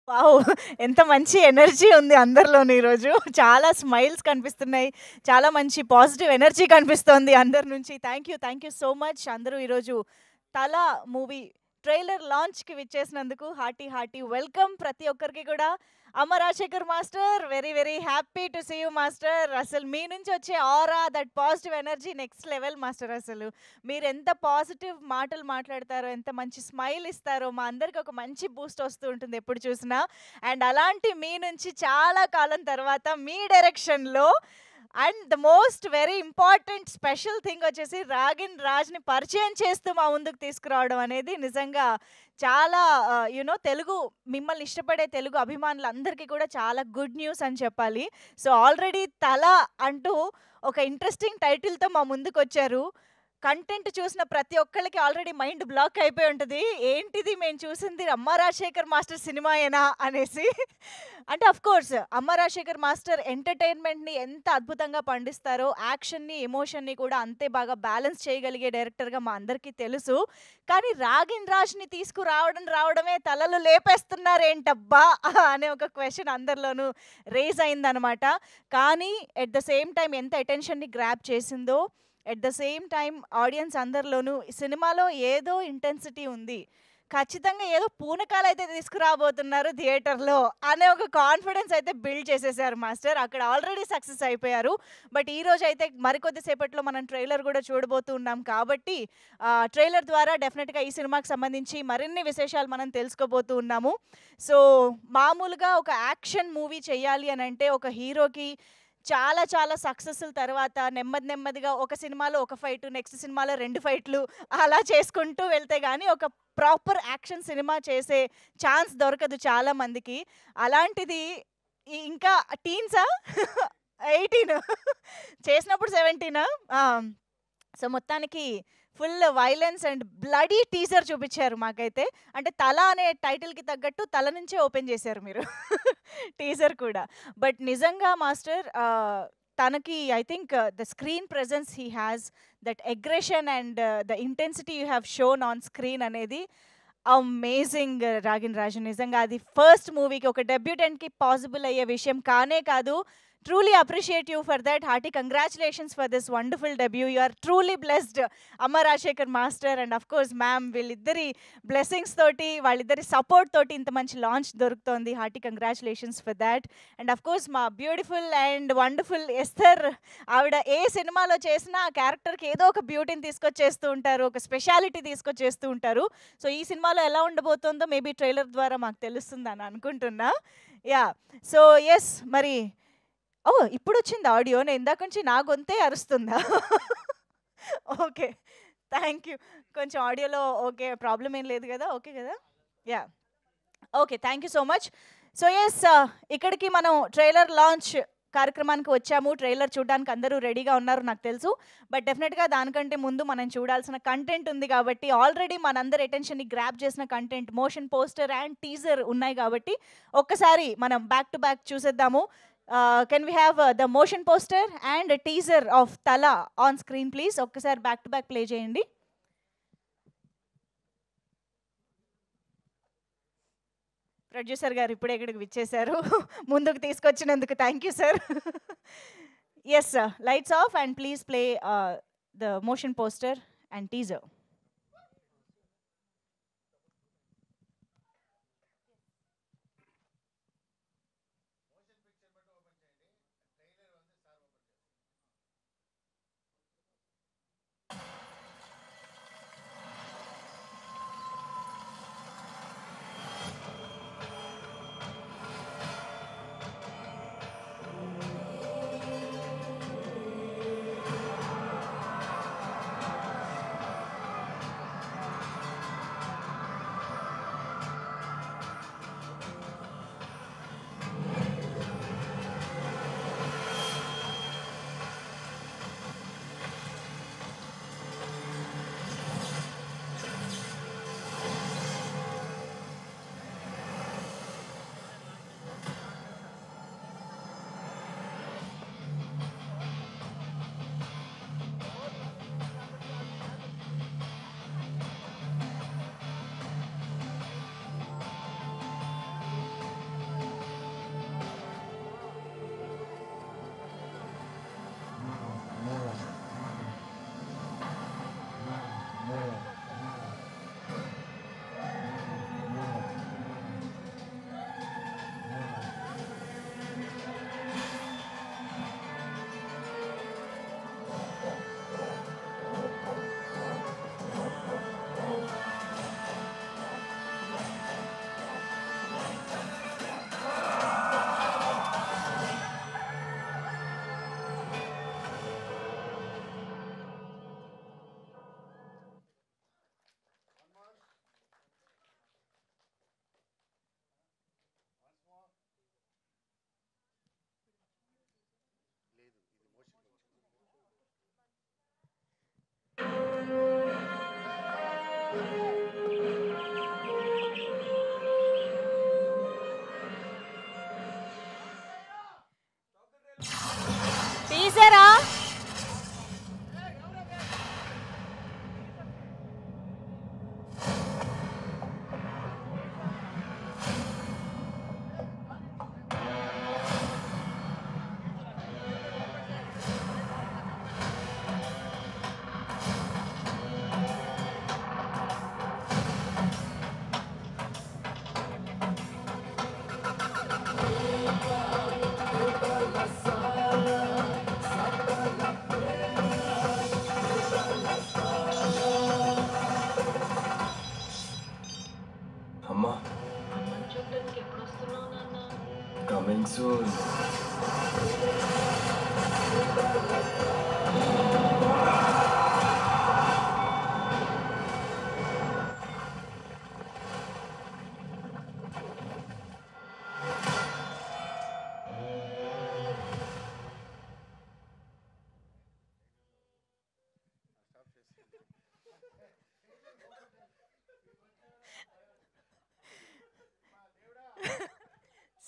Wow! ఎంత మంచి energy ఉంది అందరిలోని ఈరోజు. చాలా స్మైల్స్ కనిపిస్తున్నాయి. చాలా మంచి పాజిటివ్ ఎనర్జీ కనిపిస్తోంది అందరి నుంచి. Thank you so much. అందరూ ఈరోజు 'తల' మూవీ ట్రైలర్ లాంచ్‌కి విచ్చేసినందుకు హార్టీ వెల్కమ్ ప్రతి ఒక్కరికి కూడా. Amma Rajasekhar master, very very happy to see you master. అసలు మీ నుంచి వచ్చే aura, that positive energy next level master అసలు. మీరెంత పాజిటివ్ మాటలు మాట్లాడతారో, ఎంత మంచి స్మైల్ ఇస్తారో, మా అందరికి ఒక మంచి బూస్ట్ వస్తూ ఉంటుంది ఎప్పుడు చూసినా. అండ్ అలాంటి మీ నుంచి చాలా కాలం తర్వాత మీ డైరెక్షన్‌లో and the most very important special thing వచ్చేసి రాగిన్ రాజ్‌ని పరిచయం చేస్తూ మా ముందుకు తీసుకురావడం అనేది నిజంగా చాలా తెలుగు మిమ్మల్ని ఇష్టపడే తెలుగు అభిమానులందరికీ కూడా చాలా గుడ్ న్యూస్ అని చెప్పాలి. సో, ఆల్రెడీ 'తల' అంటూ ఒక ఇంట్రెస్టింగ్ టైటిల్‌తో మా ముందుకొచ్చారు. కంటెంట్ చూసిన ప్రతి ఒక్కళ్ళకి ఆల్రెడీ మైండ్ బ్లాక్ అయిపోయి ఉంటది. ఏంటిది మేము చూసింది 'అమ్మ రాజశేఖర్ మాస్టర్' సినిమాయేనా అనేసి. అంటే ఆఫ్‌కోర్స్ 'అమ్మ రాజశేఖర్ మాస్టర్' ఎంటర్‌టైన్‌మెంట్‌ని ఎంత అద్భుతంగా పండిస్తారో, యాక్షన్‌ని, ఎమోషన్‌ని కూడా అంతే బాగా బ్యాలెన్స్ చేయగలిగే డైరెక్టర్‌గా మా అందరికీ తెలుసు. కానీ 'రాగిన్ రాజ్‌ని' రావడమే తలలు లేపేస్తున్నారేంటబ్బా! అనే ఒక క్వెషన్ అందరిలోనూ రైజ్ అయిందనమాట. కానీ ఎట్ ద సేమ్ టైమ్ ఎంత అటెన్షన్‌ని గ్రాబ్ చేసిందో, at the same time audience అందరిలోనూ ఈ సినిమాలో ఏదో ఇంటెన్సిటీ ఉంది. ఖచ్చితంగా ఏదో పూనకాలైతే తీసుకురాబోతున్నారు థియేటర్‌లో అనే ఒక కాన్ఫిడెన్స్ అయితే బిల్డ్ చేసేసారు మాస్టర్. అక్కడ ఆల్రెడీ సక్సెస్ అయిపోయారు. బట్ ఈరోజైతే మరికొద్ది సేపట్లో మనం ట్రైలర్ గూడా చూడబోతూ ఉన్నాం కాబట్టి ట్రైలర్ ద్వారా డెఫినెట్‌గా ఈ సినిమాకి సంబంధించి మరిన్ని విశేషాలు మనం తెలుసుకోబోతూ ఉన్నాము. సో, మామూలుగా ఒక యాక్షన్ మూవీ చేయాలి అనంటే ఒక హీరోకి చాలా చాలా సక్సెస్‌ల తర్వాత నెమ్మదిగా ఒక సినిమాలో ఒక ఫైటు, నెక్స్ట్ సినిమాలో 2 ఫైట్‌లు అలా చేసుకుంటూ వెళ్తే గానీ ఒక ప్రాపర్ యాక్షన్ సినిమా చేసే ఛాన్స్ దొరకదు చాలా మందికి. అలాంటిది ఇంకా టీన్సా? 18 చేసినప్పుడు 17 ఆ! సో, మొత్తానికి full violence and bloody teaser చూపిచ్చారు మాకైతే. అంటే 'తల' అనే టైటిల్‌కి తగ్గట్టు తల నుంచే ఓపెన్ చేశారు మీరు టీజర్ కూడా. బట్ నిజంగా మాస్టర్ తనకి I think the screen presence he has, that aggression and the intensity you have shown on screen అనేది అమేజింగ్ 'రాగిన్ రాజు'. నిజంగా అది ఫస్ట్ మూవీకి ఒక డెబ్యూటెంట్‌కి పాసిబుల్ అయ్యే విషయం కానే కాదు. Truly appreciate you for that. Hearty congratulations for this wonderful debut. You are truly blessed Amma Rajasekhar master and of course ma'am. వీళ్ళిద్దరి బ్లెస్సింగ్స్ తోటి, వాళ్ళిద్దరి సపోర్ట్ తోటి ఇంత మంచి లాంచ్ దొరుకుతోంది. Hearty congratulations for that. And of course మా బ్యూటిఫుల్ అండ్ వండర్‌ఫుల్ ఎస్థర్. ఆవిడ ఏ సినిమాలో చేసినా ఆ క్యారెక్టర్‌కి ఏదో ఒక బ్యూటీని తీసుకొచ్చేస్తూ ఉంటారు. ఒక స్పెషాలిటీ తీసుకొచ్చేస్తూ ఉంటారు. సో, ఈ సినిమాలో ఎలా ఉండబోతోందో మేబీ ట్రైలర్ ద్వారా మాకు తెలుస్తుందని అనుకుంటున్నా. యాహ్! సో, యెస్ మరి ఓహ్! ఇప్పుడొచ్చిందా ఆడియో? నేను ఇందాక నుంచి నా గొంతే అరుస్తుందా? ఓకే. Thank you. కొంచెం ఆడియోలో ఓకే. ప్రాబ్లమ్ ఏం లేదు గదా! ఓకే గదా! Yeah! Okay. Thank you so much. So, yes ఇక్కడికి మనం ట్రైలర్ లాంచ్ కార్యక్రమానికి వచ్చాము. ట్రైలర్ చూడడానికి అందరూ రెడీగా ఉన్నారు నాకు తెలుసు. బట్ డెఫినెట్‌గా దానికంటే ముందు మనం చూడాల్సిన కంటెంట్ ఉంది కాబట్టి, ఆల్రెడీ మనందరి అటెన్షన్‌ని గ్రాబ్ చేసిన content, motion poster and teaser ఉన్నాయి కాబట్టి, ఒక్కసారి మనం బ్యాక్ టు బ్యాక్ చూసేద్దాము. Can we have the motion poster and teaser of 'Thala' on screen please. ఒక్కసారి బ్యాక్ టు బ్యాక్ ప్లే చేయండి. ప్రొడ్యూసర్ గారు ఇప్పుడే ఇక్కడికి విచ్చేశారు. ముందుకు తీసుకొచ్చినందుకు thank you sir. Yes sir. Lights off and please play the motion poster and teaser. అమ్మా అమ్మని చూడటానికి ఎప్పుడు వస్తున్నావు నాన్న? Coming soon.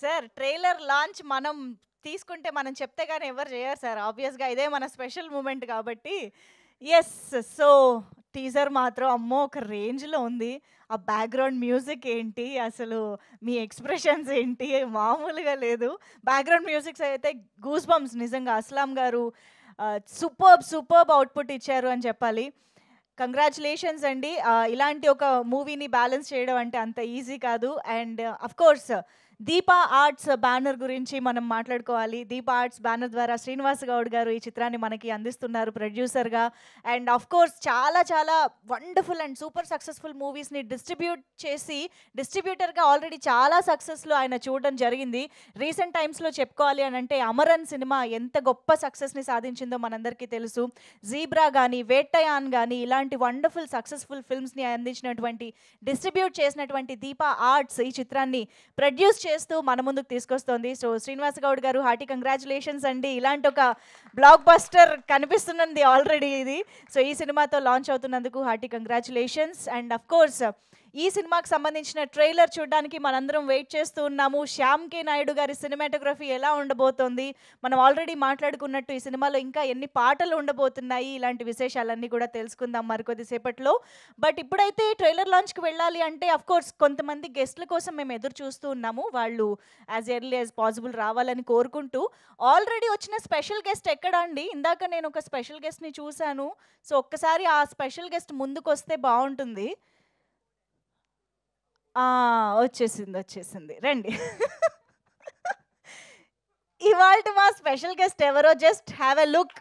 Sir trailer launch మనం తీసుకుంటే మనం చెప్తే కానీ ఎవరు చేయరు సార్. ఆబ్వియస్గా ఇదే మన స్పెషల్ మూమెంట్ కాబట్టి. ఎస్, సో టీజర్ మాత్రం అమ్మో ఒక రేంజ్లో ఉంది. ఆ బ్యాక్గ్రౌండ్ మ్యూజిక్ ఏంటి, అసలు మీ ఎక్స్ప్రెషన్స్ ఏంటి, మామూలుగా లేదు. బ్యాక్గ్రౌండ్ మ్యూజిక్స్ అయితే గూస్ బంప్స్ నిజంగా. అస్లాం గారు సూపర్బ్ అవుట్పుట్ ఇచ్చారు అని చెప్పాలి. కంగ్రాచులేషన్స్ అండి. ఇలాంటి ఒక మూవీని బ్యాలెన్స్ చేయడం అంటే అంత ఈజీ కాదు. And of course Deepa arts banner గురించి మనం మాట్లాడుకోవాలి. దీపా ఆర్ట్స్ బ్యానర్ ద్వారా శ్రీనివాస్ గౌడ్ గారు ఈ చిత్రాన్ని మనకి అందిస్తున్నారు ప్రొడ్యూసర్గా. అండ్ అఫ్ కోర్స్ చాలా చాలా వండర్ఫుల్ అండ్ సూపర్ సక్సెస్ఫుల్ మూవీస్ని డిస్ట్రిబ్యూట్ చేసి డిస్ట్రిబ్యూటర్గా ఆల్రెడీ చాలా సక్సెస్లో ఆయన చూడడం జరిగింది. రీసెంట్ టైమ్స్లో చెప్పుకోవాలి అని అంటే అమరన్ సినిమా ఎంత గొప్ప సక్సెస్ని సాధించిందో మనందరికీ తెలుసు. జీబ్రా కానీ వేట్టయాన్ కానీ ఇలాంటి వండర్ఫుల్ సక్సెస్ఫుల్ ఫిల్మ్స్ని అందించినటువంటి డిస్ట్రిబ్యూట్ చేసినటువంటి దీపా ఆర్ట్స్ ఈ చిత్రాన్ని ప్రొడ్యూస్ చేస్తూ మన ముందుకు తీసుకొస్తోంది. సో శ్రీనివాస్ గౌడ్ గారు హార్టీ కంగ్రాచులేషన్స్ అండి. ఇలాంటి ఒక బ్లాక్ బస్టర్ కనిపిస్తున్నది ఆల్రెడీ ఇది. సో ఈ సినిమాతో లాంచ్ అవుతున్నందుకు hearty congratulations. And of course ఈ సినిమాకి సంబంధించిన ట్రైలర్ చూడడానికి మనందరం వెయిట్ చేస్తూ ఉన్నాము. శ్యామ్ కే నాయుడు గారి సినిమాటోగ్రఫీ ఎలా ఉండబోతోంది, మనం ఆల్రెడీ మాట్లాడుకున్నట్టు ఈ సినిమాలో ఇంకా ఎన్ని పాటలు ఉండబోతున్నాయి, ఇలాంటి విశేషాలన్నీ కూడా తెలుసుకుందాం మరికొద్దిసేపట్లో. బట్ ఇప్పుడైతే ట్రైలర్ లాంచ్కి వెళ్ళాలి అంటే అఫ్ కోర్స్ కొంతమంది గెస్ట్ల కోసం మేము ఎదురు చూస్తూ ఉన్నాము. వాళ్ళు యాజ్ ఎర్లీ యాజ్ పాసిబుల్ రావాలని కోరుకుంటూ, ఆల్రెడీ వచ్చిన స్పెషల్ గెస్ట్ ఎక్కడా అండి? ఇందాక నేను ఒక స్పెషల్ గెస్ట్ని చూశాను. సో ఒక్కసారి ఆ స్పెషల్ గెస్ట్ ముందుకు వస్తే బాగుంటుంది. వచ్చేసింది రండి. ఇవాళ మా స్పెషల్ గెస్ట్ ఎవరో just have a look.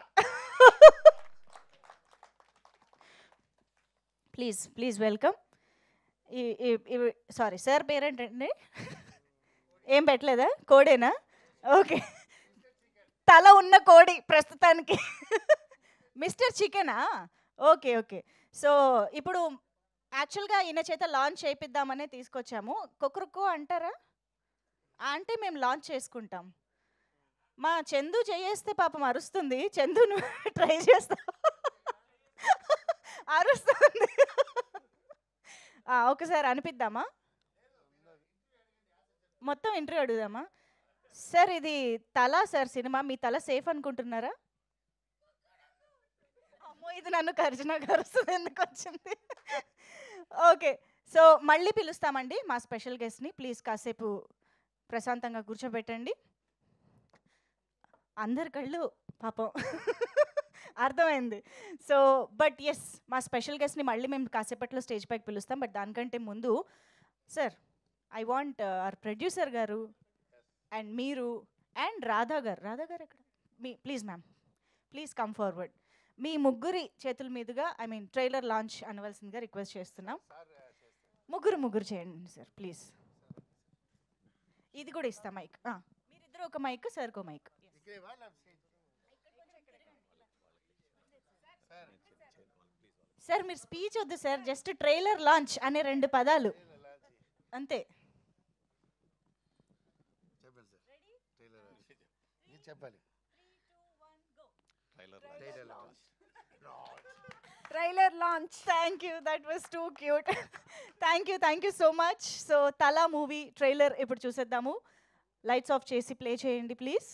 Please welcome. Sorry sir పేరేంటండి? ఏం పెట్టలేదా? కోడేనా? ఓకే, తల ఉన్న కోడి ప్రస్తుతానికి. మిస్టర్ చికెనా? ఓకే. సో ఇప్పుడు యాక్చువల్గా ఈయన చేత లాంచ్ చేయిద్దామనే తీసుకొచ్చాము. కొకరుకో అంటారా? అంటే మేము లాంచ్ చేసుకుంటాం. మా చందు చేయేస్తే పాపం అరుస్తుంది. చందును ట్రై చేస్తా, అరుస్తుంది. ఒకసారి అనిపిద్దామా? మొత్తం ఇంటర్వ్యూ అడుగుదామా? సార్ ఇది తల సార్ సినిమా, మీ తల సేఫ్ అనుకుంటున్నారా? అమ్మో ఇది నన్ను కరిచినాక అరుస్తుంది, ఎందుకు వచ్చింది? ఓకే, సో మళ్ళీ పిలుస్తామండి మా స్పెషల్ గెస్ట్ని. ప్లీజ్ కాసేపు ప్రశాంతంగా కూర్చోబెట్టండి. అందరి కళ్ళు పాపం అర్థమైంది. సో బట్ ఎస్, మా స్పెషల్ గెస్ట్ని మళ్ళీ మేము కాసేపట్లో స్టేజ్ పైకి పిలుస్తాం. బట్ దానికంటే ముందు sir I want our producer గారు అండ్ మీరు అండ్ రాధా గారు ఎక్కడ? Please ma'am, please come forward. మీ ముగ్గురి చేతుల మీదుగా ట్రైలర్ లాంచ్ అనవలసిందిగా రిక్వెస్ట్ చేస్తున్నాం. ముగ్గురు చేయండి సార్ ప్లీజ్. ఇది కూడా ఇస్తాం మైక్. మీరిద్దరు ఒక మైక్, సార్కో మైక్. సార్ మీరు స్పీచ్ వద్దు సార్, జస్ట్ ట్రైలర్ లాంచ్ అనే 2 పదాలు అంతే. Trailer launch. Thank you, that was too cute. Thank you so much. So తలా మూవీ ట్రైలర్ ఇప్పుడు చూసేద్దాము. లైట్స్ ఆఫ్ చేసి ప్లే చేయండి ప్లీజ్.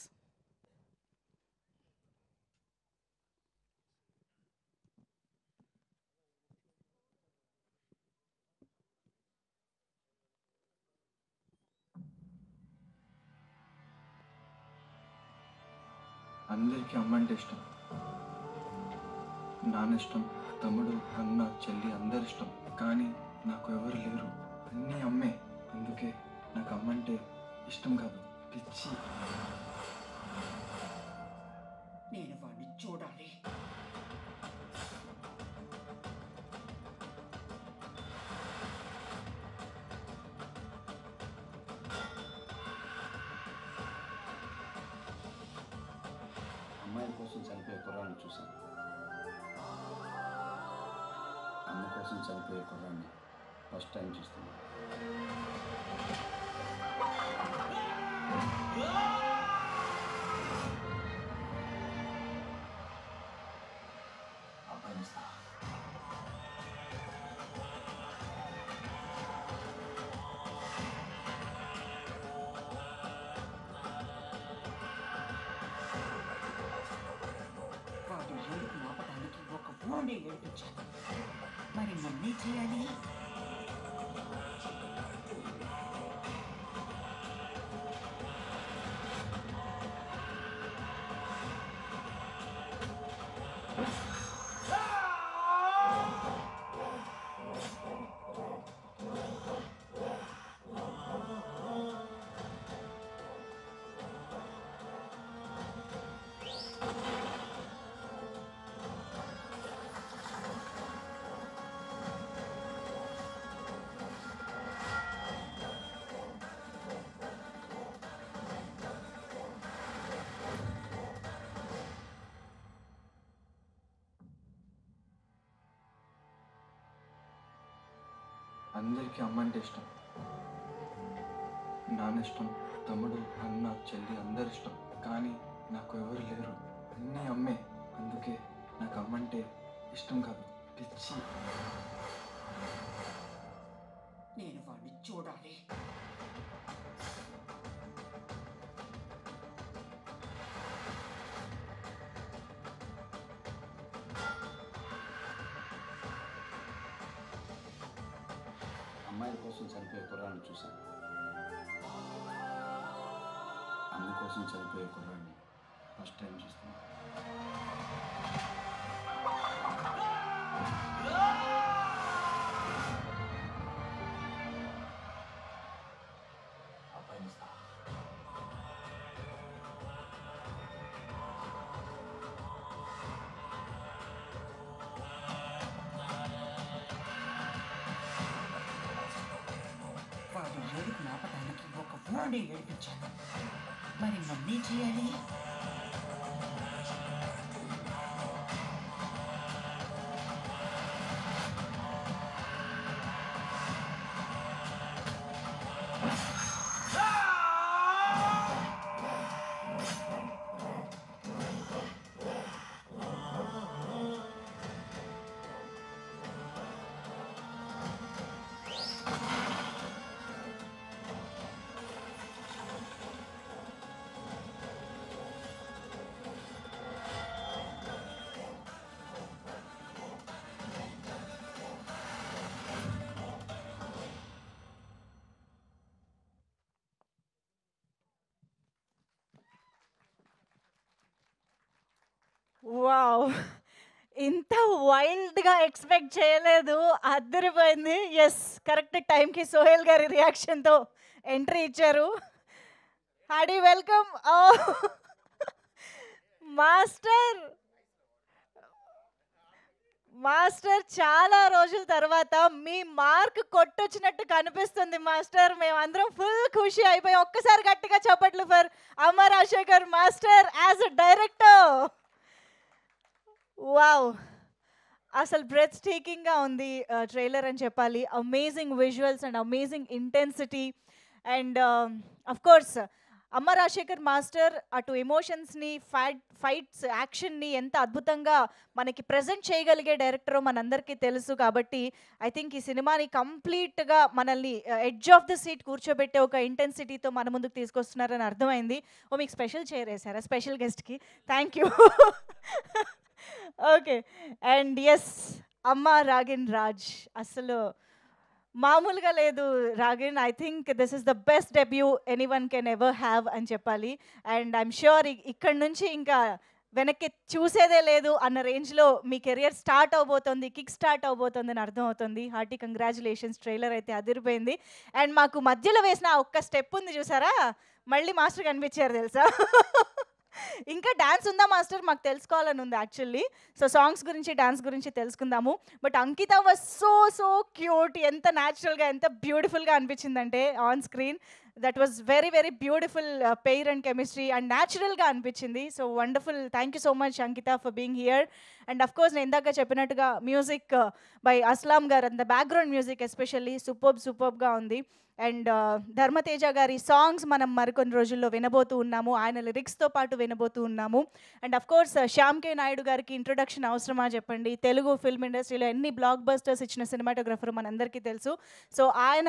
అందరికీ అమ్మ అంటే ఇష్టం, నాన్న ఇష్టం, తమ్ముడు, అన్న, చెల్లి అందరు ఇష్టం. కానీ నాకు ఎవరు లేరు, అన్నీ అమ్మే. అందుకే నాకు అమ్మ అంటే ఇష్టం కాదు, పిచ్చి. నేను వాడిని చూడాలి. కోసం చనిపోయే కుర్రాన్ని ఫస్ట్ టైం చూస్తున్నాను. వాడి ఏడుపు ఆపడానికి ఒక ఊరిని ఏడిపించాను. మరి నన్నే చేయాలి. అందరికీ అమ్మ అంటే ఇష్టం. నాన్న ఇష్టం, తమ్ముడు, అన్న, చెల్లి అందరు ఇష్టం. కానీ నాకు ఎవరు లేరు. అన్నీ అమ్మే. అందుకే నాకు అమ్మ అంటే ఇష్టం కాదు, పిచ్చి. నేను వాడిని చూడాలి. అమ్మాయిల కోసం చనిపోయే కుర్రాన్ని చూశాను. అమ్మ కోసం చనిపోయే కుర్రాన్ని ఫస్ట్ టైం చూస్తున్నాను. వాడి ఏడుపు ఆపడానికి ఒక ఊరిని ఏడిపించాను. మరి నన్నే చేయాలి. వావ్! ఇంత వైల్డ్‌గా ఎక్స్‌పెక్ట్ చేయలేదు. అదిరిపోయింది. యెస్. కరెక్ట్ టైంకి సోహెల్ గారి రియాక్షన్‌తో ఎంట్రీ ఇచ్చారు. Hearty welcome. Oh! Master master చాలా రోజుల తర్వాత మీ మార్క్ కొట్టొచ్చినట్టు కనిపిస్తుంది మాస్టర్. మేమందరం ఫుల్ ఖుషి అయిపోయాం. ఒక్కసారి గట్టిగా చప్పట్లు ఫర్ అమ్మ Rajasekhar master as a director. Wow! అసలు బ్రెత్ టేకింగ్‌గా ఉంది ట్రైలర్ అని చెప్పాలి. Amazing visuals and amazing intensity and of course అమ్మ రాజశేఖర్ మాస్టర్ అటు ఎమోషన్స్ని ఫైట్స్ యాక్షన్ని ఎంత అద్భుతంగా మనకి ప్రజెంట్ చేయగలిగే డైరెక్టరో మనందరికీ తెలుసు. కాబట్టి ఐ థింక్ ఈ సినిమాని కంప్లీట్గా మనల్ని ఎడ్జ్ ఆఫ్ ద సీట్ కూర్చోబెట్టే ఒక ఇంటెన్సిటీతో మన ముందుకు తీసుకొస్తున్నారని అర్థమైంది. ఓ మీకు స్పెషల్ చైర్ వేసారా స్పెషల్ గెస్ట్కి? Thank you. Okay and yes Amma Ragin Raj అసలు మామూలుగా లేదు Ragin. I think this is the best debut anyone can ever have అని చెప్పాలి. అండ్ ఐఎమ్ ష్యూర్ ఇక్కడ నుంచి ఇంకా వెనక్కి చూసేదే లేదు అన్న రేంజ్లో మీ కెరియర్ స్టార్ట్ అవబోతుంది, కిక్ స్టార్ట్ అవబోతుంది అని అర్థం అవుతుంది. Hearty congratulations. ట్రైలర్ అయితే అదిరిపోయింది. అండ్ మాకు మధ్యలో వేసిన ఒక్క స్టెప్ ఉంది చూసారా, మళ్ళీ మాస్టర్ కనిపించారు తెలుసా. ఇంకా డాన్స్ ఉందా మాస్టర్? మాకు తెలుసుకోవాలని ఉంది యాక్చువల్లీ. సో సాంగ్స్ గురించి, డాన్స్ గురించి తెలుసుకుందాము. But Ankita was so cute. ఎంత న్యాచురల్‌గా, ఎంత బ్యూటిఫుల్‌గా అనిపించిందంటే on screen. That was very beautiful pair and chemistry and న్యాచురల్‌గా అనిపించింది. So wonderful. Thank you so much Ankita for being here. And of course నేను ఇందాక చెప్పినట్టుగా music by Aslam garu, and the background music especially సూపర్బ్గా ఉంది. అండ్ ధర్మతేజ గారి సాంగ్స్ మనం మరికొన్ని రోజుల్లో వినబోతూ ఉన్నాము. ఆయన లిరిక్స్తో పాటు వినబోతూ ఉన్నాము. And of course Shyam K Naidu గారికి ఇంట్రొడక్షన్ అవసరమా చెప్పండి? తెలుగు ఫిల్మ్ ఇండస్ట్రీలో ఎన్ని బ్లాక్ బస్టర్స్ ఇచ్చిన సినిమాటోగ్రఫర్ మనందరికీ తెలుసు. సో ఆయన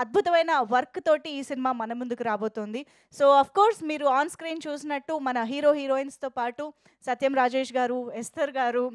అద్భుతమైన వర్క్ తోటి ఈ సినిమా మన ముందుకు రాబోతోంది. సో అఫ్ కోర్స్ మీరు ఆన్ స్క్రీన్ చూసినట్టు మన హీరోయిన్స్తో పాటు సత్యం రాజేష్ గారు, ఎస్తర్ గారు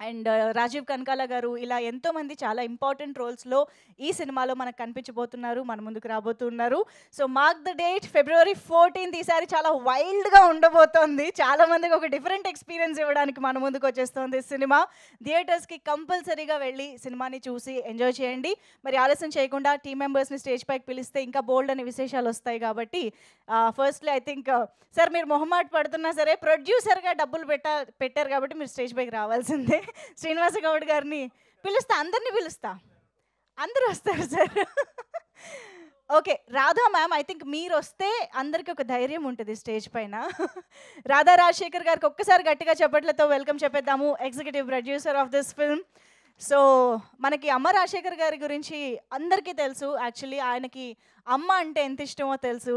అండ్ రాజీవ్ కనకాల గారు, ఇలా ఎంతోమంది చాలా ఇంపార్టెంట్ రోల్స్లో ఈ సినిమాలో మనకు కనిపించబోతున్నారు, మన ముందుకు రాబోతున్నారు. So mark the date, February 14th. ఈసారి చాలా వైల్డ్గా ఉండబోతోంది. చాలామందికి ఒక డిఫరెంట్ ఎక్స్పీరియన్స్ ఇవ్వడానికి మన ముందుకు వచ్చేస్తుంది సినిమా. థియేటర్స్కి కంపల్సరీగా వెళ్ళి సినిమాని చూసి ఎంజాయ్ చేయండి. మరి ఆలస్యం చేయకుండా టీమ్ మెంబర్స్ని స్టేజ్ పైకి పిలిస్తే ఇంకా బోల్డ్ అనే విశేషాలు వస్తాయి కాబట్టి ఫస్ట్లీ ఐ థింక్ సార్ మీరు మొహమాట పడుతున్నా సరే ప్రొడ్యూసర్గా డబ్బులు పెట్టారు కాబట్టి మీరు స్టేజ్ పైకి రావాల్సిందే. శ్రీనివాస గౌడ్ గారిని పిలుస్తా, అందరినీ పిలుస్తా, అందరూ వస్తారు sir. Okay, Radha ma'am, I think మీరు వస్తే అందరికీ ఒక ధైర్యం ఉంటుంది స్టేజ్ పైన. రాధా రాజశేఖర్ గారికి ఒక్కసారి గట్టిగా చెప్పట్లతో వెల్కమ్ చెప్పేద్దాము, executive producer of this film. So మనకి అమ్మ రాజశేఖర్ గారి గురించి అందరికీ తెలుసు. యాక్చువల్లీ ఆయనకి అమ్మ అంటే ఎంత ఇష్టమో తెలుసు.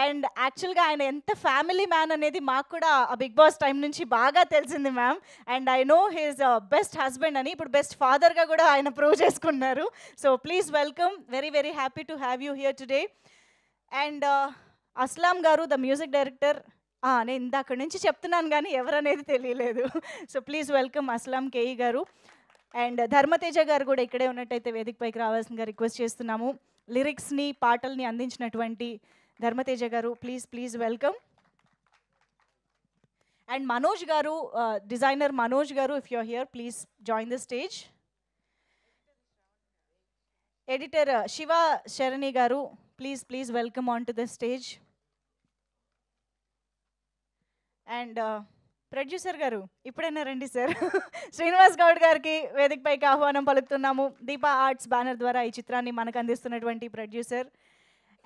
అండ్ యాక్చువల్గా ఆయన ఎంత ఫ్యామిలీ మ్యాన్ అనేది మాకు కూడా ఆ బిగ్ బాస్ టైం నుంచి బాగా తెలిసింది ma'am. And I know his best husband అని, ఇప్పుడు బెస్ట్ ఫాదర్గా కూడా ఆయన ప్రూవ్ చేసుకున్నారు. So please welcome, very happy to have you here today. And Aslam గారు, ద మ్యూజిక్ డైరెక్టర్. నేను ఇందాక నుంచి చెప్తున్నాను కానీ ఎవరనేది తెలియలేదు. So please welcome Aslam K E గారు. అండ్ ధర్మతేజ గారు కూడా ఇక్కడే ఉన్నట్టయితే వేదిక పైకి రావాల్సిందిగా రిక్వెస్ట్ చేస్తున్నాము. లిరిక్స్ని, పాటల్ని అందించినటువంటి ధర్మతేజ గారు, ప్లీజ్ వెల్కమ్. అండ్ మనోజ్ గారు, designer Manoj garu, if you're here please join the stage. Editor Shiva Sharani garu, please welcome on to the stage. And producer గారు ఇప్పుడైనా రండి సార్. శ్రీనివాస్ గౌడ్ గారికి వేదిక పైకి ఆహ్వానం పలుకుతున్నాము. దీపా ఆర్ట్స్ బ్యానర్ ద్వారా ఈ చిత్రాన్ని మనకు అందిస్తున్నటువంటి producer.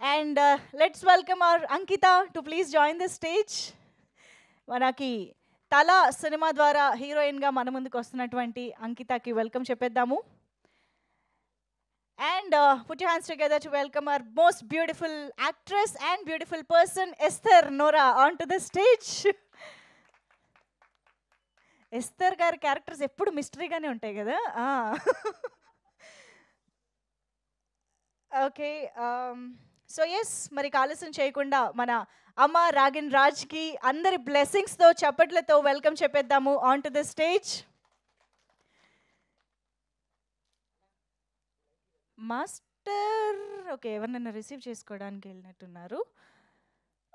And let's welcome our Ankita to please join the stage. మనకి తల సినిమా ద్వారా హీరోయిన్గా మన ముందుకు వస్తున్నటువంటి అంకితకి welcome చెప్పేద్దాము. And put your hands together to welcome our most beautiful actress and beautiful person, Esther Nora, onto the stage. Esther గారి characters ఎప్పుడు మిస్టరీగానే ఉంటాయి కదా. ఓకే, సో ఎస్, మరి ఆలస్యం చేయకుండా మన అమ్మ రాగిన్ రాజ్కి అందరి బ్లెస్సింగ్స్తో చప్పట్లతో వెల్కమ్ చెప్పేద్దాము on to the stage. Master okay, ఎవరినైనా రిసీవ్ చేసుకోవడానికి వెళ్ళినట్టున్నారు.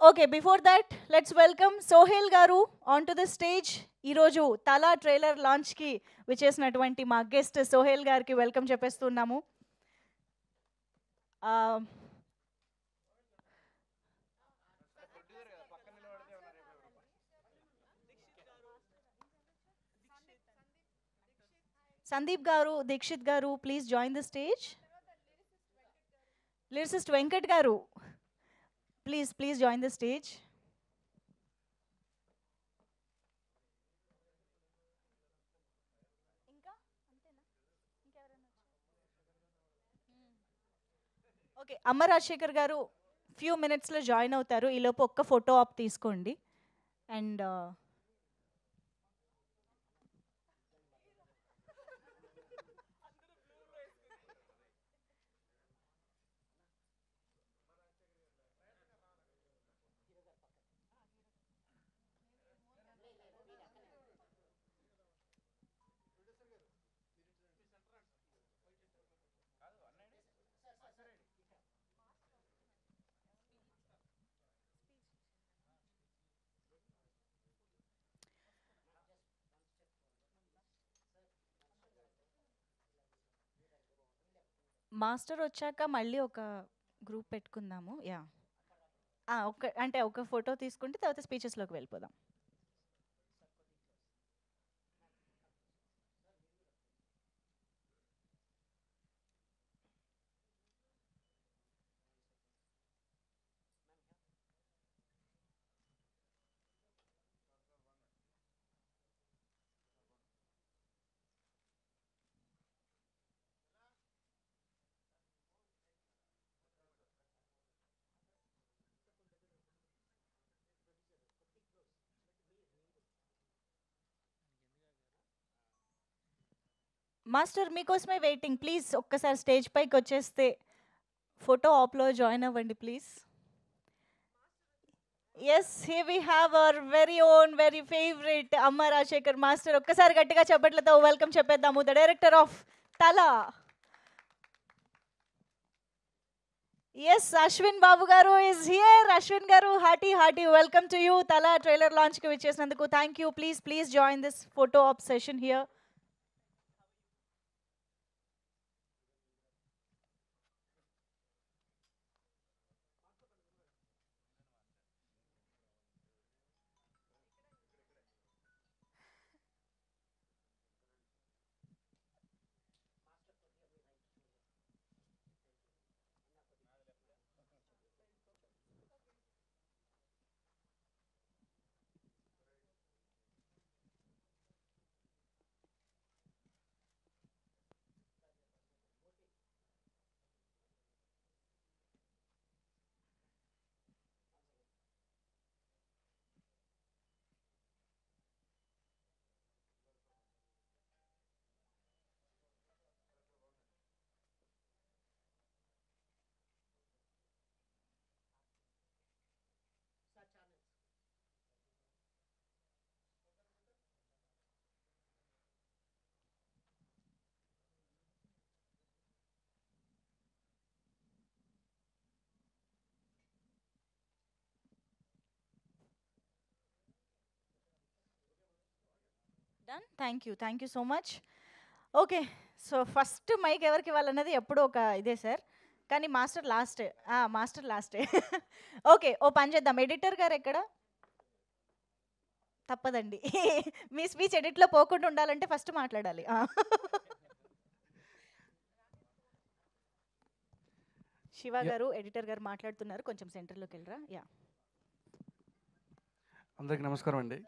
Okay, before that let's welcome Sohel garu on to the stage. ఈరోజు తలా ట్రైలర్ లాంచ్కి విచ్చేసినటువంటి మా గెస్ట్ సోహెల్ గారికి welcome చెప్పేస్తున్నాము. Sandeep garu, Dikshit garu, please join the stage. Lyricist Venkat garu, please join the stage. Okay, Amma Rajasekhar గారు ఫ్యూ మినిట్స్లో జాయిన్ అవుతారు. ఈలోపు ఒక్క ఫోటో ఆప్ తీసుకోండి. అండ్ మాస్టర్ వచ్చాక మళ్ళీ ఒక గ్రూప్ పెట్టుకుందాము. యా, ఒక ఫోటో తీసుకుంటే తర్వాత స్పీచెస్లోకి వెళ్ళిపోదాం. మాస్టర్ మీకోసమే వెయిటింగ్. ప్లీజ్ ఒక్కసారి స్టేజ్ పైకి వచ్చేస్తే ఫోటో ఆప్లో జాయిన్ అవ్వండి please. Yes, here we have our very own very favourite Amma Rajasekhar master. ఒక్కసారి గట్టిగా చెప్పట్లతో వెల్కమ్ చెప్పేద్దాము. The director of Thala. Yes, Ashwin Babu garu is here. Ashwin garu, hearty welcome to you. Thala trailer లాంచ్కి విచ్చేసినందుకు thank you. Please join this photo op session here. Done. Thank you so much. Okay, so first mic ఎవరికి ఇవ్వాలన్నది ఎప్పుడూ ఒక ఇదే సార్, కానీ master లాస్టే. Master లాస్టే. Okay, ఓ పని చేద్దాం. ఎడిటర్ గారు ఎక్కడ? తప్పదండి. మీ స్పీచ్ ఎడిట్లో పోకుండా ఉండాలంటే ఫస్ట్ మాట్లాడాలి. శివ గారు, ఎడిటర్ గారు మాట్లాడుతున్నారు, కొంచెం సెంటర్లోకి వెళ్ళరా. యా, అందరికీ నమస్కారం అండి.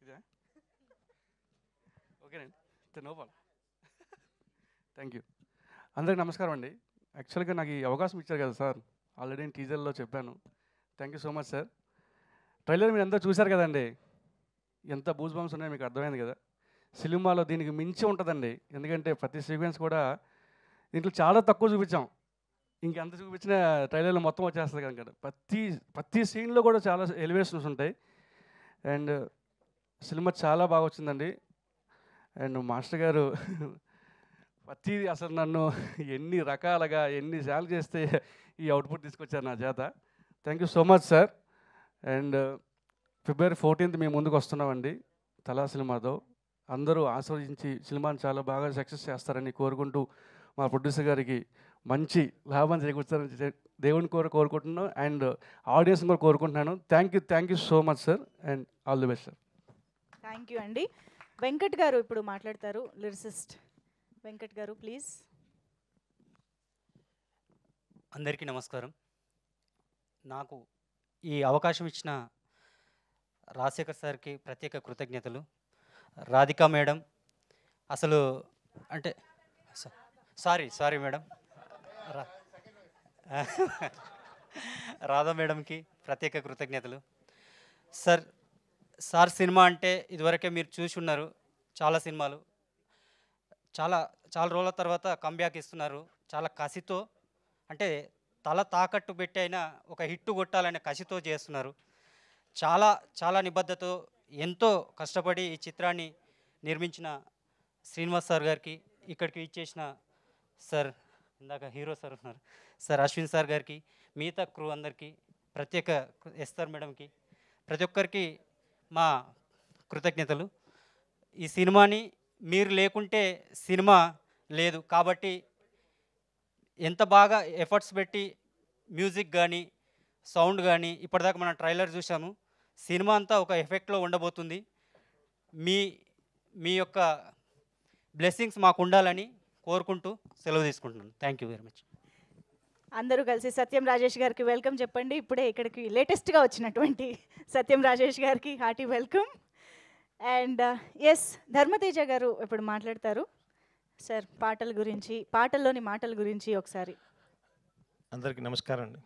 ఇదే ఓకేనండి, నో ప్రాబ్లం. Thank you. అందరికీ నమస్కారం అండి. యాక్చువల్గా నాకు ఈ అవకాశం ఇచ్చారు కదా సార్, ఆల్రెడీ నేను టీజర్లో చెప్పాను. Thank you so much sir. Trailer మీరు అందరూ చూశారు కదండి, ఎంత బూజ్ బంప్స్ ఉన్నాయో మీకు అర్థమైంది కదా. సినిమాలో దీనికి మించి ఉంటుందండి, ఎందుకంటే ప్రతి సీక్వెన్స్ కూడా దీంట్లో చాలా తక్కువ చూపించాం. ఇంకెంత చూపించిన ట్రైలర్లో మొత్తం వచ్చేస్తుంది కనుక ప్రతి సీన్లో కూడా చాలా ఎలివేషన్స్ ఉంటాయి. అండ్ సినిమా చాలా బాగా వచ్చిందండి. అండ్ మాస్టర్ గారు ప్రతి అసలు నన్ను ఎన్ని రకాలుగా ఎన్నిసార్లు చేస్తే ఈ అవుట్పుట్ తీసుకొచ్చారు నా చేత. Thank you so much sir. And February 14th మేము ముందుకు వస్తున్నామండి తలా సినిమాతో. అందరూ ఆస్వాదించి సినిమాని చాలా బాగా సక్సెస్ చేస్తారని కోరుకుంటూ మా ప్రొడ్యూసర్ గారికి మంచి లాభం చేకూర్చారని దేవుని కోరుకుంటున్నాను. అండ్ ఆడియన్స్ కూడా కోరుకుంటున్నాను. Thank you so much sir, and all the best sir. Thank you అండి. వెంకట్ గారు ఇప్పుడు మాట్లాడతారు, లిరిసిస్ట్. వెంకట్ గారు ప్లీజ్. అందరికీ నమస్కారం. నాకు ఈ అవకాశం ఇచ్చిన రాజశేఖర్ సార్కి ప్రత్యేక కృతజ్ఞతలు. రాధికా మేడం, అసలు అంటే సారీ మేడం, రాధా మేడంకి ప్రత్యేక కృతజ్ఞతలు. సార్ సినిమా అంటే ఇదివరకే మీరు చూసి ఉన్నారు, చాలా సినిమాలు, చాలా రోజుల తర్వాత కంబ్యాక్ ఇస్తున్నారు. చాలా కసితో, అంటే తల తాకట్టు పెట్టి అయినా ఒక హిట్టు కొట్టాలనే కసితో చేస్తున్నారు. చాలా నిబద్ధతతో ఎంతో కష్టపడి ఈ చిత్రాన్ని నిర్మించిన శ్రీనివాస్ సార్ గారికి, ఇక్కడికి ఇచ్చేసిన సార్, ఇందాక హీరో సార్ ఉన్నారు సార్, అశ్విన్ సార్ గారికి, మిగతా క్రూ అందరికీ, ప్రత్యేక ఎస్ఆర్ మేడంకి, ప్రతి ఒక్కరికి మా కృతజ్ఞతలు. ఈ సినిమాని మీరు లేకుంటే సినిమా లేదు కాబట్టి ఎంత బాగా ఎఫర్ట్స్ పెట్టి మ్యూజిక్ కానీ సౌండ్ కానీ ఇప్పటిదాకా మనం ట్రైలర్ చూసాము. సినిమా అంతా ఒక ఎఫెక్ట్లో ఉండబోతుంది. మీ యొక్క బ్లెస్సింగ్స్ మాకు ఉండాలని కోరుకుంటూ సెలవు తీసుకుంటున్నాను. Thank you very much. అందరూ కలిసి సత్యం రాజేష్ గారికి వెల్కమ్ చెప్పండి. ఇప్పుడే ఇక్కడికి లేటెస్ట్గా వచ్చినటువంటి సత్యం రాజేష్ గారికి hearty welcome. And yes, Dharmateja గారు ఇప్పుడు మాట్లాడతారు సార్. పాటల్లోని మాటల గురించి ఒకసారి. అందరికీ నమస్కారం అండి.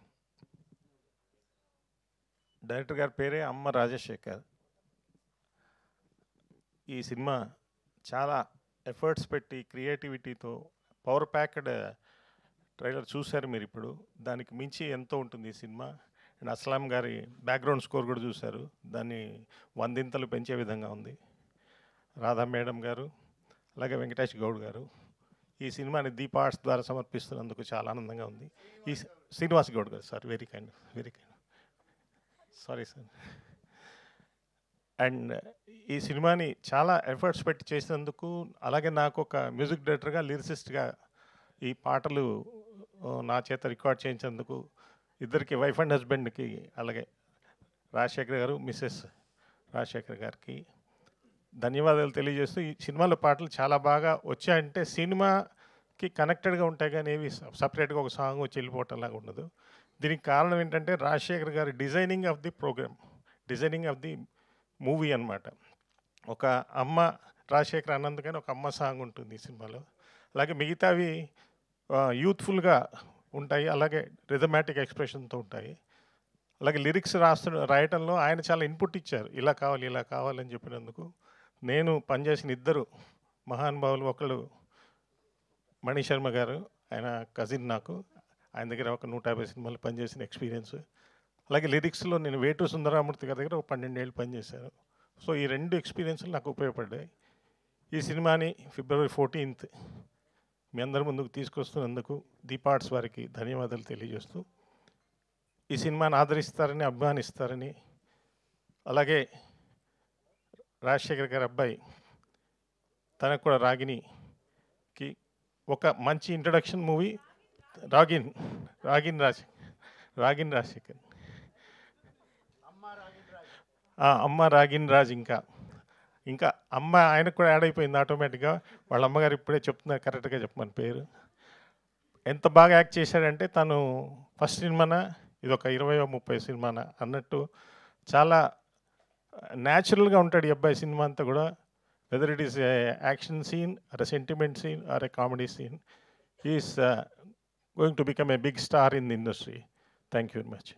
డైరెక్టర్ గారి పేరే అమ్మ రాజశేఖర్. ఈ సినిమా చాలా ఎఫర్ట్స్ పెట్టి క్రియేటివిటీతో పవర్ ప్యాక్డ్ ట్రైలర్ చూశారు మీరు ఇప్పుడు. దానికి మించి ఎంతో ఉంటుంది ఈ సినిమా. అండ్ అస్లాం గారి బ్యాక్గ్రౌండ్ స్కోర్ కూడా చూశారు. దాన్ని వందింతలు పెంచే విధంగా ఉంది. రాధా మేడం గారు, అలాగే వెంకటేష్ గౌడ్ గారు ఈ సినిమాని దీప ఆర్ట్స్ ద్వారా సమర్పిస్తున్నందుకు చాలా ఆనందంగా ఉంది. ఈ శ్రీనివాస్ గౌడ్ గారు, sir, very kind, sorry sir. And ఈ సినిమాని చాలా ఎఫర్ట్స్ పెట్టి చేసినందుకు, అలాగే నాకు ఒక మ్యూజిక్ డైరెక్టర్గా, లిరిసిస్ట్గా ఈ పాటలు నా చేత రికార్డ్ చేయించినందుకు ఇద్దరికి, వైఫ్ అండ్ హస్బెండ్కి, అలాగే రాజశేఖర్ గారు, మిస్సెస్ రాజశేఖర్ గారికి ధన్యవాదాలు తెలియజేస్తూ, ఈ సినిమాలో పాటలు చాలా బాగా వచ్చాయంటే సినిమాకి కనెక్టెడ్గా ఉంటాయి కానీ ఏవి సపరేట్గా ఒక సాంగ్ వచ్చి వెళ్ళిపోవటం లాగా ఉండదు. దీనికి కారణం ఏంటంటే రాజశేఖర్ గారి designing of the programme, designing of the movie అన్నమాట. ఒక అమ్మ, రాజశేఖర్ అన్నందుకని ఒక అమ్మ సాంగ్ ఉంటుంది ఈ సినిమాలో. అలాగే మిగతావి యూత్ఫుల్గా ఉంటాయి, అలాగే రిథమాటిక్ ఎక్స్ప్రెషన్తో ఉంటాయి. అలాగే లిరిక్స్ రాయటంలో ఆయన చాలా ఇన్పుట్ ఇచ్చారు, ఇలా కావాలి ఇలా కావాలని చెప్పినందుకు. నేను పనిచేసిన ఇద్దరు మహానుభావులు, ఒకళ్ళు మణి శర్మ గారు, ఆయన కజిన్ నాకు, ఆయన దగ్గర ఒక 150 సినిమాలు పనిచేసిన ఎక్స్పీరియన్స్. అలాగే లిరిక్స్లో నేను వేటూ సుందరామూర్తి గారి దగ్గర ఒక 12 ఏళ్ళు పనిచేశాను. సో ఈ 2 ఎక్స్పీరియన్స్లు నాకు ఉపయోగపడ్డాయి. ఈ సినిమాని February 14th మీ అందరి ముందుకు తీసుకొస్తున్నందుకు దీప ఆర్ట్స్ వారికి ధన్యవాదాలు తెలియజేస్తూ, ఈ సినిమాని ఆదరిస్తారని, అభిమానిస్తారని, అలాగే రాజశేఖర్ గారి అబ్బాయి తనకు కూడా రాగిణికి ఒక మంచి ఇంట్రడక్షన్ మూవీ, రాగిన్ రాజశేఖర్, అమ్మ రాగిన్ రాజ్, ఇంకా అమ్మ ఆయనకు కూడా యాడ్ అయిపోయింది ఆటోమేటిక్గా. వాళ్ళ అమ్మగారు ఇప్పుడే చెప్తున్నారు, కరెక్ట్గా చెప్పమని పేరు. ఎంత బాగా యాక్ట్ చేశాడంటే, తను ఫస్ట్ సినిమాన ఇది ఒక 20-30 సినిమాన అన్నట్టు చాలా న్యాచురల్గా ఉంటాడు ఈ అబ్బాయి సినిమా అంతా కూడా. Whether it is a action scene or a sentiment scene or a comedy scene, is going to become a big star in the industry. Thank you very much.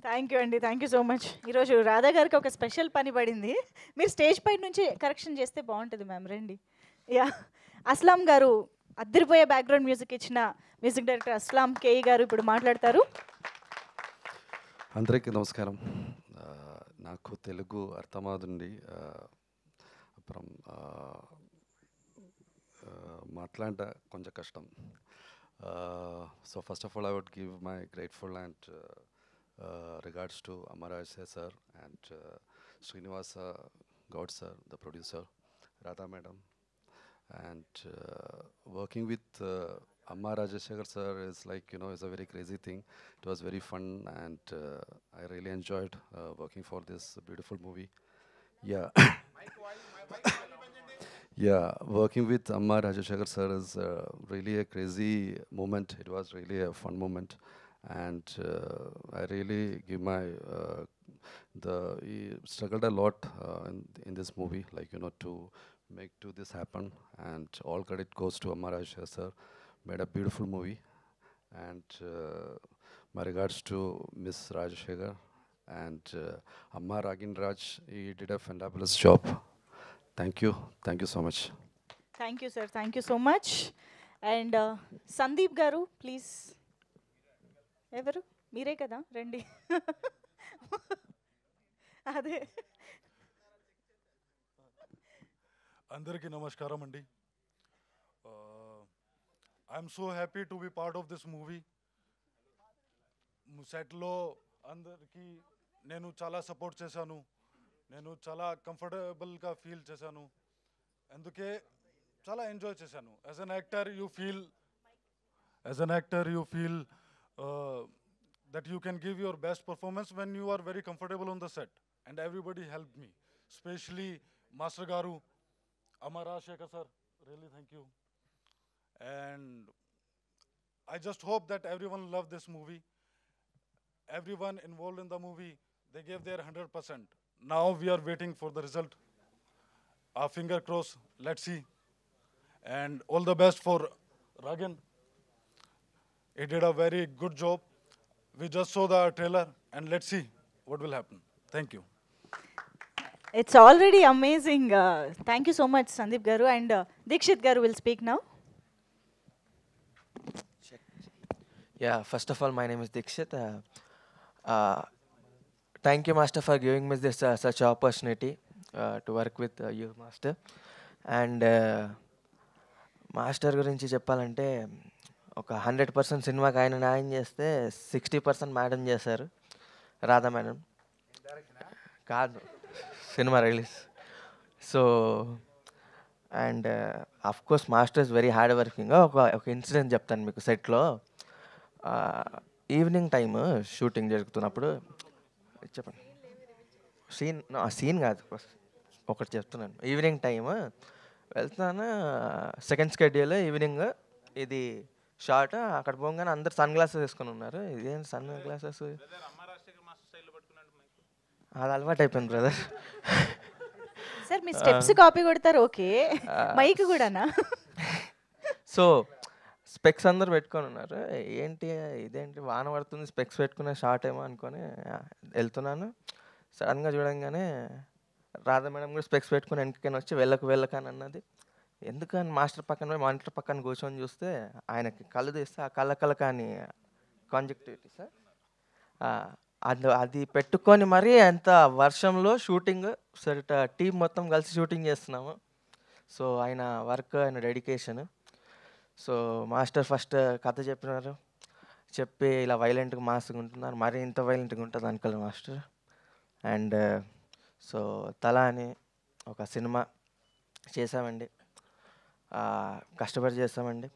Thank you అండి, థ్యాంక్ యూ సో మచ్. ఈరోజు రాధా గారికి ఒక special పని పడింది. మీరు stage పైన నుంచి correction చేస్తే బాగుంటుంది మ్యామ్, రండి. యా, అస్లాం గారు అద్దరిపోయే బ్యాక్గ్రౌండ్ మ్యూజిక్ ఇచ్చిన మ్యూజిక్ డైరెక్టర్ అస్లాం కేఈ గారు ఇప్పుడు మాట్లాడతారు. అందరికీ నమస్కారం. నాకు తెలుగు అర్థమవుతుంది, అப்புறம் మాట్లాడ కొంచెం కష్టం. So first of all I would give my grateful and regards to Amaraj sir and Srinivasa Gaud sir, the producer, Radha madam, and working with Amma Rajashekar sir is like, you know, is a very crazy thing. It was very fun and I really enjoyed working for this beautiful movie. Yeah. Yeah, working with Amma Rajashekar sir is really a crazy moment. It was really a fun moment. And I really give my he struggled a lot in this movie, like, you know, to make this happen, and all credit goes to Amma Rajeshekar sir. Made a beautiful movie, and my regards to Miss Rajeshekar and Amma Ragin Raj. He did a fabulous job. Thank you so much. Thank you sir, thank you so much. And Sandeep గారు please. ఎవరు? మీరే కదా, రండి. అదే, అందరికీ నమస్కారం అండి. I'm so happy to be part of this movie. సెట్లో అందరికీ నేను చాలా సపోర్ట్ చేశాను, నేను చాలా కంఫర్టబుల్గా ఫీల్ చేశాను, అందుకే చాలా ఎంజాయ్ చేశాను. As an actor you feel that you can give your best performance when you are very comfortable on the set, and everybody helped me, especially Master Garu, Amma Rajeshekar sir, really thank you. And I just hope that everyone loved this movie. Everyone involved in the movie, they gave their 100%. Now we are waiting for the result. Our finger crossed, let's see. And all the best for Ragan. He did a very good job. We just saw the trailer and let's see what will happen. Thank you. It's already amazing. Thank you so much, Sandeep Garu. And Dikshit Garu will speak now. Yeah, first of all, my name is Dikshit. Thank you, Master, for giving me this such opportunity to work with you, Master. And master గురించి చెప్పాలంటే ఒక 100% సినిమాకి ఆయన న్యాయం చేస్తే 60% madam చేశారు, Radha madam. కాదు, cinema release. So and of course master is very hard working. ఒక ఇన్సిడెంట్ చెప్తాను మీకు. సెట్లో ఈవినింగ్ టైమ్ షూటింగ్ జరుగుతున్నప్పుడు, చెప్పండి, సీన్ కాదు, ఒకటి చెప్తున్నాను. ఈవినింగ్ టైమ్ వెళ్తున్నాను, సెకండ్ స్కెడ్యూల్ ఈవినింగ్, ఇది షార్ట్. అక్కడ పోగానే అందరు సన్ గ్లాసెస్ వేసుకొని ఉన్నారు. ఇదేంటి సన్ గ్లాసెస్, అది అలవాటు అయిపోయింది బ్రదర్. సార్ మీ స్టెప్స్ కాపీ కొడతారు, ఓకే, మైక్ కూడానా? సో స్పెక్స్ అందరు పెట్టుకొని ఉన్నారు. ఏంటి ఇదేంటి వాన పడుతుంది, స్పెక్స్ పెట్టుకునే షార్ట్ ఏమో అనుకొని వెళ్తున్నాను. సడన్గా చూడంగానే రాధా మేడం కూడా స్పెక్స్ పెట్టుకుని వెనకని వచ్చి వెళ్ళకని అన్నది. ఎందుకని మాస్టర్ పక్కన పోయి మానిటర్ పక్కన కూర్చొని చూస్తే ఆయనకి కళ్ళు తీస్తే ఆ కళ్ళ కానీ కాంజక్టివిటీ సార్, అది పెట్టుకొని మరీ అంత వర్షంలో షూటింగ్. సరే టీం మొత్తం కలిసి షూటింగ్ చేస్తున్నాము. సో ఆయన వర్క్, ఆయన డెడికేషన్. సో మాస్టర్ ఫస్ట్ కథ చెప్పినారు, చెప్పి ఇలా వైలెంట్గా మాస్గా ఉంటున్నారు, మరీ ఇంత వైలెంట్గా ఉంటుంది అనుకోలేదు మాస్టర్. అండ్ సో తల అని ఒక సినిమా చేసామండి, కష్టపడి చేస్తామండి.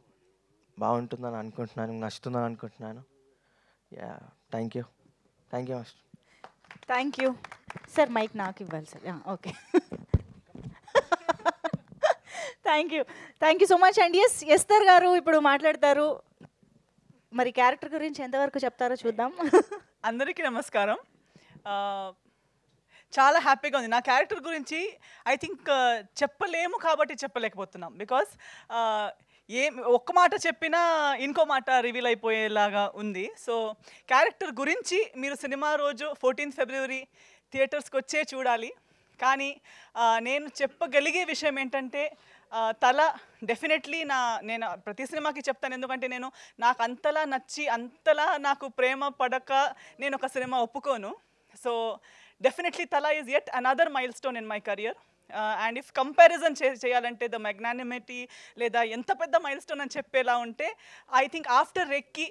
బాగుంటుందని అనుకుంటున్నాను, నచ్చుతుందని అనుకుంటున్నాను. Yeah, thank you master. Thank you sir. Mike నాకు ఇవ్వాలి sir, okay. Thank you so much. And Esther గారు ఇప్పుడు మాట్లాడతారు. మరి క్యారెక్టర్ గురించి ఎంతవరకు చెప్తారో చూద్దాం. అందరికీ నమస్కారం. చాలా హ్యాపీగా ఉంది. నా క్యారెక్టర్ గురించి ఐ థింక్ చెప్పలేము కాబట్టి చెప్పలేకపోతున్నాం. బికాస్ ఒక్క మాట చెప్పినా ఇంకో మాట రివీల్ అయిపోయేలాగా ఉంది. సో క్యారెక్టర్ గురించి మీరు సినిమా రోజు 14 ఫిబ్రవరి థియేటర్స్కి వచ్చే చూడాలి. కానీ నేను చెప్పగలిగే విషయం ఏంటంటే, తల డెఫినెట్లీ నేను ప్రతి సినిమాకి చెప్తాను, ఎందుకంటే నాకు అంతలా నచ్చి అంతలా నాకు ప్రేమ పడక నేను ఒక సినిమా ఒప్పుకోను. సో డెఫినెట్లీ తల is yet another mile stone in my career. And if comparison చేయాలంటే ద మ్యాగ్నానిమిటీ లేదా ఎంత పెద్ద మైల్ స్టోన్ అని చెప్పేలా ఉంటే, ఐ థింక్ ఆఫ్టర్ రెక్కి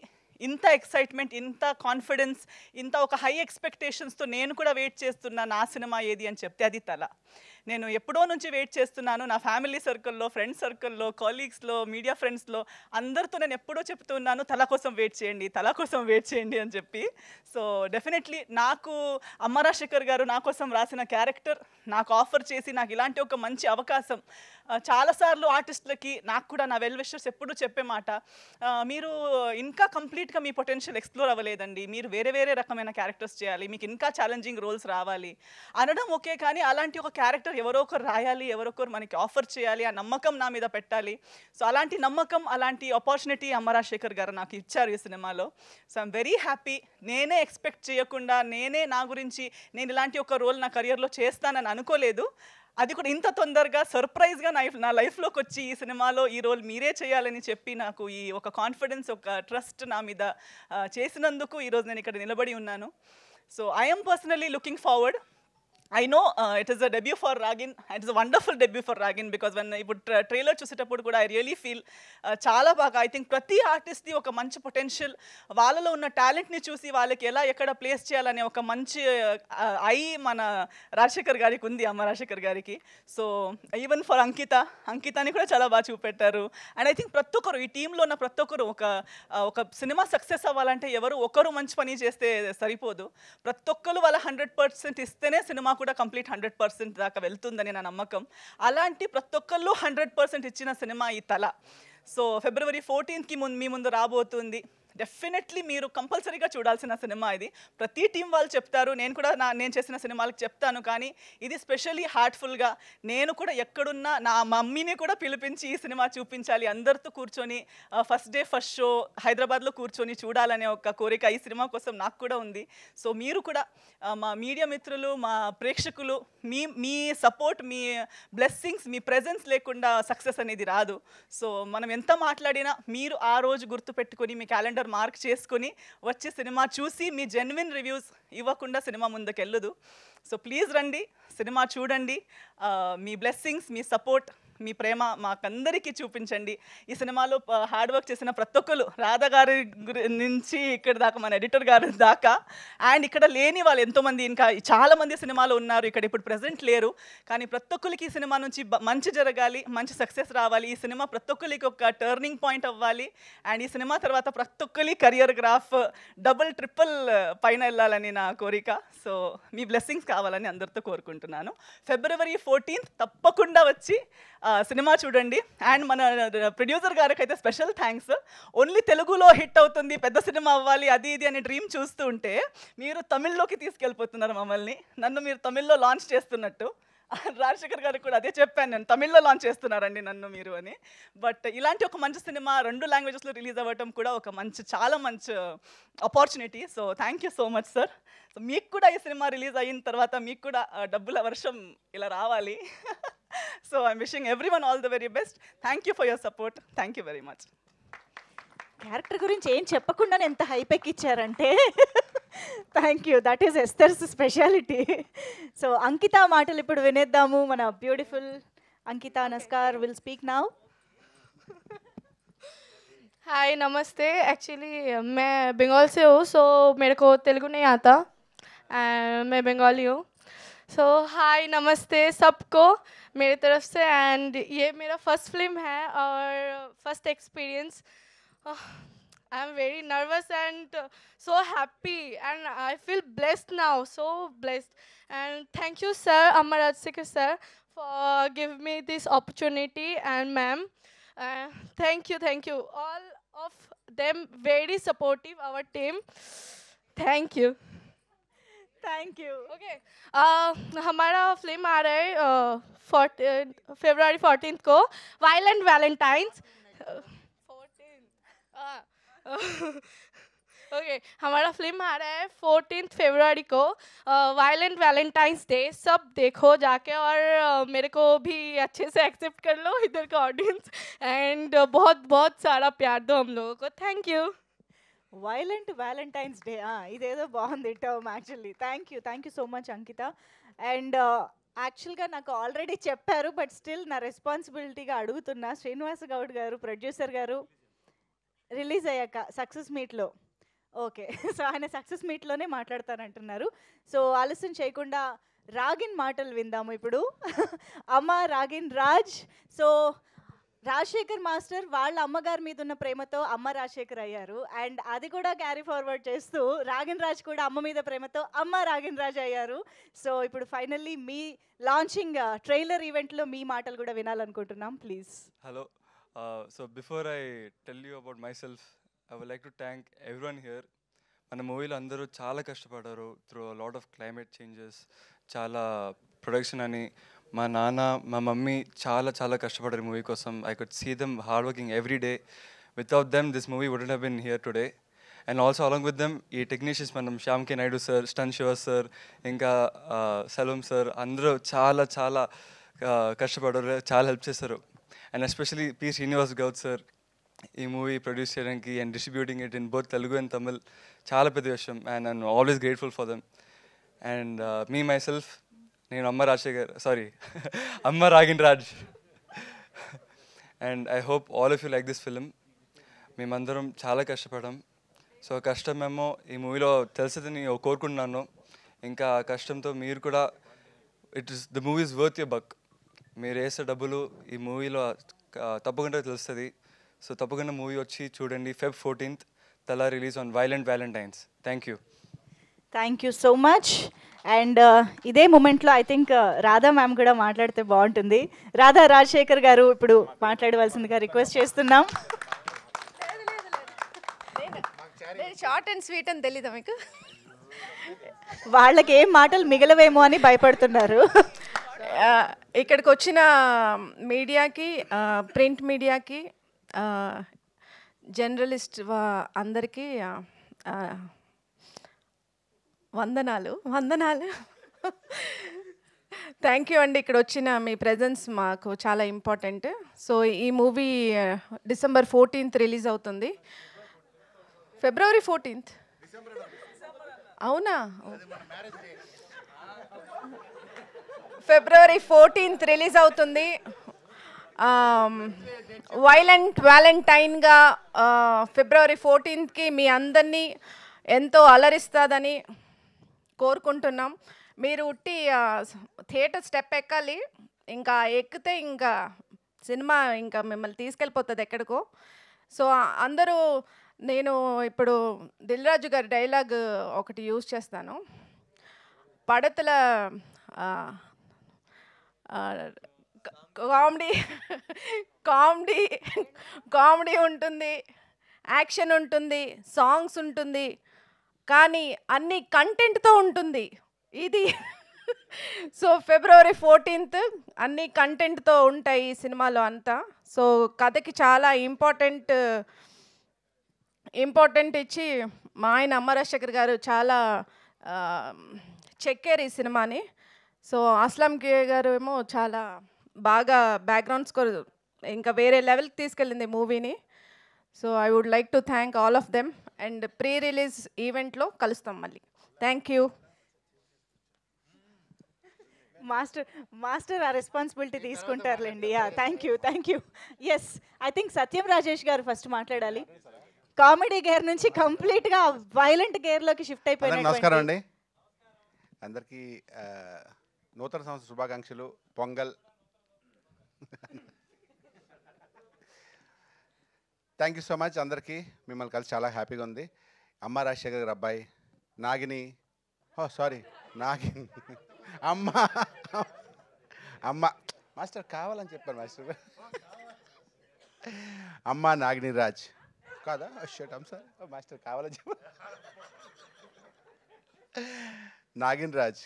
ఇంత ఎక్సైట్మెంట్, ఇంత కాన్ఫిడెన్స్, ఇంత ఒక హై ఎక్స్పెక్టేషన్స్తో నేను కూడా వెయిట్ చేస్తున్నా నా సినిమా ఏది అని చెప్తే అది తల. నేను ఎప్పుడో నుంచి వెయిట్ చేస్తున్నాను. నా ఫ్యామిలీ సర్కిల్లో, ఫ్రెండ్స్ సర్కిల్లో, కొలీగ్స్లో, మీడియా ఫ్రెండ్స్లో అందరితో నేను ఎప్పుడో చెప్తున్నాను, తల కోసం వెయిట్ చేయండి అని చెప్పి. సో డెఫినెట్లీ నాకు అమ్మ రాజశేఖర్ గారు నా కోసం రాసిన క్యారెక్టర్ నాకు ఆఫర్ చేసి నాకు ఇలాంటి ఒక మంచి అవకాశం, చాలాసార్లు ఆర్టిస్టులకి నాకు కూడా నా వెల్ విషర్స్ ఎప్పుడు చెప్పే మాట, మీరు ఇంకా కంప్లీట్గా మీ పొటెన్షియల్ ఎక్స్ప్లోర్ అవ్వలేదండి, మీరు వేరే వేరే రకమైన క్యారెక్టర్స్ చేయాలి, మీకు ఇంకా ఛాలెంజింగ్ రోల్స్ రావాలి అనడం ఓకే. కానీ అలాంటి ఒక క్యారెక్టర్ ఎవరో ఒకరు రాయాలి, ఎవరో ఒకరు మనకి ఆఫర్ చేయాలి, ఆ నమ్మకం నా మీద పెట్టాలి. సో అలాంటి నమ్మకం, అలాంటి ఆపర్చునిటీ అమ్మ రాజశేఖర్ గారు నాకు ఇచ్చారు ఈ సినిమాలో. So I'm very happy. నేనే ఎక్స్పెక్ట్ చేయకుండా, నా గురించి నేను ఇలాంటి ఒక రోల్ నా కెరియర్లో చేస్తానని అనుకోలేదు. అది కూడా ఇంత తొందరగా సర్ప్రైజ్గా నా లైఫ్లోకి వచ్చి ఈ సినిమాలో ఈ రోల్ మీరే చేయాలని చెప్పి నాకు ఈ ఒక కాన్ఫిడెన్స్, ఒక ట్రస్ట్ నా మీద చేసినందుకు ఈరోజు నేను ఇక్కడ నిలబడి ఉన్నాను. So I'm personally looking forward. I know it is a debut for Ragin. It is a wonderful debut for Ragin because when ఇప్పుడు ట్రైలర్ చూసేటప్పుడు కూడా ఐ రియలీ ఫీల్ చాలా బాగా, ఐ థింక్ ప్రతి ఆర్టిస్ట్ది ఒక మంచి పొటెన్షియల్, వాళ్ళలో ఉన్న టాలెంట్ని చూసి వాళ్ళకి ఎక్కడ ప్లేస్ చేయాలనే ఒక మంచి మన రాజశేఖర్ గారికి ఉంది, అమ్మ రాజశేఖర్ గారికి. సో ఈవెన్ ఫర్ అంకితాని కూడా చాలా బాగా చూపెట్టారు. అండ్ ఐ థింక్ ప్రతి ఒక్కరు ఈ టీంలో ఉన్న ప్రతి ఒక్కరు ఒక సినిమా సక్సెస్ అవ్వాలంటే ఎవరు ఒకరు మంచి పని చేస్తే సరిపోదు, ప్రతి ఒక్కరు వాళ్ళ 100% ఇస్తేనే సినిమా కూడా కంప్లీట్ 100% దాకా వెళ్తుందని నా నమ్మకం. అలాంటి ప్రతి ఒక్కళ్ళు 100% ఇచ్చిన సినిమా ఈ తల. సో ఫిబ్రవరి 14కి మీ ముందు రాబోతుంది. డెఫినెట్లీ మీరు కంపల్సరీగా చూడాల్సిన సినిమా ఇది. ప్రతి టీం వాళ్ళు చెప్తారు, నేను కూడా నేను చేసిన సినిమాలకు చెప్తాను, కానీ ఇది స్పెషల్లీ హార్ట్ఫుల్గా నేను కూడా ఎక్కడున్నా నా మమ్మీని కూడా పిలిపించి ఈ సినిమా చూపించాలి, అందరితో కూర్చొని ఫస్ట్ డే ఫస్ట్ షో హైదరాబాద్లో కూర్చొని చూడాలనే ఒక కోరిక ఈ సినిమా కోసం నాకు కూడా ఉంది. సో మీరు కూడా మా మీడియా మిత్రులు, మా ప్రేక్షకులు, మీ సపోర్ట్, మీ బ్లెస్సింగ్స్, మీ ప్రెజెన్స్ లేకుండా సక్సెస్ అనేది రాదు. సో మనం ఎంత మాట్లాడినా మీరు ఆ రోజు గుర్తుపెట్టుకొని మీ క్యాలెండర్ మార్క్ చేసుకొని వచ్చి సినిమా చూసి మీ జెన్యున్ రివ్యూస్ ఇవ్వకుండా సినిమా ముందుకెళ్ళదు. సో ప్లీజ్ రండి, సినిమా చూడండి, మీ బ్లెస్సింగ్స్, మీ సపోర్ట్, మీ ప్రేమ మాకందరికీ చూపించండి. ఈ సినిమాలో హార్డ్ వర్క్ చేసిన ప్రతి ఒక్కరు, రాధా గారి నుంచి ఇక్కడ దాకా మన ఎడిటర్ గారి దాకా, అండ్ ఇక్కడ లేని వాళ్ళు ఎంతోమంది, ఇంకా చాలామంది సినిమాలో ఉన్నారు, ఇక్కడ ఇప్పుడు ప్రెజెంట్ లేరు, కానీ ప్రతి ఒక్కరికి ఈ సినిమా నుంచి మంచి జరగాలి, మంచి సక్సెస్ రావాలి, ఈ సినిమా ప్రతి ఒక్కరికి ఒక టర్నింగ్ పాయింట్ అవ్వాలి, అండ్ ఈ సినిమా తర్వాత ప్రతి ఒక్కరి కెరియర్ గ్రాఫ్ డబుల్ ట్రిపుల్ పైన వెళ్ళాలని నా కోరిక. సో మీ బ్లెస్సింగ్స్ కావాలని అందరితో కోరుకుంటున్నాను. February 14th తప్పకుండా వచ్చి సినిమా చూడండి. అండ్ మన ప్రొడ్యూసర్ గారికి అయితే స్పెషల్ థ్యాంక్స్. ఓన్లీ తెలుగులో హిట్ అవుతుంది, పెద్ద సినిమా అవ్వాలి, అది ఇది అనే డ్రీమ్ చూస్తూ ఉంటే మీరు తమిళ్లోకి తీసుకెళ్ళిపోతున్నారు మమ్మల్ని, నన్ను మీరు తమిళ్లో లాంచ్ చేస్తున్నట్టు. రాజశేఖర్ గారికి కూడా అదే చెప్పాను, నేను తమిళ్లో లాంచ్ చేస్తున్నారండి నన్ను మీరు అని. బట్ ఇలాంటి ఒక మంచి సినిమా 2 లాంగ్వేజెస్లో రిలీజ్ అవ్వటం కూడా ఒక చాలా మంచి opportunity. So thank you so much sir. So మీకు కూడా ఈ సినిమా రిలీజ్ అయిన తర్వాత మీకు కూడా డబ్బుల వర్షం ఇలా రావాలి. So I'm wishing everyone all the very best. Thank you for your support. Thank you very much. Character గురించి ఏం చెప్పకుండానే ఎంత హైప్ ఎక్కిచ్చారంటే thank you, that is Esther's speciality. So Ankita మాటలు ఇప్పుడు వినేద్దాము. మన beautiful Ankita Naskar will speak now. Hi नमस्ते. एक्चुअली मैं बंगाल से हूँ, सो मेरे को तेलुगु नहीं आता, मैं बंगाली हूँ. सो हाय नमस्ते सबको मेरे तरफ से. एंड ये मेरा फर्स्ट फिल्म है और first experience. I am very nervous and so happy and I feel blessed now, so blessed. And thank you sir, Ammar Rajsekhar sir, for giving me this opportunity, and ma'am, thank you all of them, very supportive our team. Thank you. Okay, हमारा film आ रहा है February 14th को, Violent Valentines. 14 okay हमारा film आ रहा है 14th February को, violent Valentine's day. सब देखो जाके और मेरे को भी अच्छे से एक्सेप्ट कर लो इधर का ऑडियंस, एंड बहुत बहुत सारा प्यार दो हम लोगों को. Thank you. Violent Valentine's day, ఇదేదో బాగుంది term actually. Thank you so much Ankita. And యాక్చువల్గా నాకు ఆల్రెడీ చెప్పారు, బట్ స్టిల్ నా రెస్పాన్సిబిలిటీగా అడుగుతున్నా. శ్రీనివాస గౌడ్ గారు, ప్రొడ్యూసర్ గారు, రిలీజ్ అయ్యాక సక్సెస్ మీట్లో, ఓకే, సో ఆయన సక్సెస్ మీట్లోనే మాట్లాడతానంటున్నారు. సో ఆలస్యం చేయకుండా రాగిన్ మాటలు విందాము ఇప్పుడు. అమ్మ రాగిన్ రాజ్. సో రాజశేఖర్ మాస్టర్ వాళ్ళ అమ్మగారి మీద ఉన్న ప్రేమతో అమ్మ రాజశేఖర్ అయ్యారు, అండ్ అది కూడా క్యారీ ఫార్వర్డ్ చేస్తూ రాగిన్ రాజ్ కూడా అమ్మ మీద ప్రేమతో అమ్మ రాగిన్ రాజ్ అయ్యారు. సో ఇప్పుడు ఫైనల్లీ మీ లాంచింగ్ ట్రైలర్ ఈవెంట్లో మీ మాటలు కూడా వినాలనుకుంటున్నాం, please. Hello. So before I tell you about myself, I would like to thank everyone here. మన మూవీలో అందరూ చాలా కష్టపడ్డారు through lot of climate changes, చాలా ప్రొడక్షన్ అని. మా నాన్న, మా మమ్మీ చాలా కష్టపడ్డారు మూవీ కోసం. I could see them hard working every day. Without them this movie wouldn't have been here today. And also along with them ఈ టెక్నీషియన్స్, మనం Shyam K Naidu sir, Stun Shiva sir, ఇంకా సెల్వం సార్, అందరూ చాలా కష్టపడ్డారు, చాలా హెల్ప్ చేశారు. And especially P Srinivas Goud sir ఈ movie produce చేయడానికి and distributing it in both Telugu and Tamil చాలా పెద్ద విషయం. And I'm always grateful for them. And me myself, నేను Amma Ragin Raj. And I hope all of you like this film. మేమందరం చాలా కష్టపడాం. So కష్టమేమో ఈ మూవీలో తెలుస్తుందని కోరుకుంటున్నాను. ఇంకా కష్టంతో మీరు కూడా, the movie is worth your buck. మీరు వేసే డబ్బులు ఈ మూవీలో తప్పకుండా తెలుస్తుంది. సో తప్పకుండా మూవీ వచ్చి చూడండి. Feb 14th తలా release on violent Valentine's. Thank you so much. And ఇదే మూమెంట్లో ఐ థింక్ రాధా మ్యామ్ కూడా మాట్లాడితే బాగుంటుంది. రాధా రాజశేఖర్ గారు ఇప్పుడు మాట్లాడవలసిందిగా రిక్వెస్ట్ చేస్తున్నాం. షార్ట్ అండ్ స్వీట్ అని తెలీదా మీకు? వాళ్ళకి ఏం మాటలు మిగలవేమో అని భయపడుతున్నారు. ఇక్కడికి వచ్చిన మీడియాకి, ప్రింట్ మీడియాకి, జర్నలిస్ట్ అందరికీ వందనాలు. థ్యాంక్ యూ అండి. ఇక్కడ వచ్చిన మీ ప్రెజెన్స్ మాకు చాలా ఇంపార్టెంట్. సో ఈ మూవీ December 14th రిలీజ్ అవుతుంది. February 14th అవునా? February 14th రిలీజ్ అవుతుంది. వైలెంట్ వ్యాలంటైన్గా February 14th మీ అందరినీ ఎంతో అలరిస్తుందని కోరుకుంటున్నాం. మీరు ఉట్టి థియేటర్ స్టెప్ ఎక్కాలి, ఇంకా ఎక్కితే ఇంకా సినిమా ఇంకా మిమ్మల్ని తీసుకెళ్ళిపోతుంది ఎక్కడికో. సో అందరూ, నేను ఇప్పుడు దిల్ రాజు గారి డైలాగ్ ఒకటి యూజ్ చేస్తాను. పడతల కామెడీ ఉంటుంది, యాక్షన్ ఉంటుంది, సాంగ్స్ ఉంటుంది, కానీ అన్ని కంటెంట్తో ఉంటుంది ఇది. సో February 14th అన్ని కంటెంట్తో ఉంటాయి ఈ సినిమాలో అంతా. సో కథకి చాలా ఇంపార్టెంట్ ఇచ్చి మా ఆయన అమ్మ రాజశేఖర్ గారు చాలా చెక్కారు ఈ సినిమాని. సో అస్లాం కే గారు ఏమో చాలా బాగా బ్యాక్గ్రౌండ్ స్కోర్ ఇంకా వేరే లెవెల్కి తీసుకెళ్ళింది మూవీని. So I would like to thank all of them. And pre release ఈవెంట్లో కలుస్తాం మళ్ళీ. Thank you. మాస్టర్ ఆ రెస్పాన్సిబిలిటీ తీసుకుంటారులేండి. Thank you. Yes, I think Satyam Rajesh garu first మాట్లాడాలి. కామెడీ గేర్ నుంచి కంప్లీట్గా వైలెంట్ గేర్లోకి షిఫ్ట్ అయిపోయిన. నమస్కారం అండి అందరికీ. నూతన సంవత్సర శుభాకాంక్షలు. Pongal. Thank you so much అందరికీ. మిమ్మల్ని కలిసి చాలా హ్యాపీగా ఉంది. అమ్మ రాజశేఖర్ గారి అబ్బాయి నాగిని, నాగిని అమ్మ మాస్టర్ కావాలని చెప్పాను మాస్టర్. అమ్మ నాగిని రాజ్ కాదా? షట్ సార్ మాస్టర్ కావాలని చెప్పాను. Nagin Raj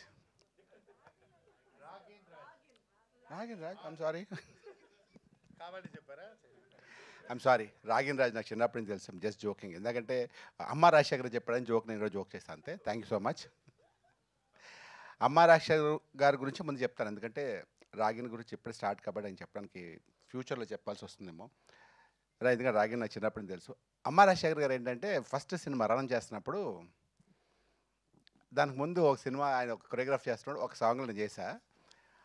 I'm sorry. రాగిన్ రాజ్ నాకు చిన్నప్పటి నుంచి తెలుసు. Just joking. ఎందుకంటే అమ్మ రాజశేఖర్ చెప్పాడని జోక్ నేను జోక్ చేస్తాను అంతే. Thank you so much. Amma Rajasekhar గారి గురించి ముందు చెప్తాను, ఎందుకంటే రాగిన్ గురించి ఇప్పుడే స్టార్ట్ కాబట్టి ఆయన చెప్పడానికి ఫ్యూచర్లో చెప్పాల్సి వస్తుందేమో. ఎందుకంటే రాగిన్ నాకు చిన్నప్పటి నుంచి తెలుసు. అమ్మ రాజశేఖర్ గారు ఏంటంటే ఫస్ట్ సినిమా రన్ చేస్తున్నప్పుడు దానికి ముందు ఒక సినిమా ఆయన ఒక కొరియోగ్రాఫ్ చేస్తున్నాడు, ఒక సాంగ్లో నేను చేశా.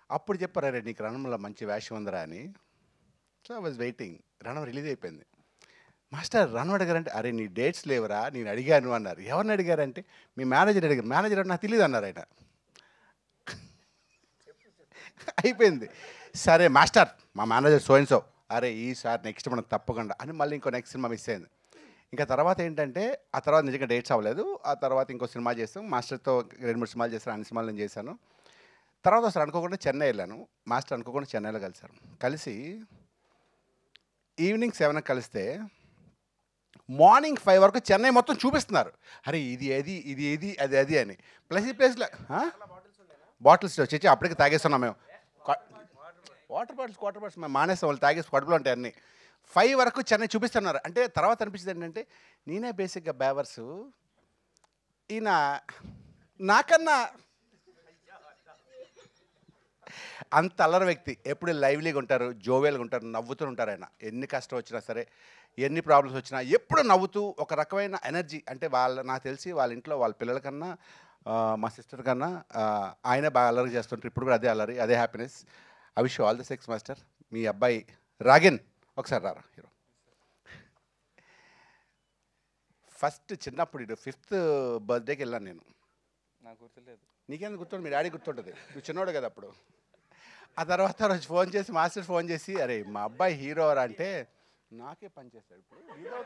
అప్పుడు చెప్పారు, అరే నీకు రణంలో మంచి వేషం ఉందరా అని. So I was waiting. Ranam release అయిపోయింది. మాస్టర్ రణం అడిగారంటే, అరే నీ డేట్స్ లేవరా నేను అడిగాను అన్నారు. ఎవరిని అడిగారంటే మీ మేనేజర్ అడిగారు. మేనేజర్ అంటే నాకు తెలియదు అన్నారు ఆయన. అయిపోయింది. సరే మాస్టర్ మా మేనేజర్ సో, అరే ఈసారి నెక్స్ట్ మనం తప్పకుండా అని మళ్ళీ ఇంకో నెక్స్ట్ సినిమా మిస్ అయింది. ఇంకా తర్వాత ఏంటంటే ఆ తర్వాత నిజంగా డేట్స్ అవ్వలేదు. ఆ తర్వాత ఇంకో సినిమా చేస్తాం. మాస్టర్తో 2-3 సినిమాలు చేస్తాను. అన్ని సినిమాలు నేను చేశాను. తర్వాత అసలు అనుకోకుండా చెన్నై వెళ్ళాను. మాస్టర్ అనుకోకుండా చెన్నైలో కలిశారు. కలిసి ఈవినింగ్ 7 కలిస్తే మార్నింగ్ 5 వరకు చెన్నై మొత్తం చూపిస్తున్నారు. అరే ఇది ఏది అది అని. ప్లస్ ఈ ప్లేస్లో బాటిల్స్ వచ్చి అప్పటికి తాగేస్తున్నాం మేము. వాటర్ బాటిల్స్ మేము మానేస్తాం. వాళ్ళు తాగేసి కడుపులో ఉంటాయి అన్నీ. 5 వరకు చెన్నై చూపిస్తున్నారు. అంటే తర్వాత అనిపించింది ఏంటంటే నేనే బేసిక్గా బేవర్సు, ఈయన నాకన్నా అంత అల్లరి వ్యక్తి. ఎప్పుడు లైవ్లీగా ఉంటారు, జోవెల్గా ఉంటారు, నవ్వుతూ ఉంటారు. ఆయన ఎన్ని కష్టం వచ్చినా సరే, ఎన్ని ప్రాబ్లమ్స్ వచ్చినా ఎప్పుడు నవ్వుతూ ఒక రకమైన ఎనర్జీ. అంటే నాకు తెలిసి వాళ్ళ ఇంట్లో వాళ్ళ పిల్లల కన్నా మా సిస్టర్ కన్నా ఆయనే బాగా అల్లరి చేస్తుంటారు. ఇప్పుడు కూడా అదే అల్లరి, అదే happiness. I wish all the success master. మీ అబ్బాయి రాగిన్ ఒకసారి రారా హీరో. ఫస్ట్ చిన్నప్పుడు 5th బర్త్డేకి వెళ్ళాను నేను. నాకు గుర్తులేదు. నీకేందుకు గుర్తుంటుంది? మీ డాడీ గుర్తుంటుంది, నువ్వు చిన్నోడు కదా అప్పుడు. ఆ తర్వాత రోజు ఫోన్ చేసి మాస్టర్ ఫోన్ చేసి, అరే మా అబ్బాయి హీరో రా అంటే నాకే పని చేస్తాడు ఇప్పుడు హీరో.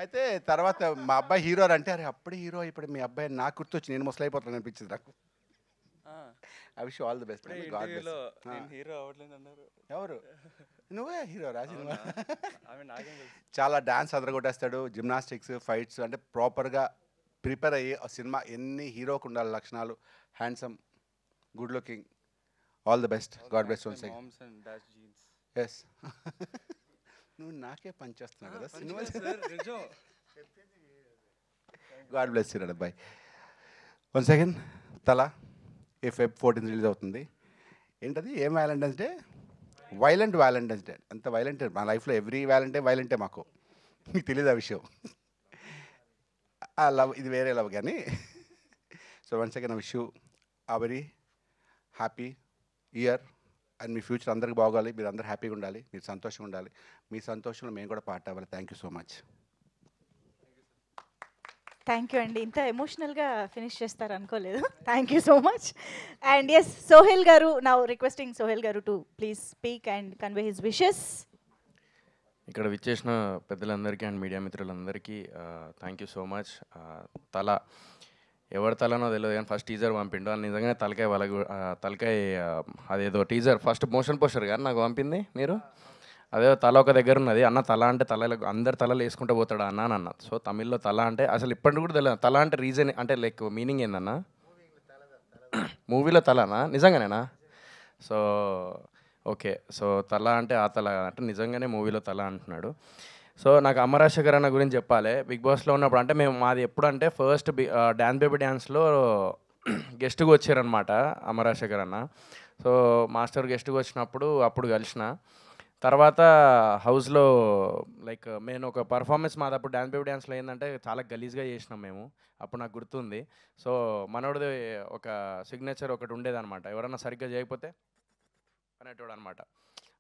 అయితే తర్వాత మా అబ్బాయి హీరో అంటే, అరే అప్పుడే హీరో ఇప్పుడు మీ అబ్బాయి నాకు గుర్తొచ్చి నేను ముసలైపోతాను అనిపించింది నాకు. I wish all the best. ఇప్పుడే గాడ్ ఇంటర్వ్యూలో బ్లెస్. నేను హీరో అవ్వట్లేదు అన్నారు. ఎవరు? నువ్వే హీరో రా సినిమా. ఆమె నాకేం తెలుసు. చాలా డాన్స్ అదరగొట్టేస్తాడు, జిమ్నాస్టిక్స్, ఫైట్స్, అంటే ప్రాపర్గా ప్రిపేర్ అయ్యి ఆ సినిమా ఎన్ని హీరోకు ఉండాలి లక్షణాలు, handsome, good looking. All the best. God bless once again. Moms and dash jeans. Yes. నువ్వు నాకే పనిచేస్తున్నావు కదా సినిమా. నిజం. గాడ్ బ్లెస్ యూ అబ్బాయి. వన్స్ అగైన్ తల ఈ Feb 14 రిలీజ్ అవుతుంది. ఏంటది? ఏం Valentine's day? Violent Valentine's day. అంత వైలెంట్ మా లైఫ్లో ఎవ్రీ వైలెంటే మాకు. మీకు తెలియదు ఆ విషయం. ఆ లవ్ ఇది వేరే లవ్ కానీ. So once again I wish you a very happy year and మీ ఫ్యూచర్ అందరికి బాగోవాలి, మీరు అందరూ హ్యాపీగా ఉండాలి, మీరు సంతోషంగా ఉండాలి, మీ సంతోషంలో మేము కూడా పార్ట్ అవ్వాలి. Thank you so much. Thank you అండి. ఇంత ఎమోషనల్గా ఫినిష్ చేస్తారు అనుకోలేదు. Thank you so much. And yes, Sohel గారు, నౌ రిక్వెస్టింగ్ సోహెల్ గారు to please speak and convey his wishes. ఇక్కడ విచ్చేసిన పెద్దలందరికీ అండ్ మీడియా మిత్రులందరికీ థ్యాంక్ యూ సో మచ్. తల ఎవరి తలనో తెలియదు కానీ ఫస్ట్ టీజర్ పంపిండు. అది నిజంగానే తలకాయ తలకాయ అదేదో టీజర్ ఫస్ట్ మోషన్ పోస్టర్ గారు నాకు పంపింది మీరు. అదే తల ఒక దగ్గర ఉన్నది. అన్న తల అంటే తలలో అందరు తలలు వేసుకుంటూ పోతాడు అన్న అని అన్న. సో తమిళ్లో తల అంటే అసలు ఇప్పటికి కూడా తెలియదు. తల అంటే రీజన్ అంటే లైక్ మీనింగ్ ఏందన్న? మూవీలో తలనా? నిజంగానేనా? So okay. సో తల అంటే ఆ తల అంటే నిజంగానే మూవీలో తల అంటున్నాడు. సో నాకు అమరాశేఖర్ అన్న గురించి చెప్పాలి. బిగ్ బాస్లో ఉన్నప్పుడు అంటే మేము మాది ఎప్పుడు అంటే ఫస్ట్ డ్యాన్స్ బేబీ డ్యాన్స్లో గెస్ట్గా వచ్చారనమాట అమరాశేఖర్ అన్న. సో మాస్టర్ గెస్ట్గా వచ్చినప్పుడు అప్పుడు కలిసిన తర్వాత హౌస్లో లైక్ నేను ఒక పర్ఫార్మెన్స్ మాది అప్పుడు డ్యాన్స్ బేబీ డ్యాన్స్లో ఏంటంటే చాలా గలీజ్గా చేసినాం మేము. అప్పుడు నాకు గుర్తుంది. సో మనోడిది ఒక సిగ్నేచర్ ఒకటి ఉండేదన్నమాట. ఎవరన్నా సరిగ్గా చేయకపోతే అనేటోడు అనమాట.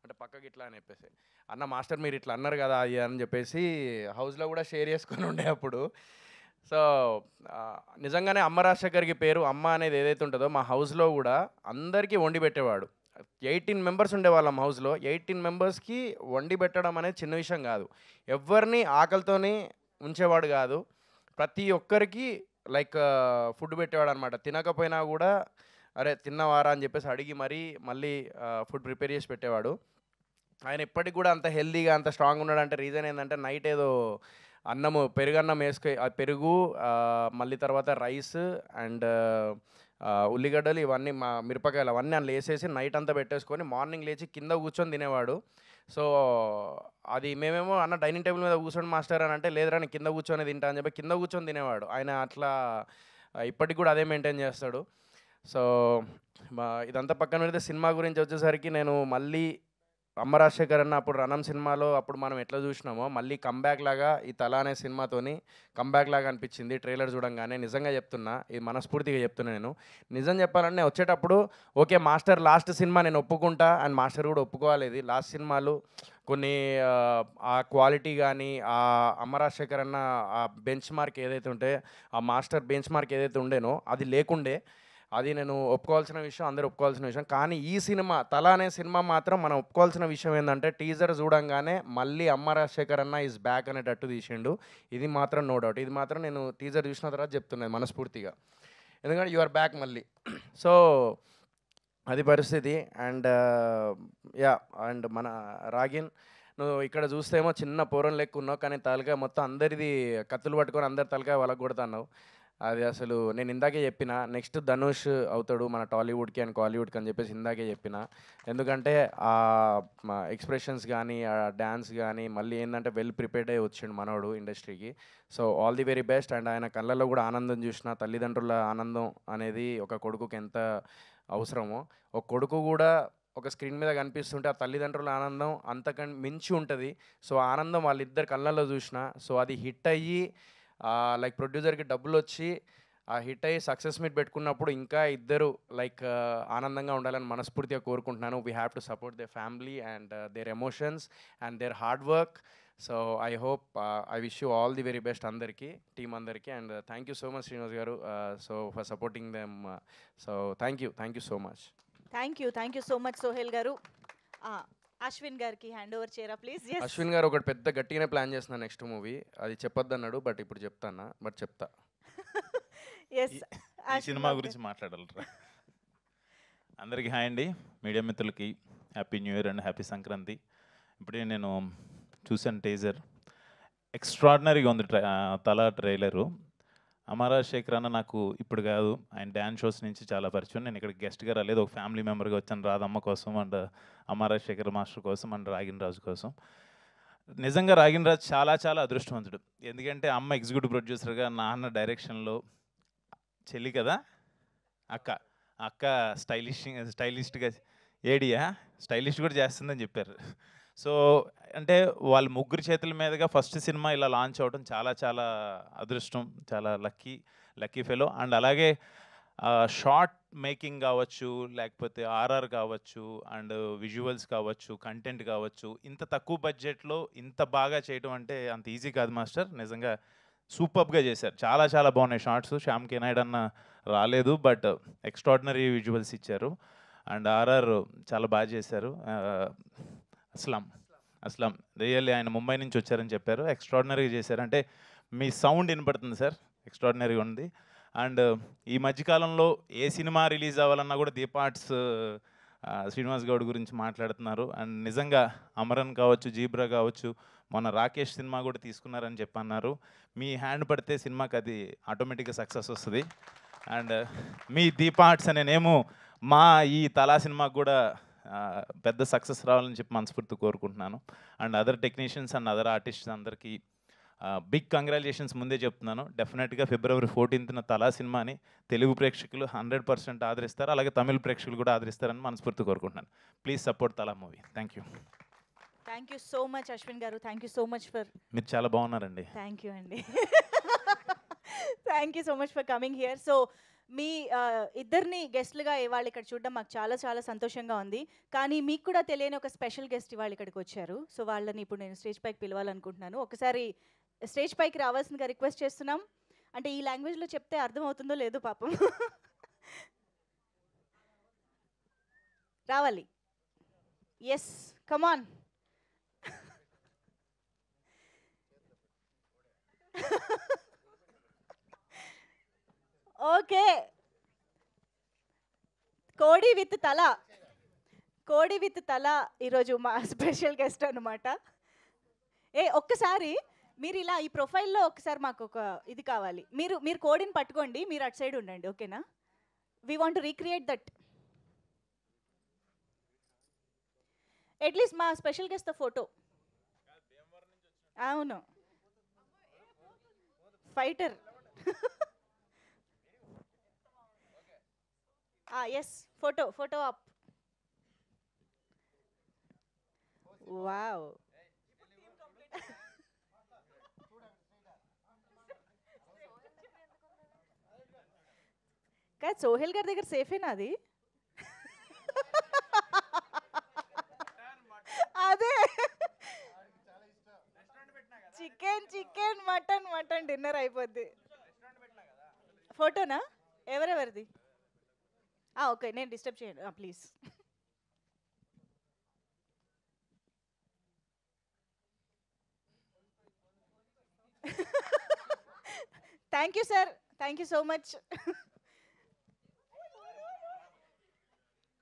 అంటే పక్కకి ఇట్లా అని చెప్పేసి అన్న మాస్టర్ మీరు ఇట్లా అన్నారు కదా అది అని చెప్పేసి హౌస్లో కూడా షేర్ చేసుకొని ఉండే అప్పుడు. సో నిజంగానే అమ్మ రాజశేఖర్కి పేరు అమ్మ అనేది ఏదైతే ఉంటుందో మా హౌస్లో కూడా అందరికీ వండి పెట్టేవాడు. 18 మెంబర్స్ ఉండేవాళ్ళం హౌస్లో. 18 మెంబర్స్కి వండి పెట్టడం అనేది చిన్న విషయం కాదు. ఎవరిని ఆకలితోని ఉంచేవాడు కాదు. ప్రతి ఒక్కరికి లైక్ ఫుడ్ పెట్టేవాడు అనమాట. తినకపోయినా కూడా అరే తిన్నవారా అని చెప్పేసి అడిగి మళ్ళీ ఫుడ్ ప్రిపేర్ చేసి పెట్టేవాడు. ఆయన ఇప్పటికి కూడా అంత హెల్తీగా అంత స్ట్రాంగ్ ఉన్నాడంటే రీజన్ ఏంటంటే నైట్ ఏదో అన్నము పెరుగన్నం పెరుగు మళ్ళీ తర్వాత రైస్ అండ్ ఉల్లిగడ్డలు ఇవన్నీ మిరపకాయలు అవన్నీ అందులో వేసేసి నైట్ అంతా పెట్టేసుకొని మార్నింగ్ లేచి కింద కూర్చొని తినేవాడు. సో అది మేమేమో అన్న డైనింగ్ టేబుల్ మీద కూర్చొని మాస్టర్ అని అంటే లేదురా నేను కింద కూర్చొని తింటా అని చెప్పి కింద కూర్చొని తినేవాడు. ఆయన అట్లా ఇప్పటికి కూడా అదే మెయింటైన్ చేస్తాడు. సో ఇదంతా పక్కన పెడితే సినిమా గురించి వచ్చేసరికి నేను మళ్ళీ అమ్మ రాజశేఖర్ అన్న అప్పుడు రణం సినిమాలో అప్పుడు మనం ఎట్లా చూసినామో మళ్ళీ కంబ్యాక్ లాగా ఈ తల అనే సినిమాతోని కంబ్యాక్ లాగా అనిపించింది ట్రైలర్ చూడంగానే. నిజంగా చెప్తున్నా, ఇది మనస్ఫూర్తిగా చెప్తున్నా. నేను నిజం చెప్పాలంటే వచ్చేటప్పుడు ఓకే మాస్టర్ లాస్ట్ సినిమా నేను ఒప్పుకుంటా అండ్ మాస్టర్ కూడా ఒప్పుకోవాలి. ఇది లాస్ట్ సినిమాలు కొన్ని ఆ క్వాలిటీ కానీ ఆ అమ్మ రాజశేఖర్ అన్న ఆ బెంచ్ మార్క్ ఏదైతే ఉంటే ఆ మాస్టర్ బెంచ్ మార్క్ ఏదైతే ఉండేనో అది లేకుండే. అది నేను ఒప్పుకోవాల్సిన విషయం, అందరూ ఒప్పుకోవాల్సిన విషయం. కానీ ఈ సినిమా తల అనే సినిమా మాత్రం మనం ఒప్పుకోవాల్సిన విషయం ఏంటంటే టీజర్ చూడంగానే మళ్ళీ అమ్మ రాజశేఖర్ అన్న ఈజ్ బ్యాక్ అనేటట్టు తీసిండు. ఇది మాత్రం నో డౌట్. ఇది మాత్రం నేను టీజర్ చూసిన తర్వాత చెప్తున్నాను మనస్ఫూర్తిగా. ఎందుకంటే యు ఆర్ బ్యాక్ మళ్ళీ. సో అది పరిస్థితి. అండ్ అండ్ మన రాగిన్ నువ్వు ఇక్కడ చూస్తేమో చిన్న పూరం లెక్క ఉన్నావు కానీ తలకాయ మొత్తం అందరిది కత్తులు పట్టుకొని అందరి తలకాయ వాళ్ళకి కొడుతున్నావు. అది అసలు నేను ఇందాకే చెప్పిన నెక్స్ట్ ధనుష్ అవుతాడు మన టాలీవుడ్కి అండ్ కాలీవుడ్కి అని చెప్పేసి ఇందాకే చెప్పిన. ఎందుకంటే ఆ ఎక్స్ప్రెషన్స్ కానీ ఆ డ్యాన్స్ కానీ మళ్ళీ ఏంటంటే వెల్ ప్రిపేర్డ్ అయ్యి వచ్చిండు మనోడు ఇండస్ట్రీకి. So all the very best. And ఆయన కళ్ళల్లో కూడా ఆనందం చూసిన తల్లిదండ్రుల ఆనందం అనేది ఒక కొడుకుకి ఎంత అవసరమో ఒక కొడుకు కూడా ఒక స్క్రీన్ మీద కనిపిస్తుంటే ఆ తల్లిదండ్రుల ఆనందం అంతకంటే మించి ఉంటుంది. సో ఆనందం వాళ్ళిద్దరు కళ్ళల్లో చూసిన. సో అది హిట్ అయ్యి లైక్ ప్రొడ్యూసర్కి డబ్బులు వచ్చి ఆ హిట్ అయ్యి సక్సెస్ మీట్ పెట్టుకున్నప్పుడు ఇంకా ఇద్దరు లైక్ ఆనందంగా ఉండాలని మనస్ఫూర్తిగా కోరుకుంటున్నాను. We have to support their family and their emotions and their hard work. So I hope I wish you all the very best అందరికీ, టీమ్ అందరికీ. And thank you so much Srinivas garu so for supporting them. So thank you so much. Thank you so much Sohel garu. Ashwin గారికి hand over చేయరా please. Ashwin garu ఒకటి పెద్ద గట్టిగానే plan చేస్తున్నా next movie. అది చెప్పొద్దు అన్నాడు బట్ ఇప్పుడు చెప్తానా, బట్ చెప్తా. ఈ సినిమా గురించి మాట్లాడాలరా? అందరికీ హాయ్ అండి. మీడియా మిత్రులకి happy new year and happy Sankranti. ఇప్పుడే నేను చూసాను టీజర్, ఎక్స్ట్రాడినరీగా ఉంది. తల ట్రైలరు. అమరా శేఖర్ అన్న నాకు ఇప్పుడు కాదు, ఆయన డ్యాన్స్ షోస్ నుంచి చాలా పరిచయం. నేను ఇక్కడ గెస్ట్గా రాలేదు, ఒక ఫ్యామిలీ మెంబర్గా వచ్చాను. రాధమ్మ కోసం అండ్ అమరా శేఖర్ మాస్టర్ కోసం అండ్ రాగిన్ రాజు కోసం. నిజంగా రాగిన్ రాజు చాలా చాలా అదృష్టవంతుడు. ఎందుకంటే అమ్మ ఎగ్జిక్యూటివ్ ప్రొడ్యూసర్గా, నాన్న డైరెక్షన్లో, చెల్లి కదా అక్క స్టైలిష్గా ఏడియా స్టైలిష్ కూడా చేస్తుందని చెప్పారు. సో అంటే వాళ్ళ ముగ్గురు చేతుల మీదుగా ఫస్ట్ సినిమా ఇలా లాంచ్ అవ్వడం చాలా చాలా అదృష్టం, చాలా లక్కీ ఫెలో. అండ్ అలాగే షార్ట్ మేకింగ్ కావచ్చు, లేకపోతే ఆర్ఆర్ కావచ్చు, అండ్ విజువల్స్ కావచ్చు, కంటెంట్ కావచ్చు, ఇంత తక్కువ బడ్జెట్లో ఇంత బాగా చేయడం అంటే అంత ఈజీ కాదు మాస్టర్. నిజంగా సూపర్గా చేశారు. చాలా చాలా బాగున్నాయి షార్ట్స్. శ్యామ్ కే నాయుడు అన్న రాలేదు, బట్ ఎక్స్ట్రాడినరీ విజువల్స్ ఇచ్చారు. అండ్ ఆర్ఆర్ చాలా బాగా చేశారు. అస్లాం రియల్లీ ఆయన ముంబై నుంచి వచ్చారని చెప్పారు, ఎక్స్ట్రాడినరీగా చేశారు. అంటే మీ సౌండ్ వినపడుతుంది సార్, ఎక్స్ట్రాడినరీగా ఉంది. అండ్ ఈ మధ్యకాలంలో ఏ సినిమా రిలీజ్ అవ్వాలన్నా కూడా దీపార్ట్స్ శ్రీనివాస్ గౌడ్ గురించి మాట్లాడుతున్నారు. అండ్ నిజంగా అమరన్ కావచ్చు, జీబ్రా కావచ్చు, మొన్న రాకేష్ సినిమా కూడా తీసుకున్నారని చెప్పన్నారు. మీ హ్యాండ్ పడితే సినిమాకి అది ఆటోమేటిక్గా సక్సెస్ వస్తుంది. అండ్ మీ దీపార్ట్స్ అనే నేము మా ఈ తలా సినిమాకు కూడా పెద్ద సక్సెస్ రావాలని చెప్పి మనస్ఫూర్తి కోరుకుంటున్నాను. And other technicians and other artists అందరికీ బిగ్ కంగ్రాచులేషన్స్ ముందే చెప్తున్నాను. డెఫినెట్గా February 14th తలా సినిమాని తెలుగు ప్రేక్షకులు 100% ఆదరిస్తారు, అలాగే తమిళ ప్రేక్షకులు కూడా ఆదరిస్తారని మనస్ఫూర్తి కోరుకుంటున్నాను. Please support Thala movie. Thank you. Thank you so much Ashwin garu. Thank you so much for. మీరు చాలా బాగున్నారండి. థ్యాంక్ యూ అండి. Thank you so much for coming here. So మీ ఇద్దరిని గెస్ట్లుగా ఇవాళ ఇక్కడ చూడడం మాకు చాలా చాలా సంతోషంగా ఉంది. కానీ మీకు కూడా తెలియని ఒక స్పెషల్ గెస్ట్ ఇవాళ ఇక్కడికి వచ్చారు. సో వాళ్ళని ఇప్పుడు నేను స్టేజ్ పైకి పిలవాలనుకుంటున్నాను. ఒకసారి స్టేజ్ పైకి రావాల్సిందిగా రిక్వెస్ట్ చేస్తున్నాం. అంటే ఈ లాంగ్వేజ్లో చెప్తే అర్థమవుతుందో లేదో పాపం. రావాలి. ఎస్, కమాన్. ఓకే, కోడి విత్ తల ఈరోజు మా స్పెషల్ గెస్ట్ అనమాట. ఒక్కసారి మీరు ఇలా ఈ ప్రొఫైల్లో ఒకసారి మాకు ఒక ఇది కావాలి. మీరు కోడిని పట్టుకోండి, మీరు అటు సైడ్ ఉండండి, ఓకేనా? We want to recreate that. At least మా స్పెషల్ గెస్ట్ ఫోటో. అవును, fighter. Yes, photo up. Wow, కాదు సోహెల్ గారి దగ్గర సేఫేనా అది? అదే చికెన్ మటన్ డిన్నర్ అయిపోద్ది. ఫోటోనా? ఎవరెవరిది? ఓకే, నేను డిస్టర్బ్ చేయను please. Thank you sir, thank you so much.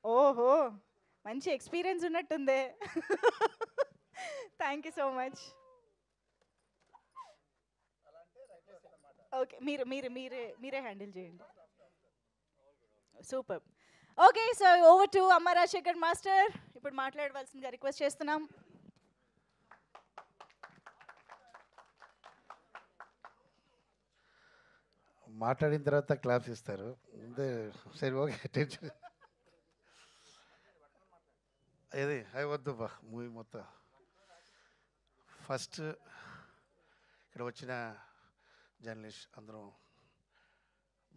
ఓహో, మంచి ఎక్స్పీరియన్స్ ఉన్నట్టుందే. Thank you so much. Okay, మీరే హ్యాండిల్ చేయండి. Super. Okay, so over to Amara Shekhar master. ఇప్పుడు మాట్లాడవలసిందిగా రిక్వెస్ట్ చేస్తున్నాం. మాట్లాడిన తర్వాత క్లాప్స్ ఇస్తారు. సరే ఓకే, టెన్షన్ ఏది అవి వద్దు బా. మూవీ మొత్తం ఫస్ట్ ఇక్కడ వచ్చిన జర్నలిస్ట్ అందరం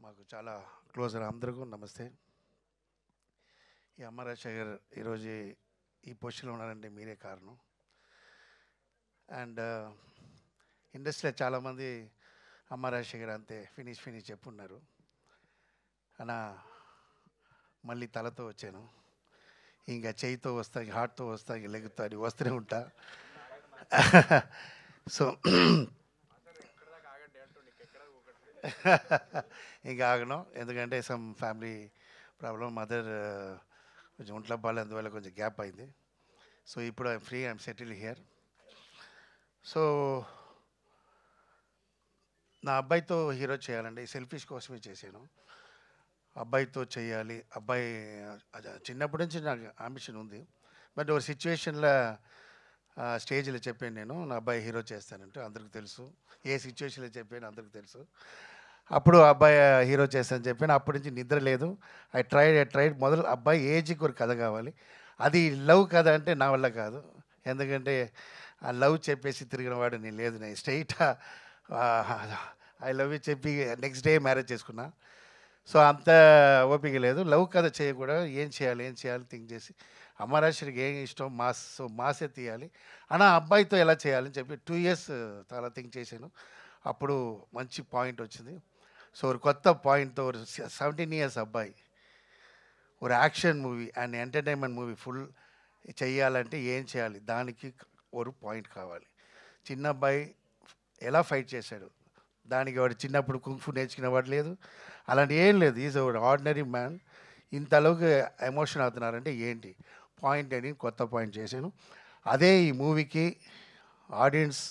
మాకు చాలా క్లోజ్. అందరికీ నమస్తే. ఈ అమరా శేఖర్ ఈరోజు ఈ పొజిషన్లో ఉన్నారంటే మీరే కారణం. అండ్ ఇండస్ట్రీలో చాలామంది అమరా శేఖర్ అంతే ఫినిష్ చెప్పున్నారు. అలా మళ్ళీ తలతో వచ్చాను, ఇంకా చేయితో వస్తా, హార్ట్తో వస్తా, ఇంక లెగ్తో అని వస్తూనే ఉంటా. సో ఇంకా ఆగను, ఎందుకంటే సమ్ ఫ్యామిలీ ప్రాబ్లం మదర్ కొంచెం ఒంట్లో బాగాలేదు, అందువల్ల కొంచెం గ్యాప్ అయింది. సో ఇప్పుడు I'm free, I'm settle here. So నా అబ్బాయితో హీరో చేయాలండి, సెల్ఫిష్ కోసమే చేశాను. అబ్బాయితో చేయాలి, అబ్బాయి చిన్నప్పటి నుంచి నాకు అంబిషన్ ఉంది. బట్ ఒక సిచ్యువేషన్లో స్టేజ్లో చెప్పాను నేను నా అబ్బాయి హీరో చేస్తానంటే, అందరికి తెలుసు ఏ సిచ్యువేషన్లో చెప్పాను అందరికి తెలుసు. అప్పుడు అబ్బాయి హీరో చేస్తానని చెప్పాను. అప్పటి నుంచి నిద్ర లేదు. ఐ ట్రైడ్ మొదలు అబ్బాయి ఏజ్కి ఒక కథ కావాలి. అది లవ్ కథ అంటే నా వల్ల కాదు, ఎందుకంటే ఆ లవ్ చెప్పేసి తిరిగిన వాడు నేను లేదు. నేను స్ట్రైట్ ఐ లవ్ యూ చెప్పి నెక్స్ట్ డే మ్యారేజ్ చేసుకున్నా. సో అంత ఓపిక లేదు. లవ్ కథ చేయకూడదు, ఏం చేయాలి థింక్ చేసి అమరాశ్వరికి ఏం ఇష్టం మాస్, సో మాసే తీయాలి అన్న అబ్బాయితో ఎలా చేయాలని చెప్పి 2 years చాలా థింక్ చేశాను. అప్పుడు మంచి పాయింట్ వచ్చింది. సో ఒక కొత్త పాయింట్తో ఒక 17 years అబ్బాయి ఒక action movie and entertainment movie full చేయాలంటే ఏం చేయాలి, దానికి ఒక పాయింట్ కావాలి. చిన్న అబ్బాయి ఎలా ఫైట్ చేశాడు, దానికి వాడు చిన్నప్పుడు కుంఫు నేర్చుకునే వాడు లేదు, అలాంటి ఏం లేదు. ఈజ్ ఒక ఆర్డినరీ మ్యాన్. ఇంతలోకి ఎమోషన్ అవుతున్నారంటే ఏంటి పాయింట్ అని కొత్త పాయింట్ చేశాను. అదే ఈ మూవీకి ఆడియన్స్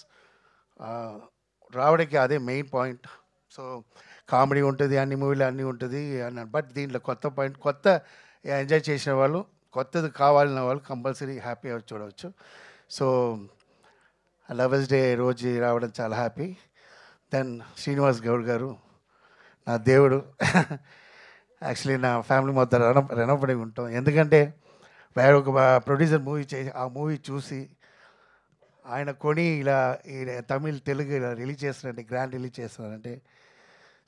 రావడానికి అదే మెయిన్ పాయింట్. సో కామెడీ ఉంటుంది, అన్ని మూవీలు అన్నీ ఉంటుంది అన్నాను. బట్ దీంట్లో కొత్త పాయింట్, కొత్త ఎంజాయ్ చేసిన వాళ్ళు, కొత్తది కావాలన్న వాళ్ళు కంపల్సరీ హ్యాపీగా చూడవచ్చు. సో లవర్స్ డే రోజు రావడం చాలా హ్యాపీ. దెన్ శ్రీనివాస్ గౌడ్ గారు నా దేవుడు. యాక్చువల్లీ నా ఫ్యామిలీ మొత్తం రుణపడి ఉంటాం, ఎందుకంటే వేరే ఒక ప్రొడ్యూసర్ మూవీ చేసి ఆ మూవీ చూసి ఆయన కొని ఇలా ఈ తమిళ్ తెలుగు ఇలా రిలీజ్ చేస్తున్నారంటే, గ్రాండ్ రిలీజ్ చేస్తున్నారంటే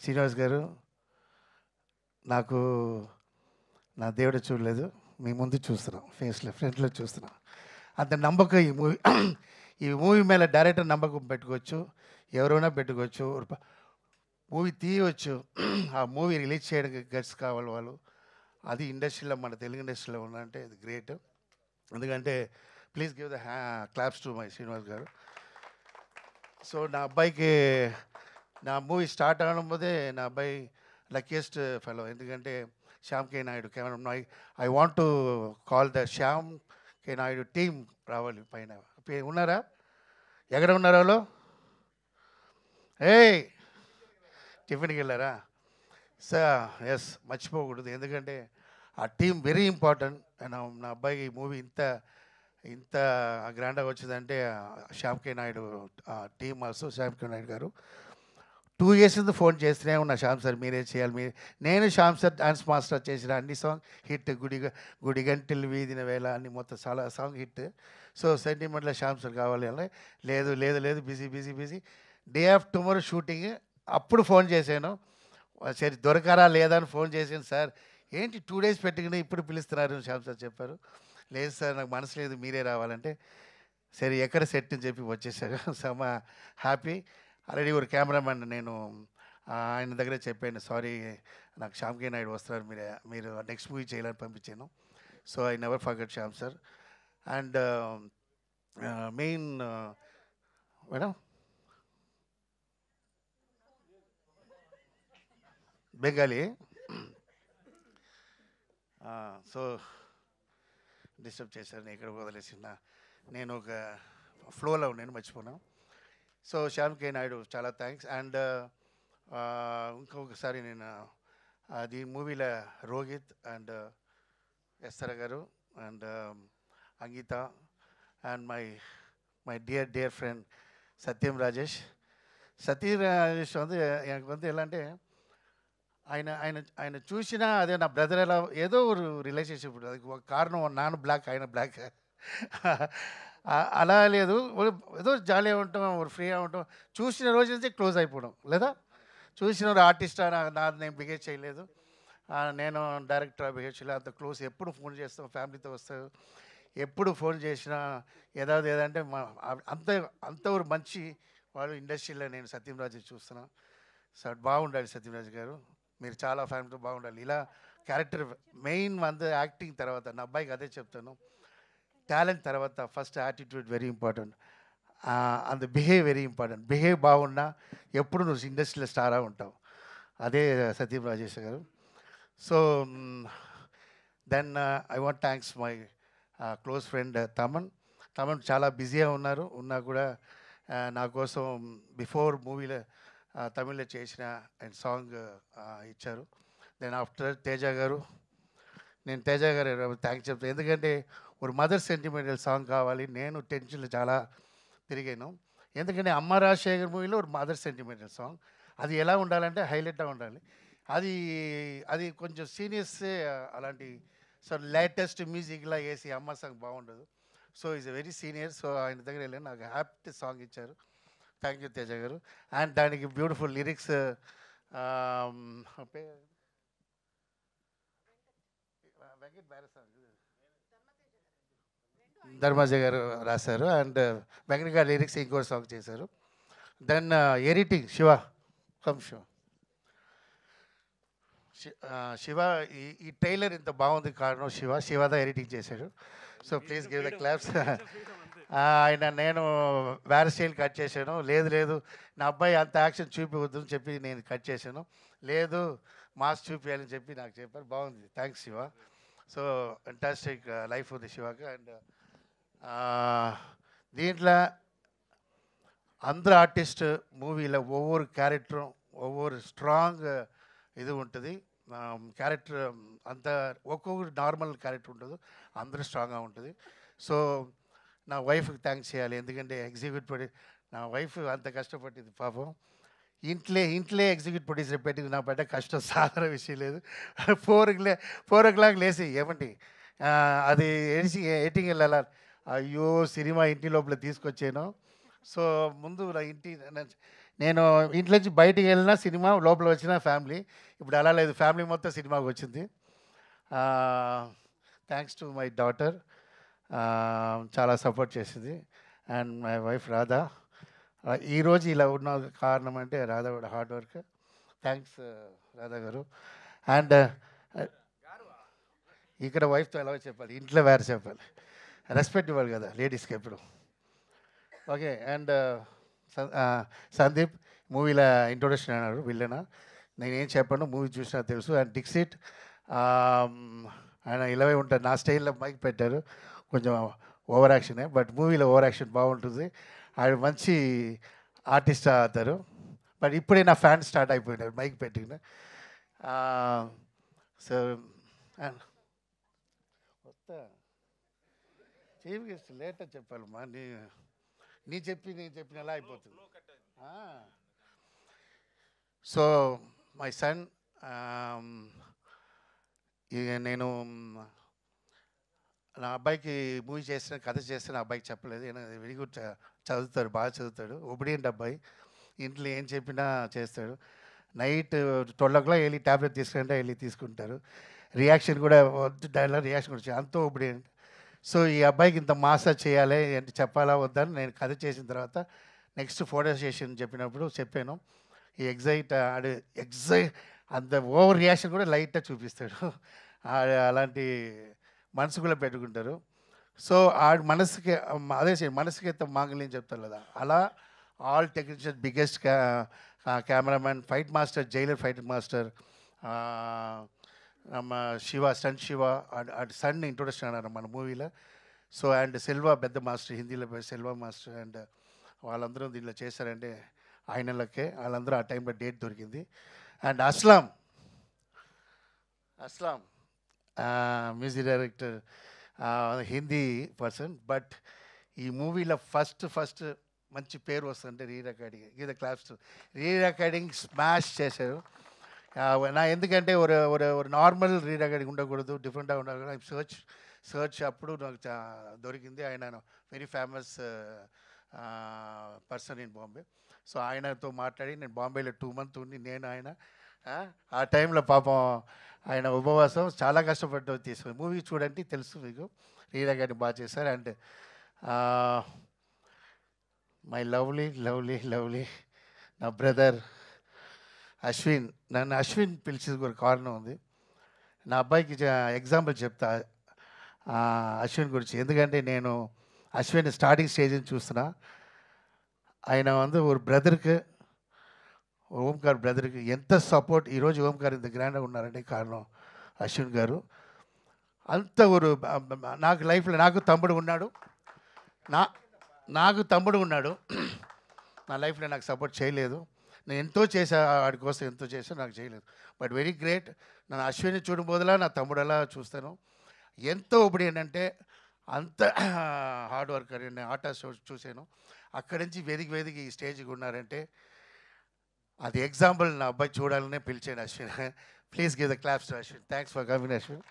శ్రీనివాస్ గారు నాకు నా దేవుడు చూడలేదు, మీ ముందు చూస్తున్నాం, ఫేస్లో ఫ్రంట్లో చూస్తున్నాం. అంత నమ్మకం ఈ మూవీ మీద డైరెక్టర్ నమ్మకం పెట్టుకోవచ్చు, ఎవరైనా పెట్టుకోవచ్చు, మూవీ తీయవచ్చు. ఆ మూవీ రిలీజ్ చేయడానికి గట్స్ కావాలి వాళ్ళు. అది ఇండస్ట్రీలో మన తెలుగు ఇండస్ట్రీలో ఉందంటే ఇది గ్రేట్. ఎందుకంటే please give the claps to my Srinivas garu. So నా అబ్బాయికి నా మూవీ స్టార్ట్ అవ్వడం పోతే నా అబ్బాయి లక్కీయెస్ట్ ఫెలో, ఎందుకంటే Shyam K Naidu camera. I want to call the Shyam K Naidu team రావాలి పైన. ఉన్నారా? ఎక్కడ ఉన్నారా వాళ్ళు? టిఫిన్కి వెళ్ళారా? సార్ ఎస్, మర్చిపోకూడదు, ఎందుకంటే ఆ టీమ్ వెరీ ఇంపార్టెంట్. నా అబ్బాయికి ఈ మూవీ ఇంత గ్రాండ్గా వచ్చిందంటే Shyam K Naidu team also. Shyam K Naidu గారు 2 years నుంచి ఫోన్ చేస్తూనే ఉన్నా, శ్యామ్ సార్ మీరే చేయాలి. నేను శ్యామ్ సార్ డాన్స్ మాస్టర్ చేసిన అన్ని సాంగ్ హిట్, గుడి గంటలు వీధిన వేళ అన్ని మొత్తం చాలా సాంగ్ హిట్. సో సెంటిమెంట్లో శ్యామ్ సార్ కావాలి అని, లేదు busy day off tomorrow shooting. అప్పుడు ఫోన్ చేశాను, సరే దొరకారా లేదా అని ఫోన్ చేశాను. సార్ ఏంటి 2 days పెట్టుకుని ఇప్పుడు పిలుస్తున్నారు శ్యామ్ సార్ చెప్పారు. లేదు సార్ నాకు మనసు లేదు, మీరే రావాలంటే సరే ఎక్కడ సెట్ అని చెప్పి వచ్చేసారు. సో మా హ్యాపీ. ఆల్రెడీ ఒక కెమెరామెన్ నేను ఆయన దగ్గర చెప్పాను, సారీ నాకు శ్యామ్ కే నాయుడు వస్తున్నారు, మీరు నెక్స్ట్ మూవీ చేయాలని పంపించాను. So I never forget Shyam sir. And main madam Bengali. So disturb చేశారు, ఇక్కడ వదిలేసిన నేను ఒక ఫ్లోలో ఉన్నాను, మర్చిపోయాను. సో శ్యామ్ కే నాయుడు చాలా థ్యాంక్స్. అండ్ ఇంకొకసారి నేను అది మూవీలో Rohit and Esther garu and Ankita and my dear friend Satyam Rajesh வந்து எனக்கு வந்து ఎలా అంటే ఆయన చూసినా అదే నా బ్రదర్ ఎలా ఏదో ఒక రిలేషన్షిప్ ఉంటుంది. అది ఒక కారణం, నాన్న బ్లాక్ ఆయన బ్లాక్ అలా లేదు, ఏదో జాలీగా ఉంటాం, ఫ్రీగా ఉంటాం. చూసిన రోజు నుంచి క్లోజ్ అయిపోవడం లేదా, చూసిన ఆర్టిస్ట్ నేను బిహేవ్ చేయలేదు, నేను డైరెక్టర్ బిహేవ్ చేయలేదు, అంత క్లోజ్. ఎప్పుడు ఫోన్ చేస్తాం, ఫ్యామిలీతో వస్తావు, ఎప్పుడు ఫోన్ చేసినా ఏదంటే అంత ఒక మంచి వాడు ఇండస్ట్రీలో. నేను సత్యంరాజు చూస్తున్నాను సార్, బాగుండాలి సత్యంరాజు గారు, మీరు చాలా ఫ్యామిలీతో బాగుండాలి. ఇలా క్యారెక్టర్ మెయిన్ యాక్టింగ్ తర్వాత నా అబ్బాయికి అదే చెప్తాను, టాలెంట్ తర్వాత first attitude very important, and behave very important. Behave బాగున్నా ఎప్పుడు నువ్వు ఇండస్ట్రీలో స్టారా ఉంటావు. అదే సత్యం రాజేష్ గారు. So then I want thanks my close friend Thaman చాలా బిజీగా ఉన్నా కూడా నా కోసం బిఫోర్ మూవీలో తమిళ్లో చేసిన అండ్ సాంగ్ ఇచ్చారు. దెన్ ఆఫ్టర్ తేజ గారు, నేను తేజ గారు థ్యాంక్స్ చెప్తాను. ఎందుకంటే ఒక మదర్ సెంటిమెంటల్ సాంగ్ కావాలి. నేను టెన్షన్లో చాలా తిరిగాను. ఎందుకంటే అమ్మ రాజశేఖర్ మూవీలో ఒక మదర్ సెంటిమెంటల్ సాంగ్, అది ఎలా ఉండాలంటే హైలైట్గా ఉండాలి. అది కొంచెం సీనియర్సే అలాంటి సో లేటెస్ట్ మ్యూజిక్లా వేసి అమ్మ సాంగ్ బాగుండదు. So is a very senior. So ఆయన దగ్గర వెళ్ళి నాకు హ్యాపీ సాంగ్ ఇచ్చారు. థ్యాంక్ యూ తేజ గారు. అండ్ దానికి బ్యూటిఫుల్ లిరిక్స్ ధర్మాజ గారు రాశారు. అండ్ వెంకట గారు లిరిక్స్ ఇంకో సాంగ్ చేశారు. దెన్ ఎడిటింగ్ శివ శివ ఈ ట్రైలర్ ఇంత బాగుంది కారణం శివదా ఎడిటింగ్ చేశాడు. So please give the claps. నేను వేరే స్టైల్ కట్ చేశాను. లేదు నా అబ్బాయి అంత యాక్షన్ చూపివద్దు అని చెప్పి నేను కట్ చేశాను. లేదు మాస్ చూపించాలని చెప్పి నాకు చెప్పారు. బాగుంది. Thanks Shiva. So fantastic life ఉంది శివకి. అండ్ దీంట్లో అందరు ఆర్టిస్ట్ మూవీలో ఒవ్వొరు క్యారెక్టரும் ఒవ్వొరు స్ట్రాంగ్ ఇది ఉంటుంది. క్యారెక్టర్ అంత ఒక్కొక్కరు నార్మల్ క్యారెక్టర్ ఉంటుంది, అందరూ స్ట్రాంగ్గా ఉంటుంది. సో నా వైఫ్కి థ్యాంక్స్ చేయాలి. ఎందుకంటే నా వైఫ్ అంత కష్టపడింది పాపం. ఇంట్లో ఎగ్జిక్యూటివ్ ప్రొడ్యూసర్ పెట్టింది. నా పడ్డ కష్టం సాధారణ విషయం లేదు. 4 o'clock లేసి ఏమండి అది ఎడిటింగ్ వెళ్ళాలి. అయ్యో సినిమా ఇంటి లోపల తీసుకొచ్చాను. సో ముందు నేను ఇంట్లోంచి బయటికి వెళ్ళినా సినిమా, లోపల వచ్చిన ఫ్యామిలీ. ఇప్పుడు అలా లేదు, ఫ్యామిలీ మొత్తం సినిమాకి వచ్చింది. థ్యాంక్స్ టు మై డాటర్, చాలా సపోర్ట్ చేసింది. And my wife Radha. ఈరోజు ఇలా ఉన్న కారణం అంటే Radha hard work. Thanks Radha గారు. అండ్ ఇక్కడ వైఫ్తో ఎలా చెప్పాలి, ఇంట్లో వేరే చెప్పాలి, రెస్పెక్ట్ ఇవ్వాలి కదా లేడీస్కి ఎప్పుడు. ఓకే. అండ్ సందీప్ మూవీలో ఇంట్రొడక్షన్ అన్నాడు విల్లనా. నేనేం చెప్పాను మూవీ చూసినా తెలుసు. అండ్ డిక్సిట్ ఆయన ఇలాగే ఉంటారు. నా స్టైల్లో మైక్ పెట్టారు, కొంచెం ఓవర్ యాక్షనే, బట్ మూవీలో ఓవర్ యాక్షన్ బాగుంటుంది. ఆయన మంచి ఆర్టిస్ట్ అవుతారు. బట్ ఇప్పుడే నా ఫ్యాన్ స్టార్ట్ అయిపోయినారు మైక్ పెట్టిన. సో చీఫ్ గెస్ట్ లేట్ చెప్పాలమ్మా. నేను చెప్పినలా అయిపోతుంది. సో మై సన్, నేను నా అబ్బాయికి మూవీ చేసిన కథ చేస్తే నా అబ్బాయికి చెప్పలేదు. వెరీ గుడ్ చదువుతాడు, బాగా చదువుతాడు, ఒబిడియంట్ అబ్బాయి. ఇంట్లో ఏం చెప్పినా చేస్తాడు. నైట్ 12 o'clock వెళ్ళి ట్యాబ్లెట్ తీసుకుంటే వెళ్ళి తీసుకుంటారు. రియాక్షన్ కూడా డైలాగ్ రియాక్షన్ కూడా అంత ఒబిడియంట్. సో ఈ అబ్బాయికి ఇంత మాసాజ్ చేయాలి అంటే చెప్పాలా వద్దని నేను కథ చేసిన తర్వాత నెక్స్ట్ ఫోటో సెషన్ చెప్పినప్పుడు చెప్పాను. ఈ ఎగ్జైట్ అంత ఓవర్ రియాక్షన్ కూడా లైట్గా చూపిస్తాడు. అలాంటి మనసు కూడా పెట్టుకుంటారు. సో మనసుకి మనసుకి ఎంత మాంగళ్యం చెప్తారు కదా, అలా all technician biggest cameraman, fight master, Jailer fight master நம்ம స్టంట్ శివ సన్ ఇంట్రొడక్షన్ అన్నారు మన మూవీలో. సో అండ్ సెల్వా పెద్ద మాస్టర్, హిందీలో సెల్వా మాస్టర్. అండ్ వాళ్ళందరూ దీనిలో చేశారంటే ఆయనలకే, వాళ్ళందరూ ఆ టైంలో డేట్ దొరికింది. And Aslam music director, Hindi person. But ఈ మూవీలో ఫస్ట్ మంచి పేరు వస్తుందంటే రీ రికార్డింగ్. గీత క్లాప్స్. రీ రికార్డింగ్ స్మాష్ చేశారు. ఎందుకంటే ఒక నార్మల్ రీ రికార్డింగ్ ఉండకూడదు, డిఫరెంట్గా ఉండకూడదు. సర్చ్ అప్పుడు నాకు దొరికింది. ఆయన very famous person in Bombay. So ఆయనతో మాట్లాడి నేను బాంబేలో 2 months ఉండి ఆయన ఆ టైంలో పాపం ఆయన ఉపవాసం చాలా కష్టపడ్డ తీసుకుని మూవీ చూడండి తెలుసు మీకు. రీ రికార్డింగ్ బాగా చేశారు. అండ్ మై లవ్లీ నా బ్రదర్ అశ్విన్. నన్ను అశ్విన్ పిలిచేది ఒక కారణం ఉంది. నా అబ్బాయికి ఎగ్జాంపుల్ చెప్తా అశ్విన్ గురించి. ఎందుకంటే నేను అశ్విన్ స్టార్టింగ్ స్టేజ్ని చూస్తున్నా. ఆయన ஒரு బ్రదర్కి, ఓంకార్ బ్రదర్కి ఎంత సపోర్ట్. ఈరోజు ఓంకార్ ఇంత గ్రాండ్గా ఉన్నారంటే కారణం అశ్విన్ గారు. అంత ఊరు నాకు లైఫ్లో నాకు తమ్ముడు ఉన్నాడు నాకు తమ్ముడు ఉన్నాడు. నా లైఫ్లో నాకు సపోర్ట్ చేయలేదు. నేను ఎంతో చేశా వాడి కోసం, ఎంతో చేశా, నాకు చేయలేదు. But very great. నన్ను అశ్విని చూడబోదలా నా తమ్ముడు అలా చూస్తాను. ఎంతో ఇప్పుడు ఏంటంటే అంత హార్డ్ వర్కర్. నేను ఆటా షో చూశాను. అక్కడి నుంచి వేదిక ఈ స్టేజ్కి ఉన్నారంటే అది ఎగ్జాంపుల్. నా అబ్బాయి చూడాలనే పిలిచాను Ashwin. Please give the claps to Ashwin. Thanks for coming Ashwin.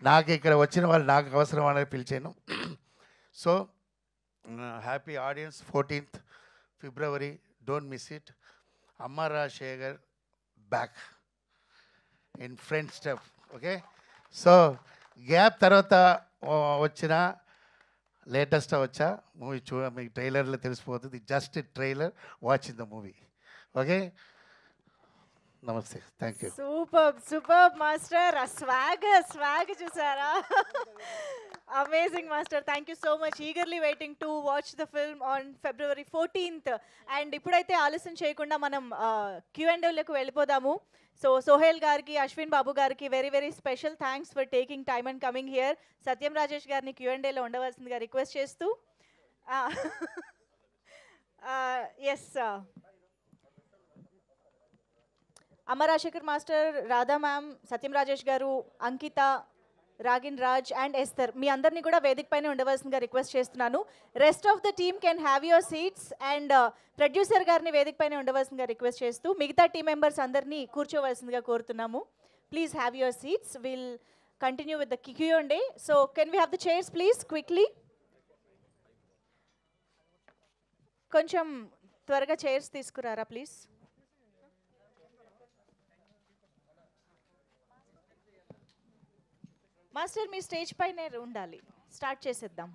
నాకు ఇక్కడ వచ్చిన వాళ్ళు నాకు అవసరం అనేది పిలిచాను. So happy audience. 14th February, don't miss it. Amma Rajasekhar back in friend step. Okay, so gap తర్వాత వచ్చిన లేటెస్ట్ వచ్చా మూవీ మీకు ట్రైలర్లో తెలిసిపోతుంది. Just trailer, watch in the movie. Okay, నమస్తే, థ్యాంక్ యూ. Super master. ఆ స్వాగ్ చూసారా? Amazing master. Thank you so much. Eagerly waiting to watch the film on February 14th. And ఇప్పుడైతే ఆలస్యం చేయకుండా మనం Q&Aలకు వెళ్ళిపోదాము. సో సోహెల్ గారికి, అశ్విన్ బాబు గారికి very very special thanks for taking time and coming here. Satyam Rajesh గారిని Q&Aలో ఉండవలసిందిగా రిక్వెస్ట్ చేస్తూ ఎస్ అమ్మ రాజశేఖర్ మాస్టర్, రాధా మ్యామ్, సత్యం రాజేష్ గారు, అంకిత, రాగిన్ రాజ్ అండ్ ఎస్తర్, మీ అందరినీ కూడా వేదిక పైన ఉండవలసిందిగా రిక్వెస్ట్ చేస్తున్నాను. Rest of the team can have your seats. And producer గారిని వేదిక పైన ఉండవలసిందిగా రిక్వెస్ట్ చేస్తూ మిగతా టీమ్ మెంబర్స్ అందరినీ కూర్చోవలసిందిగా కోరుతున్నాము. Please have your seats. Will continue with the Q&A. So can we have the chairs please quickly? కొంచెం త్వరగా చైర్స్ తీసుకురారా ప్లీజ్. మాస్టర్ మీ స్టేజ్ పైనే ఉండాలి. స్టార్ట్ చేసేద్దాం.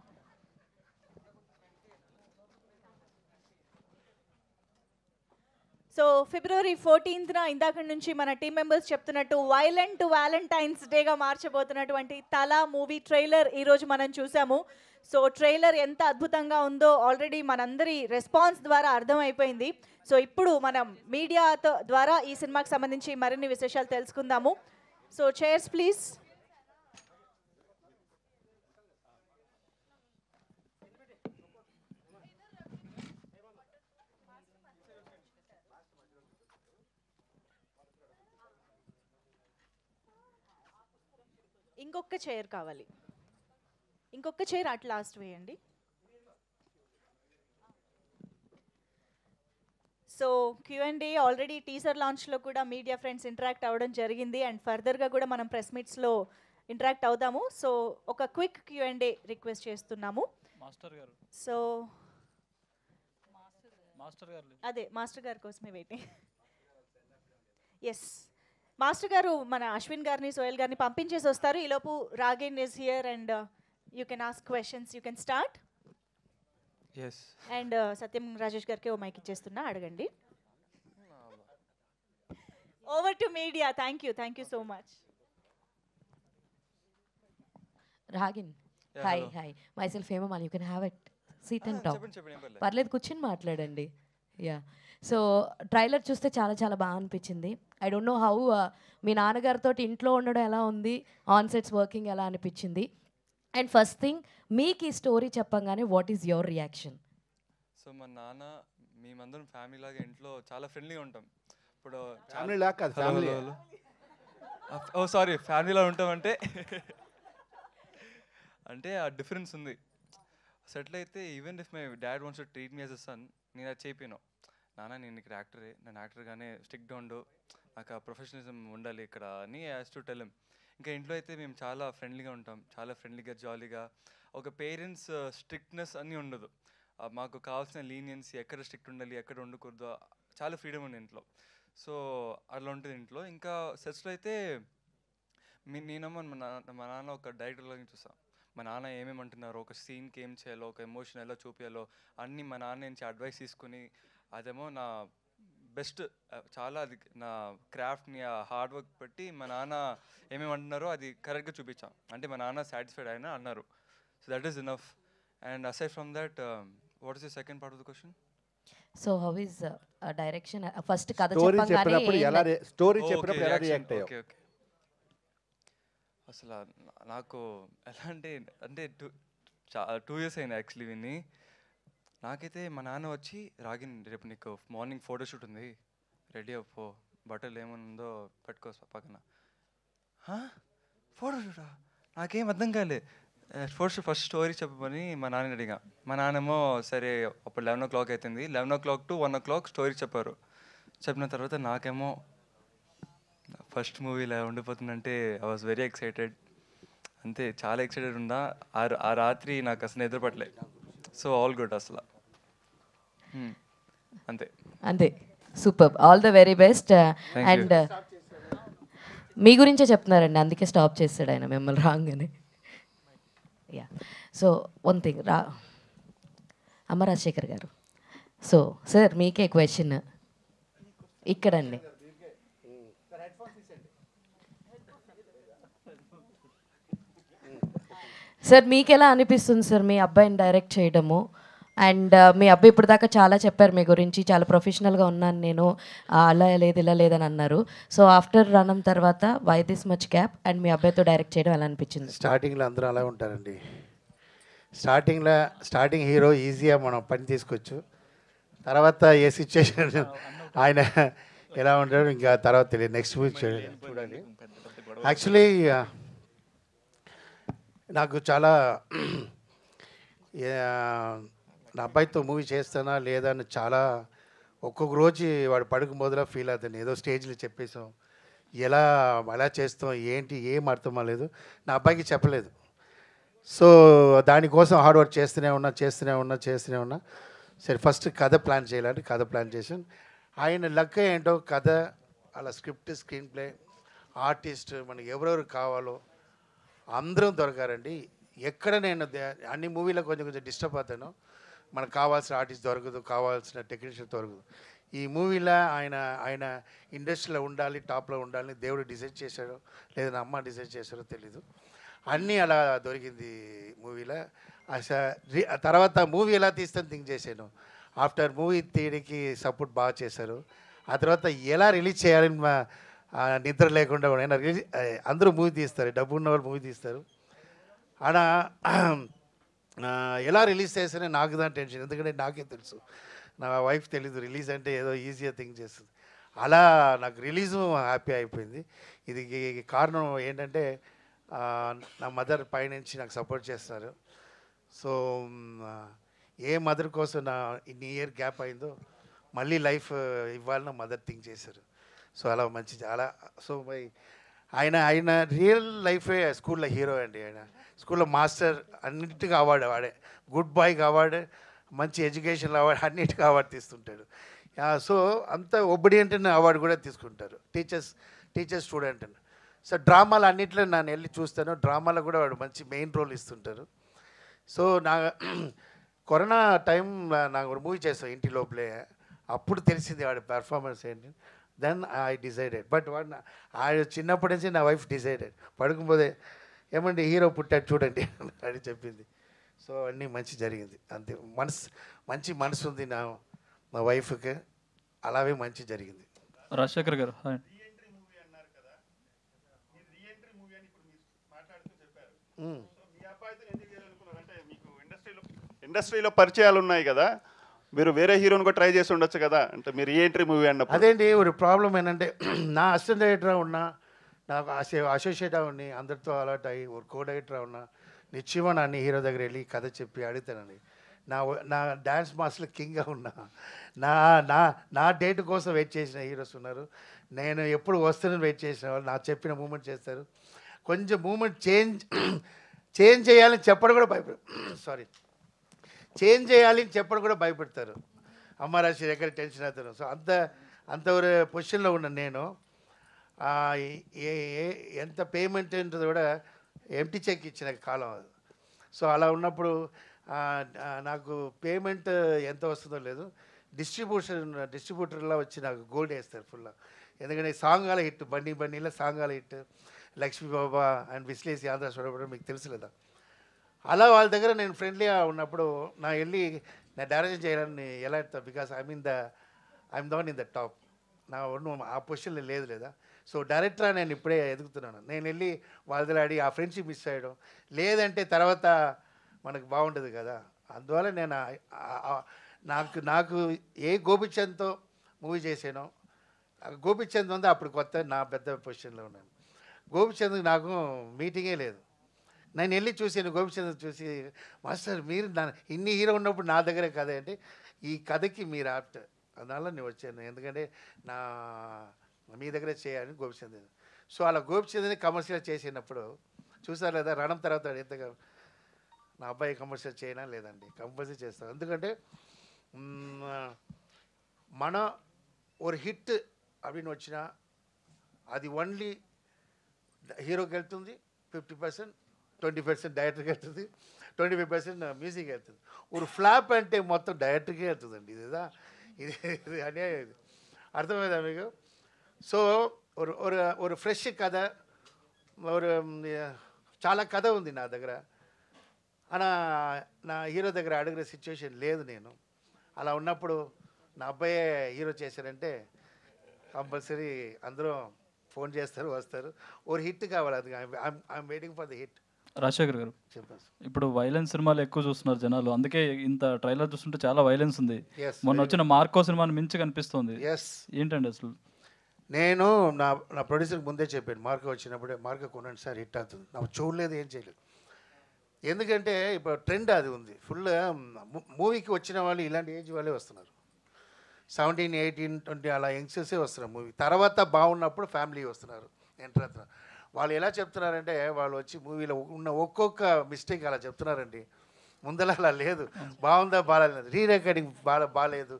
సో February 14th ఇందాక నుంచి మన టీమ్ మెంబర్స్ చెప్తున్నట్టు వైలెంట్ వ్యాలంటైన్స్ డేగా మార్చబోతున్నటువంటి తలా మూవీ ట్రైలర్ ఈరోజు మనం చూసాము. సో ట్రైలర్ ఎంత అద్భుతంగా ఉందో ఆల్రెడీ మనందరి రెస్పాన్స్ ద్వారా అర్థమైపోయింది. సో ఇప్పుడు మనం మీడియా ద్వారా ఈ సినిమాకి సంబంధించి మరిన్ని విశేషాలు తెలుసుకుందాము. So chairs please. ఇంకొక చైర్ కావాలి. ఇంకొక చైర్ అట్ లాస్ట్ వేయండి. సో Q&A ఆల్రెడీ టీజర్ లాంచ్లో కూడా మీడియా ఫ్రెండ్స్ ఇంటరాక్ట్ అవ్వడం జరిగింది. అండ్ ఫర్దర్గా కూడా మనం ప్రెస్ మీట్స్లో ఇంటరాక్ట్ అవుదాము. సో ఒక క్విక్ Q&A రిక్వెస్ట్ చేస్తున్నాము. సో అదే మాస్టర్ గారి కోసమే వెయిటింగ్. ఎస్, మాస్టర్ గారు మన అశ్విన్ గారిని, సోహెల్ గారిని పంపించేసి వస్తారు. ఈలోపు Ragin is here and you can ask questions. You can start. And Satyam Rajesh గారికి ఓ మైక్ ఇచ్చేస్తున్నా, అడగండి. Over to media. Thank you so much. Ragin, hi myself Hemamali. You can have it seat and talk. పర్లేదు, కూర్చొని మాట్లాడండి. యా, సో ట్రైలర్ చూస్తే చాలా చాలా బాగా అనిపించింది. ఐ డోంట్ నో హౌ మీ నాన్నగారితో ఇంట్లో ఉండడం ఎలా ఉంది, ఆన్ సెట్స్ వర్కింగ్ ఎలా అనిపించింది. అండ్ ఫస్ట్ థింగ్, మీకు ఈ స్టోరీ చెప్పంగానే what is your reaction? So మా నాన్న మేమందరం ఫ్యామిలీ లాగా ఇంట్లో చాలా ఫ్రెండ్లీగా ఉంటాం. ఇప్పుడు ఫ్యామిలీ లాగా కాదు, ఫ్యామిలీ. ఓ సారీ, ఫ్యామిలీలో ఉంటామంటే అంటే ఆ డిఫరెన్స్ ఉంది. సెటిల్ అయితే even if my dad wants to treat me as a son, నేను అది చెప్పాను. నాన్న నేను ఇక్కడ యాక్టరే, నేను యాక్టర్గానే స్ట్రిక్ట్గా ఉండు, నాకు ఆ ప్రొఫెషనలిజం ఉండాలి ఇక్కడ అని యాజ్ టు టెల్ హిమ్. ఇంకా ఇంట్లో అయితే మేము చాలా ఫ్రెండ్లీగా ఉంటాం, చాలా ఫ్రెండ్లీగా జాలీగా. ఒక పేరెంట్స్ స్ట్రిక్ట్నెస్ అన్నీ ఉండదు. మాకు కావాల్సిన లీనియన్స్, ఎక్కడ స్ట్రిక్ట్ ఉండాలి, ఎక్కడ ఉండకూడదు, చాలా ఫ్రీడమ్ ఉంది ఇంట్లో. సో అట్లా ఉంటుంది ఇంట్లో. ఇంకా సెట్స్లో అయితే నేనేమో మా నాన్న ఒక డైరెక్టర్లాగా చూస్తాను. మా నాన్న ఏమేమి అంటున్నారో, ఒక సీన్కి ఏం చేయాలో, ఒక ఎమోషన్ ఎలా చూపించాలో అన్నీ మా నాన్న నుంచి అడ్వైస్ తీసుకుని, అదేమో నా బెస్ట్, చాలా అది నా క్రాఫ్ట్ని, ఆ హార్డ్ వర్క్ పెట్టి మా నాన్న ఏమేమి అంటున్నారో అది కరెక్ట్గా చూపించాం. అంటే మా నాన్న సాటిస్ఫైడ్ అయినా అన్నారు. So that is enough. And aside from that, what is the second part of the question? So how is direction? First కథ స్టోరీ చెప్పంగానే చెప్పినప్పుడు ఎలా రియాక్ట్ అయ్యావు? ఓకే. అసలు నాకు ఎలా అంటే అంటే 2 ఇయర్స్ అయింది యాక్చువల్లీ విని. నాకైతే మా నాన్న వచ్చి రాగిన్ రేపు నీకు మార్నింగ్ ఫోటోషూట్ ఉంది, రెడీ అవ్వు, బట్టలు ఏముందో పెట్టుకో పక్కన. ఫోటోషూటా? నాకేం అర్థం కాలే. ఫస్ట్ స్టోరీ చెప్పమని మా నాన్నని అడిగా. మా నాన్నేమో సరే అప్పుడు 11 o'clock అవుతుంది, 11 o'clock to 1 o'clock స్టోరీ చెప్పారు. చెప్పిన తర్వాత నాకేమో ఫస్ట్ మూవీ ఇలా ఉండిపోతుందంటే ఐ వాజ్ వెరీ ఎక్సైటెడ్. అంతే, చాలా ఎక్సైటెడ్ ఉన్నా. ఆ రాత్రి నాకు అసలు నిద్ర పట్టలే. సో ఆల్ గుడ్ అసలు. అంతే అంతే. Super, all the very best. And మీ గురించే చెప్తున్నారండి, అందుకే స్టాప్ చేస్తాడు ఆయన మిమ్మల్ని రాగానే. యా, సో వన్ థింగ్ అమ్మ రాజశేఖర్ గారు, సో సార్ మీకే క్వశ్చన్ ఇక్కడండి. సార్ మీకు ఎలా అనిపిస్తుంది సార్ మీ అబ్బాయిని డైరెక్ట్ చేయడము? అండ్ మీ అబ్బాయి ఇప్పుడు దాకా చాలా చెప్పారు మీ గురించి, చాలా ప్రొఫెషనల్గా ఉన్నాను నేను, అలా లేదు ఇలా లేదని అన్నారు. సో ఆఫ్టర్ రణం తర్వాత why this much gap, and మీ అబ్బాయితో డైరెక్ట్ చేయడం ఎలా అనిపించింది? స్టార్టింగ్లో అందరూ అలా ఉంటారండి. స్టార్టింగ్ హీరో ఈజీగా మనం పని తీసుకోవచ్చు. తర్వాత ఏ సిచ్యువేషన్ ఆయన ఎలా ఉంటాడో ఇంకా తర్వాత తెలియదు. నెక్స్ట్ మూవీ చూడాలి. యాక్చువల్లీ నాకు చాలా నా అబ్బాయితో మూవీ చేస్తానా లేదా అని చాలా ఒక్కొక్క రోజు వాడు పడుకు మొదల ఫీల్ అవుతాను. ఏదో స్టేజ్లో చెప్పేసాం, ఎలా చేస్తాం ఏంటి ఏం అర్థం అవ్వలేదు, నా అబ్బాయికి చెప్పలేదు. సో దానికోసం హార్డ్ వర్క్ చేస్తూనే ఉన్నా. సరే ఫస్ట్ కథ ప్లాన్ చేయాలంటే కథ ప్లాన్ చేసాను. ఆయన లక్ ఏంటో కథ అలా స్క్రిప్ట్, స్క్రీన్ ప్లే, ఆర్టిస్ట్, మనకి ఎవరెవరు కావాలో అందరం దొరకారండి. ఎక్కడ నేను అన్ని మూవీలో కొంచెం డిస్టర్బ్ అవుతాను. మనకు కావాల్సిన ఆర్టిస్ట్ దొరకదు, కావాల్సిన టెక్నీషియన్ దొరకదు. ఈ మూవీలో ఆయన ఇండస్ట్రీలో ఉండాలి, టాప్లో ఉండాలని దేవుడు డిసైడ్ చేశాడో లేదా నా అమ్మ డిసైడ్ చేశాడో తెలీదు, అన్నీ అలా దొరికింది మూవీలో. తర్వాత మూవీ ఎలా తీస్తాను థింక్ చేశాను. ఆఫ్టర్ మూవీ తీయడానికి సపోర్ట్ బాగా చేశారు. ఆ తర్వాత ఎలా రిలీజ్ చేయాలని నిద్ర లేకుండా కూడా అందరూ మూవీ తీస్తారు, డబ్బు ఉన్న వాళ్ళు మూవీ తీస్తారు. ఆడ ఎలా రిలీజ్ చేస్తేనే నాకు దాని టెన్షన్, ఎందుకంటే నాకే తెలుసు, నా వైఫ్ తెలీదు రిలీజ్ అంటే ఏదో ఈజీగా థింక్ చేస్తుంది. అలా నాకు రిలీజు హ్యాపీ అయిపోయింది. ఇది కారణం ఏంటంటే నా మదర్ పైనుంచి నాకు సపోర్ట్ చేస్తారు. సో ఏ మదర్ కోసం నా ఇన్ని ఇయర్ గ్యాప్ అయిందో మళ్ళీ లైఫ్ ఇవ్వాలని మదర్ థింక్ చేశారు. సో అలా మంచి చాలా. సో ఆయన రియల్ లైఫే స్కూల్లో హీరో అండి. ఆయన స్కూల్లో మాస్టర్, అన్నిటికీ అవార్డు వాడే, గుడ్ బాయ్కి అవార్డు, మంచి ఎడ్యుకేషన్ అవార్డు, అన్నిటికీ అవార్డు తీస్తుంటాడు. సో అంత ఒబిడియంట్ అవార్డు కూడా తీసుకుంటారు టీచర్ స్టూడెంట్ అని. సో డ్రామాలు అన్నింటిలో నేను వెళ్ళి చూస్తాను, డ్రామాలో కూడా వాడు మంచి మెయిన్ రోల్ ఇస్తుంటారు. సో కరోనా టైం నాకు ఒక మూవీ చేస్తాను ఇంటి లోపలే, అప్పుడు తెలిసింది వాడి పెర్ఫార్మెన్స్ ఏంటి. Then I decided. బట్ వాడు చిన్నప్పటి నుంచి నా వైఫ్ డిసైడెడ్, పడుకుపోతే ఏమండి హీరో పుట్టాడు చూడండి అని చెప్పింది. సో అన్నీ మంచి జరిగింది. అంతే, మంచి మనసు ఉంది మా వైఫ్కి, అలాగే మంచి జరిగింది. రాజశేఖర్ గారు హాయ్. ఇండస్ట్రీలో పరిచయాలు ఉన్నాయి కదా, మీరు వేరే హీరోని కూడా ట్రై చేసి ఉండొచ్చు కదా, అంటే మీరు రీఎంట్రీ మూవీ అన్నప్పుడు. అదేంటి ఒక ప్రాబ్లం ఏంటంటే నా అసిస్టెంట్ డైరెక్టర్ ఉన్నా, నాకు అసోసియేట్ ఉన్ని అందరితో అలర్ట్ అయ్యి ఒక కో డైరెక్టర్ ఉన్నా నిశ్చయమా నన్ను హీరో దగ్గర వెళ్ళి కథ చెప్పి అడుగుతానండి. నా డ్యాన్స్ మాస్టర్ కింగ్గా ఉన్నా, నా డేట్ కోసం వెయిట్ చేసిన హీరోస్ ఉన్నారు. నేను ఎప్పుడు వస్తానని వెయిట్ చేసిన వాళ్ళు నా చెప్పిన మూమెంట్ చేస్తారు. కొంచెం మూమెంట్ చేంజ్ చేయాలని చెప్పడం కూడా చేంజ్ చేయాలని చెప్పడం కూడా భయపెడతారు. అమ్మారాశి ఎక్కడ టెన్షన్ అవుతారు. సో అంత ఒక పొజిషన్లో ఉన్నాను నేను. ఎంత పేమెంట్ ఉంటుందో కూడా ఎంటీ చెక్ ఇచ్చిన కాలం అది. సో అలా ఉన్నప్పుడు నాకు పేమెంట్ ఎంత వస్తుందో లేదు, డిస్ట్రిబ్యూటర్లో వచ్చి నాకు గోల్డ్ వేస్తారు ఫుల్గా. ఎందుకంటే సాంగాల హిట్, బండిలో సాంగాల హిట్, లక్ష్మీ బాబా అండ్ విశ్లేషి ఆంధ్ర చూడబడి మీకు తెలుసు కదా. అలా వాళ్ళ దగ్గర నేను ఫ్రెండ్లీగా ఉన్నప్పుడు వెళ్ళి నా డైరెక్షన్ చేయాలని ఎలా ఎడతా, because I'm the one in the top. నా ఆ పొజిషన్లో లేదు లేదా. సో డైరెక్టర్గా నేను ఇప్పుడే ఎదుగుతున్నాను. నేను వెళ్ళి వాళ్ళలాడి ఆ ఫ్రెండ్షిప్ మిస్ అయ్యడం లేదంటే తర్వాత మనకు బాగుంటుంది కదా. అందువల్ల నేను నాకు ఏ గోపిచంద్తో మూవీ చేశానో, గోపిచంద్ ఉంది అప్పుడు కొత్త నా పెద్ద పొజిషన్లో ఉన్నాను. గోపిచంద్ నాకు మీటింగే లేదు. నేను వెళ్ళి చూసాను గోపిచంద్ చూసి, మాస్టర్ మీరు ఇన్ని హీరో ఉన్నప్పుడు నా దగ్గరే కథ అంటే ఈ కథకి మీరు ఆప్ట్, అందువల్ల నేను వచ్చాను, ఎందుకంటే మీ దగ్గరే చేయాలని గోపిచంద్. సో అలా గోపిచంద్ని కమర్షియల్ చేసినప్పుడు చూసారు లేదా, రణం తర్వాత ఎంతగా నా అబ్బాయి కమర్షియల్ చేయనా లేదండి, కంపల్సరీ చేస్తాను. ఎందుకంటే మన ఒక హిట్ அப்படின்னு వచ్చినా అది ఓన్లీ హీరోకి వెళ్తుంది 50%, 20% డైరెక్టర్కి వెళ్తుంది, 25% మ్యూజిక్ వెళ్తుంది. ఒక ఫ్లాప్ అంటే మొత్తం డైరెక్టర్కే వెళ్తుందండి. ఇదిదా ఇది అనే అర్థమైందా మీకు? సో ఒక ఫ్రెష్ కథ, చాలా కథ ఉంది నా దగ్గర, నా హీరో దగ్గర అడిగిన సిచ్యువేషన్ లేదు. నేను అలా ఉన్నప్పుడు నా అబ్బాయే హీరో చేశారంటే కంపల్సరీ అందరూ ఫోన్ చేస్తారు, వస్తారు. ఒక హిట్ కావాలి, అది I'm waiting for the hit. Rajasekhar గారు, చెప్పండి. ఇప్పుడు వైలెన్స్ సినిమాలు ఎక్కువ చూస్తున్నారు జనాలు, అందుకే ఇంత ట్రైలర్ చూస్తుంటే చాలా వైలెన్స్ ఉంది. Yes, మొన్న వచ్చిన మార్కో సినిమాని మించి కనిపిస్తుంది. ఎస్, ఏంటండి అసలు? నేను నా ప్రొడ్యూసర్కి ముందే చెప్పాను, మార్కో వచ్చినప్పుడే మార్కో కొనండి సార్, హిట్ అవుతుంది. నాకు చూడలేదు, ఏం చేయలేదు. ఎందుకంటే ఇప్పుడు ట్రెండ్ అది ఉంది ఫుల్. మూవీకి వచ్చిన వాళ్ళు ఇలాంటి ఏజ్ వాళ్ళే వస్తున్నారు, 17, 18, 20 అలా యంగ్స్టర్సే వస్తున్నారు మూవీ. తర్వాత బాగున్నప్పుడు ఫ్యామిలీ వస్తున్నారు, ఎంటర్ అవుతున్నారు. వాళ్ళు ఎలా చెప్తున్నారంటే వాళ్ళు వచ్చి మూవీలో ఉన్న ఒక్కొక్క మిస్టేక్ అలా చెప్తున్నారండి. ముందర అలా లేదు, బాగుందా బాగాలేదు, రీ రికార్డింగ్ బాగాలేదు,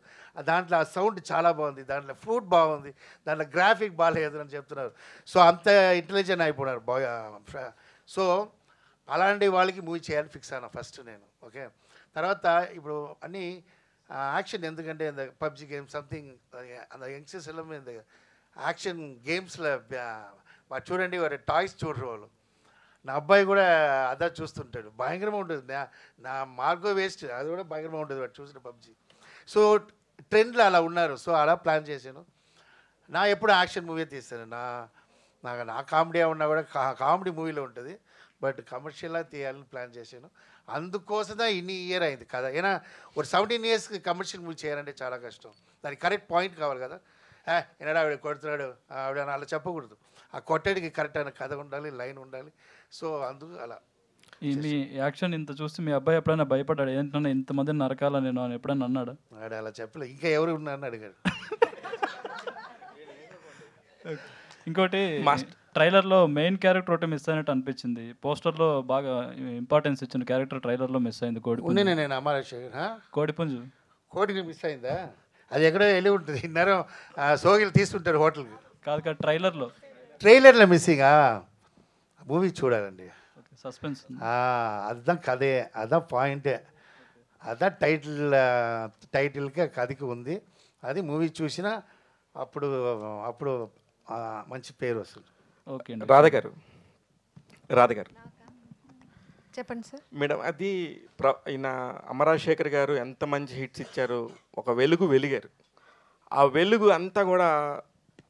దాంట్లో ఆ సౌండ్ చాలా బాగుంది, దాంట్లో ఫ్రూట్ బాగుంది, దాంట్లో గ్రాఫిక్ బాగాలేదు అని చెప్తున్నారు. సో అంత ఇంటెలిజెంట్ అయిపోయినారు బాగా. సో అలాంటి వాళ్ళకి మూవీ చేయాలని ఫిక్స్ అయినా ఫస్ట్ నేను. ఓకే, తర్వాత ఇప్పుడు అన్నీ యాక్షన్, ఎందుకంటే இந்த పబ్జి గేమ్ సంథింగ్ அந்த యంగ్స్టర్స్ ఎல்லாம் இந்த యాక్షన్ గేమ్స్లో చూడండి, వారి టాయ్స్ చూడరు వాళ్ళు. నా అబ్బాయి కూడా అదా చూస్తుంటాడు, భయంకరంగా ఉంటుంది. నా మార్గో వేస్ట్ అది కూడా భయంకరంగా ఉంటుంది వాడు చూసిన పబ్జి. సో ట్రెండ్లో అలా ఉన్నారు. సో అలా ప్లాన్ చేశాను. నా ఎప్పుడు యాక్షన్ మూవీ తీస్తాను. నా కామెడీ ఉన్నా కూడా కామెడీ మూవీలో ఉంటుంది, బట్ కమర్షియల్గా తీయాలని ప్లాన్ చేశాను. అందుకోసమే ఇన్ని ఇయర్ అయింది కదా. ఏనా ఒక 17 ఇయర్స్కి కమర్షియల్ మూవీ చేయాలంటే చాలా కష్టం. దానికి కరెక్ట్ పాయింట్ కావాలి కదా. ఏనాడు ఆవిడ కొడుతున్నాడు ఆవిడ అలా చెప్పకూడదు. ఆ కొట్టడికి కరెక్ట్ అయిన కథ ఉండాలి, లైన్ ఉండాలి. సో అందుకు అలా. మీ యాక్షన్ ఇంత చూసి మీ అబ్బాయి ఎప్పుడైనా భయపడ్డాడు, ఏంటన్నా ఇంతమందిని నరకాల నేను అని ఎప్పుడైనా అన్నాడు? ఆడు అలా చెప్పలే, ఇంకా ఎవరు ఉన్నారని అడిగాడు. ఇంకోటి, ట్రైలర్లో మెయిన్ క్యారెక్టర్ ఒకటి మిస్ అయినట్టు అనిపించింది. పోస్టర్లో బాగా ఇంపార్టెన్స్ ఇచ్చిన క్యారెక్టర్ ట్రైలర్లో మిస్ అయింది. కోడిపుంజు. నేను కోడిపుంజు కోడికి మిస్ అయిందా? అది ఎక్కడో వెళ్ళి ఉంటుంది, ఇన్నరం సోగిలు తీసుకుంటారు హోటల్కి. కాదు ట్రైలర్లో మిస్సింగా మూవీ చూడాలండి. సస్పెన్స్ அதுதான் కథే, అதான் పాయింటే, అதான் టైటిల్కి కథకి ఉంది. అది మూవీ చూసినా అప్పుడు మంచి పేరు వస్తుంది. ఓకే. రాధ గారు చెప్పండి సార్. మేడం, అది ఈయన అమరాశేఖర్ గారు ఎంత మంచి హిట్స్ ఇచ్చారు, ఒక వెలిగారు. ఆ వెలుగు అంతా కూడా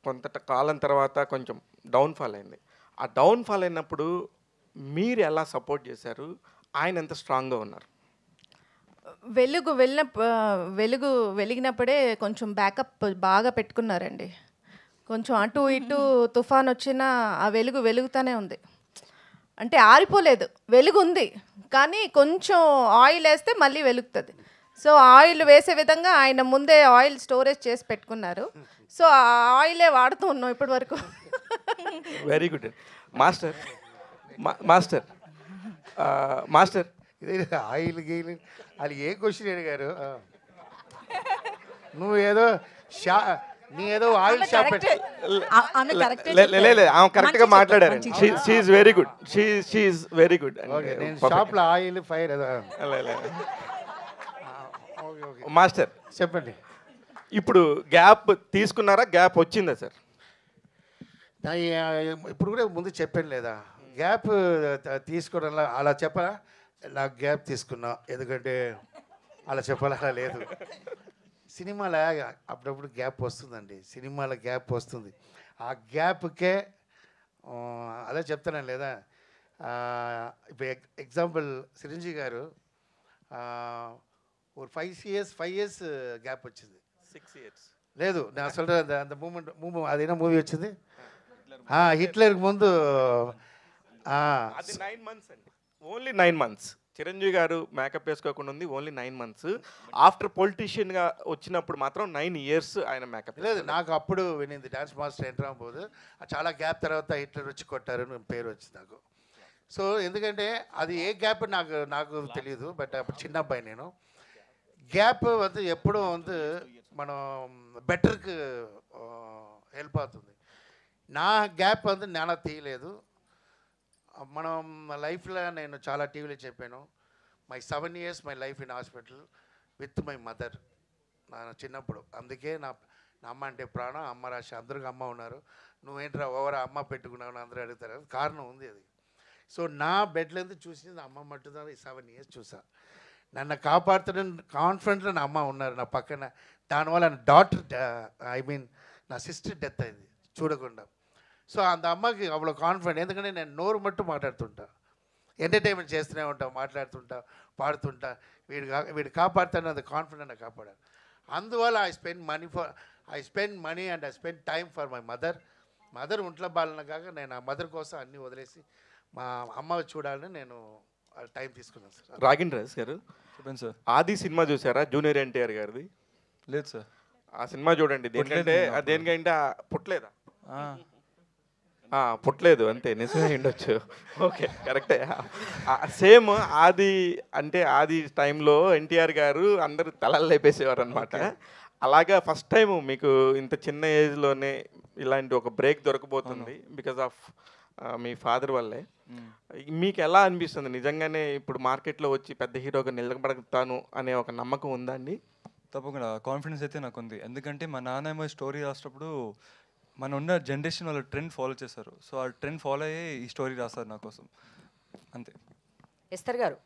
కొంత కాలం తర్వాత కొంచెం డౌన్ఫాల్ అయింది. ఆ డౌన్ఫాల్ అయినప్పుడు మీరు ఎలా సపోర్ట్ చేశారు, ఆయన ఎంత స్ట్రాంగ్గా ఉన్నారు? వెలుగు వెలిగినప్పుడే కొంచెం బ్యాకప్ బాగా పెట్టుకున్నారండి. కొంచెం అటు ఇటు తుఫాన్ వచ్చినా ఆ వెలుగుతూనే ఉంది, అంటే ఆరిపోలేదు, వెలుగు ఉంది. కానీ కొంచెం ఆయిల్ వేస్తే మళ్ళీ వెలుగుతుంది. సో ఆయిల్ వేసే విధంగా ఆయన ముందే ఆయిల్ స్టోరేజ్ చేసి పెట్టుకున్నారు. సో ఆ ఆయిలే వాడుతూ ఉన్నాం ఇప్పటి వరకు. Very good master. మాస్టర్ ఇదే ఆయిల్ గీలు అది ఏ క్వశ్చన్ అడిగారు? నువ్వు ఏదో నీ ఏదో ఆయిల్ షాప్ ఆమె కరెక్ట్గా మాట్లాడారండి. She's very good, she's very good. షాప్లో ఆయిల్ ఫైర్ మాస్టర్ చెప్పండి. ఇప్పుడు గ్యాప్ తీసుకున్నారా, గ్యాప్ వచ్చిందా సార్? ఇప్పుడు కూడా ముందు చెప్పాను లేదా, గ్యాప్ తీసుకోవడం అలా చెప్పరా? నాకు గ్యాప్ తీసుకున్నా, ఎందుకంటే అలా చెప్పాలి, అలా లేదు. సినిమాలో అప్పుడప్పుడు గ్యాప్ వస్తుందండి, సినిమాలో గ్యాప్ వస్తుంది. ఆ గ్యాప్కే అదే చెప్తాను లేదా, ఇప్పుడు ఎగ్జాంపుల్ చిరంజీవి గారు ఒక 5 years గ్యాప్ వచ్చింది. 6 years లేదు నేను అసలు అంత మూమెంట్ అదేనా మూవీ వచ్చింది హిట్లర్కి ముందు. అది 9 months అండి, ఓన్లీ 9 months. చిరంజీవి గారు మేకప్ వేసుకోకుండా ఉంది ఓన్లీ 9 months. ఆఫ్టర్ పొలిటీషియన్గా వచ్చినప్పుడు మాత్రం 9 years ఆయన మేకప్. లేదు నాకు అప్పుడు వినింది డాన్స్ మాస్టర్ ఎంటర్ అవ్వబోదు, చాలా గ్యాప్ తర్వాత హిట్లర్ వచ్చి కొట్టారు పేరు వచ్చింది నాకు. సో ఎందుకంటే అది ఏ గ్యాప్ నాకు తెలియదు, బట్ అప్పుడు చిన్న అబ్బాయి నేను. గ్యాప్ வந்து ఎప్పుడూ வந்து మనం బెటర్కి హెల్ప్ అవుతుంది. నా గ్యాప్ வந்து నేను తీయలేదు. మనం లైఫ్లో నేను చాలా టీవీలో చెప్పాను, my 7 years my life in hospital with my mother. నా చిన్నప్పుడు అందుకే నా అమ్మ అంటే ప్రాణం, అమ్మ రాశి. అందరికి అమ్మ ఉన్నారు, నువ్వేంట్రా ఓవర్ అమ్మ పెట్టుకున్నావు అందరూ అడుగుతారు, కారణం ఉంది అది. సో నా బెడ్లో చూసింది అమ్మ మట్టుదారు. ఈ 7 years చూసా. నన్ను కాపాడుతున్న కాన్ఫిడెంట్లో నా అమ్మ ఉన్నారు నా పక్కన. దానివల్ల నా డాటర్ నా సిస్టర్ డెత్ అయింది చూడకుండా. సో అంత అమ్మకి అவ்வளோ కాన్ఫిడెంట్, ఎందుకంటే నేను నోరు మట్టు మాట్లాడుతుంటా, ఎంటర్టైన్మెంట్ చేస్తూనే ఉంటా, మాట్లాడుతుంటా, పాడుతుంటా. వీడు కాపాడుతాను, అది కాన్ఫిడెంట్ నాకు కాపాడాను. అందువల్ల I spend money and I spend time for my mother ఒంట్లో బాలన కాక నేను ఆ మదర్ కోసం అన్నీ వదిలేసి మా అమ్మ చూడాలని నేను టైం తీసుకున్నాను సార్. రాగిన్ రాజ్ గారు చెప్పండి సార్. ఆది సినిమా చూసారా, జూనియర్ ఎన్టీఆర్ గారిది? లేదు సార్. ఆ సినిమా చూడండి. దేనికంటే పుట్టలేదా? పుట్టలేదు అంతే, నిజమే ఉండొచ్చు. ఓకే కరెక్టే. సేమ్ ఆది అంటే ఆది టైంలో ఎన్టీఆర్ గారు అందరూ తలలు లేపేసేవారు అనమాట. అలాగా ఫస్ట్ టైం మీకు ఇంత చిన్న ఏజ్లోనే ఇలాంటి ఒక బ్రేక్ దొరకబోతుంది బికాజ్ ఆఫ్ మీ ఫాదర్ వల్లే. మీకు ఎలా అనిపిస్తుంది నిజంగానే ఇప్పుడు మార్కెట్లో వచ్చి పెద్ద హీరోగా నిలబడతాను అనే ఒక నమ్మకం ఉందా అండి? తప్పకుండా కాన్ఫిడెన్స్ అయితే నాకు ఉంది. ఎందుకంటే మా నాన్నమ్మ స్టోరీ రాసేటప్పుడు మన ఉన్న జనరేషన్ వాళ్ళు ట్రెండ్ ఫాలో చేశారు. సో ఆ ట్రెండ్ ఫాలో అయ్యే ఈ స్టోరీ రాస్తారు నా కోసం, అంతే. ఎస్తర్ గారు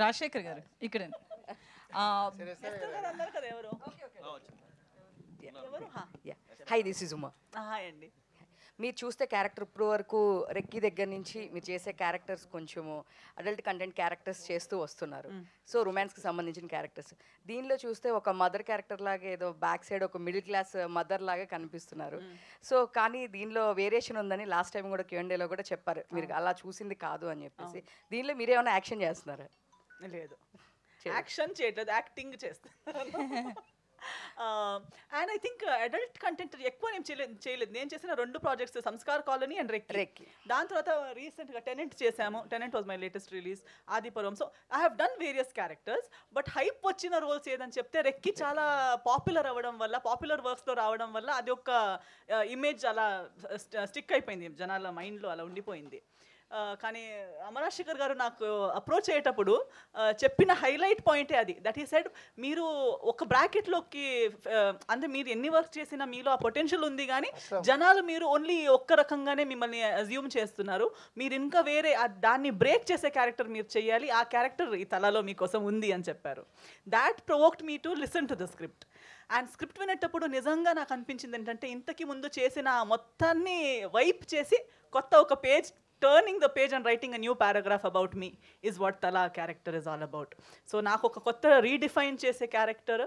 రాజశేఖర్ గారు ఇక్కడ hi this is Uma. Hi అండి. మీరు చూస్తే క్యారెక్టర్ ఇప్పుడు వరకు రెక్కి దగ్గర నుంచి మీరు చేసే క్యారెక్టర్స్ కొంచెము అడల్ట్ కంటెంట్ క్యారెక్టర్స్ చేస్తూ వస్తున్నారు. సో రొమాన్స్కి సంబంధించిన క్యారెక్టర్స్ దీనిలో చూస్తే ఒక మదర్ క్యారెక్టర్ లాగా ఏదో బ్యాక్ సైడ్ ఒక మిడిల్ క్లాస్ మదర్ లాగా కనిపిస్తున్నారు. సో కానీ దీనిలో వేరియేషన్ ఉందని లాస్ట్ టైం కూడా Q&Aలో కూడా చెప్పారు, మీరు అలా చూసింది కాదు అని చెప్పేసి. దీనిలో మీరేమైనా యాక్షన్ చేస్తున్నారా? లేదు, యాక్షన్ చేయట్లేదు, యాక్టింగ్ చేస్తాను. And I think adult content ఎక్కువ నేను చేయలేదు. నేను చేసిన 2 projects, Sanskar colony and recce. దాని తర్వాత రీసెంట్గా టెనెంట్ చేశాము. Tenant was my latest release, Adipuram. So I have done various characters. But hype వచ్చిన రోల్స్ ఏదని చెప్తే రెక్కి చాలా పాపులర్ అవ్వడం వల్ల, పాపులర్ వర్క్స్లో రావడం వల్ల అది ఒక ఇమేజ్ అలా స్టిక్ అయిపోయింది, జనాల మైండ్లో అలా ఉండిపోయింది. కానీ అమరాశేఖర్ గారు నాకు అప్రోచ్ అయ్యేటప్పుడు చెప్పిన హైలైట్ పాయింటే అది. దట్ ఈ సైడ్ మీరు ఒక బ్రాకెట్లోకి అంటే మీరు ఎన్ని వర్క్ చేసినా మీలో ఆ పొటెన్షియల్ ఉంది, కానీ జనాలు మీరు ఓన్లీ ఒక్క రకంగానే మిమ్మల్ని అజ్యూమ్ చేస్తున్నారు. మీరు ఇంకా వేరే దాన్ని బ్రేక్ చేసే క్యారెక్టర్ మీరు చేయాలి, ఆ క్యారెక్టర్ ఈ తలలో మీకోసం ఉంది అని చెప్పారు. That provoked me to listen to the script. And script వినేటప్పుడు నిజంగా నాకు అనిపించింది ఏంటంటే ఇంతకు ముందు చేసిన మొత్తాన్ని వైప్ చేసి కొత్త ఒక page, turning the page and writing a new paragraph about me is what Tala character is all about. So నాకు ఒక కొత్త రీడిఫైన్ చేసే క్యారెక్టర్,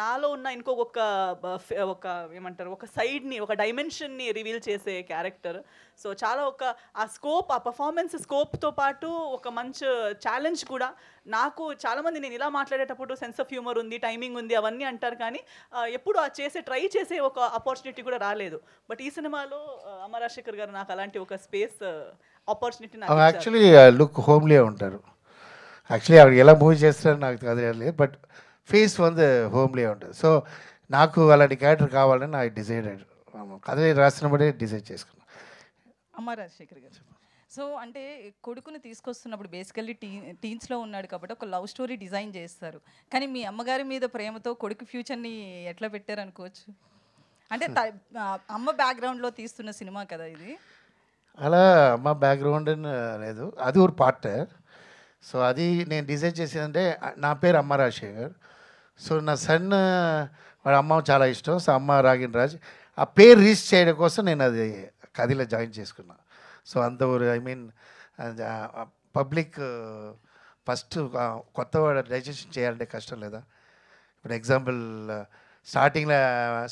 నాలో ఉన్న ఇంకొక ఏమంటారు ఒక సైడ్ని, ఒక డైమెన్షన్ని రివీల్ చేసే క్యారెక్టర్. సో చాలా ఆ స్కోప్, ఆ పర్ఫార్మెన్స్ స్కోప్తో పాటు ఒక మంచి ఛాలెంజ్ కూడా. నాకు చాలామంది నేను ఇలా మాట్లాడేటప్పుడు సెన్స్ ఆఫ్ హ్యూమర్ ఉంది, టైమింగ్ ఉంది అవన్నీ అంటారు, కానీ ఎప్పుడు ట్రై చేసే ఒక ఆపర్చునిటీ కూడా రాలేదు. బట్ ఈ సినిమాలో అమరాశేఖర్ గారు నాకు అలాంటి ఒక space opportunity actually look homely ఉంటారు. యాక్చువల్లీ ఆవిడ ఎలా మూవీ చేస్తారో నాకు తెలియలేదు, బట్ ఫేస్ హోమ్లీ ఉంటుంది. సో నాకు అలాంటి క్యారెక్టర్ కావాలని నాకు డిసైడెడ్, కథ రాసినప్పుడే డిసైడ్ చేసుకున్నాను. అమ్మ రాజశేఖర్ గారు, సో అంటే కొడుకుని తీసుకొస్తున్నప్పుడు బేసికల్లీ టీన్స్లో ఉన్నాడు కాబట్టి ఒక లవ్ స్టోరీ డిజైన్ చేస్తారు, కానీ మీ అమ్మగారి మీద ప్రేమతో కొడుకు ఫ్యూచర్ని ఎట్లా పెట్టారు అనుకోవచ్చు? అంటే అమ్మ బ్యాక్గ్రౌండ్లో తీస్తున్న సినిమా కదా ఇది. అలా అమ్మ బ్యాక్గ్రౌండ్ లేదు, అది ఒక పార్ట్. సో అది నేను డిజైన్ చేసిందంటే నా పేరు అమ్మ రాజశేఖర్. సో నా సన్ వాడి అమ్మ చాలా ఇష్టం. సో అమ్మ రాగిన్ రాజ్ ఆ పేరు రిజిస్టర్ చేయడం కోసం నేను అది కదిలో జాయిన్ చేసుకున్నా. సో అంత ఐ మీన్ పబ్లిక్ ఫస్ట్ కొత్త వాడు రిజిస్ట్రేషన్ చేయాలంటే కష్టం లేదా? ఇప్పుడు ఎగ్జాంపుల్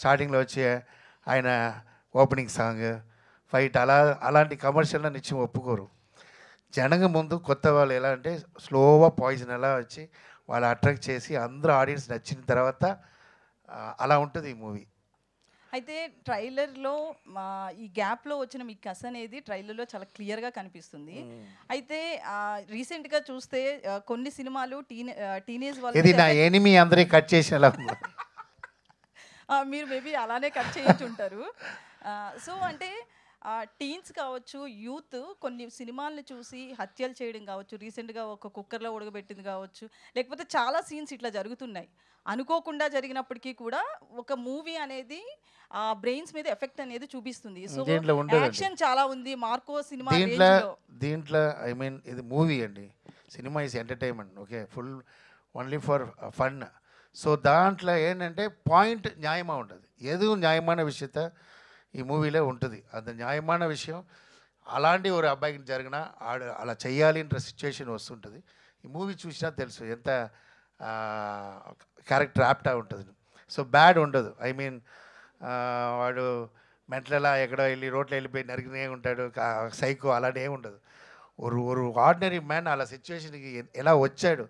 స్టార్టింగ్లో వచ్చే ఆయన ఓపెనింగ్ సాంగ్ ఫైట్ అలాంటి కమర్షియల్లో నిత్యం ఒప్పుకోరు. జనంగా ముందు కొత్త వాళ్ళు ఎలా అంటే స్లోగా పాయిజన్ ఎలా వచ్చి వాళ్ళు అట్రాక్ట్ చేసి అందరూ ఆడియన్స్ నచ్చిన తర్వాత అలా ఉంటుంది ఈ మూవీ. అయితే ట్రైలర్లో ఈ గ్యాప్లో వచ్చిన మీ కథ అనేది ట్రైలర్లో చాలా క్లియర్గా కనిపిస్తుంది. అయితే రీసెంట్గా చూస్తే కొన్ని సినిమాలు టీనేజ్ ఇది నా ఎనిమి అందరి కట్ చేసేలా మీరు మేబీ అలానే కట్ చేయించి ఉంటారు. సో అంటే టీన్స్ కావచ్చు, యూత్ కొన్ని సినిమాలను చూసి హత్యలు చేయడం కావచ్చు, రీసెంట్గా ఒక కుక్కర్లో ఉడకబెట్టింది కావచ్చు, లేకపోతే చాలా సీన్స్ ఇట్లా జరుగుతున్నాయి. అనుకోకుండా జరిగినప్పటికీ కూడా ఒక మూవీ అనేది ఆ బ్రెయిన్స్ మీద ఎఫెక్ట్ అనేది చూపిస్తుంది. సో యాక్షన్ చాలా ఉంది మార్కో సినిమా దీంట్లో ఐ మీన్ ఇది మూవీ అండి, cinema is entertainment, okay, full only for fun. So దాంట్లో ఏంటంటే పాయింట్ న్యాయமாக ఉంటుంది, ఏదో న్యాయమైన విషయత ఈ మూవీలో ఉంటుంది. అది న్యాయమైన విషయం. అలాంటి ఒక అబ్బాయికి జరిగినా అలా చెయ్యాలి అనే సిచ్యువేషన్ వస్తుంటుంది. ఈ మూవీ చూసినా తెలుసు ఎంత క్యారెక్టర్ యాప్టా ఉంటుంది. సో బ్యాడ్ ఉండదు. ఐ మీన్ వాడు మెంటలా ఎక్కడో వెళ్ళి రోడ్లో వెళ్ళిపోయి నరికినే ఉంటాడు, సైకో అలాంటి ఏమి ఉండదు. ఒక ఆర్డినరీ మ్యాన్ అలా సిచ్యువేషన్కి ఎలా వచ్చాడు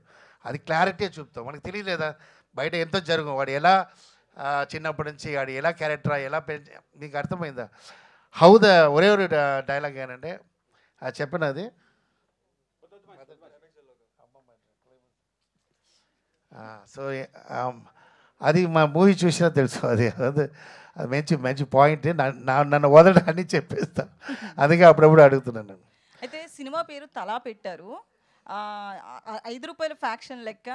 అది క్లారిటీ చూపుతాం. మనకు తెలియలేదా బయట ఎంతో జరుగు, వాడు ఎలా చిన్నప్పటి నుంచి వాడు ఎలా క్యారెక్టర్ ఎలా మీకు అర్థమైందా? హౌ ద ఒరే డైలాగ్ ఏంటంటే చెప్పినది సో అది మా మూవీ చూసినా తెలుసు. అది అది మంచి మంచి పాయింట్. నన్ను వదలడాన్ని చెప్పేస్తాను, అందుకే అప్పుడప్పుడు అడుగుతున్నాను నేను. అయితే సినిమా పేరు తలా పెట్టారు. 5 రూపాయల ఫ్యాక్షన్ లెక్క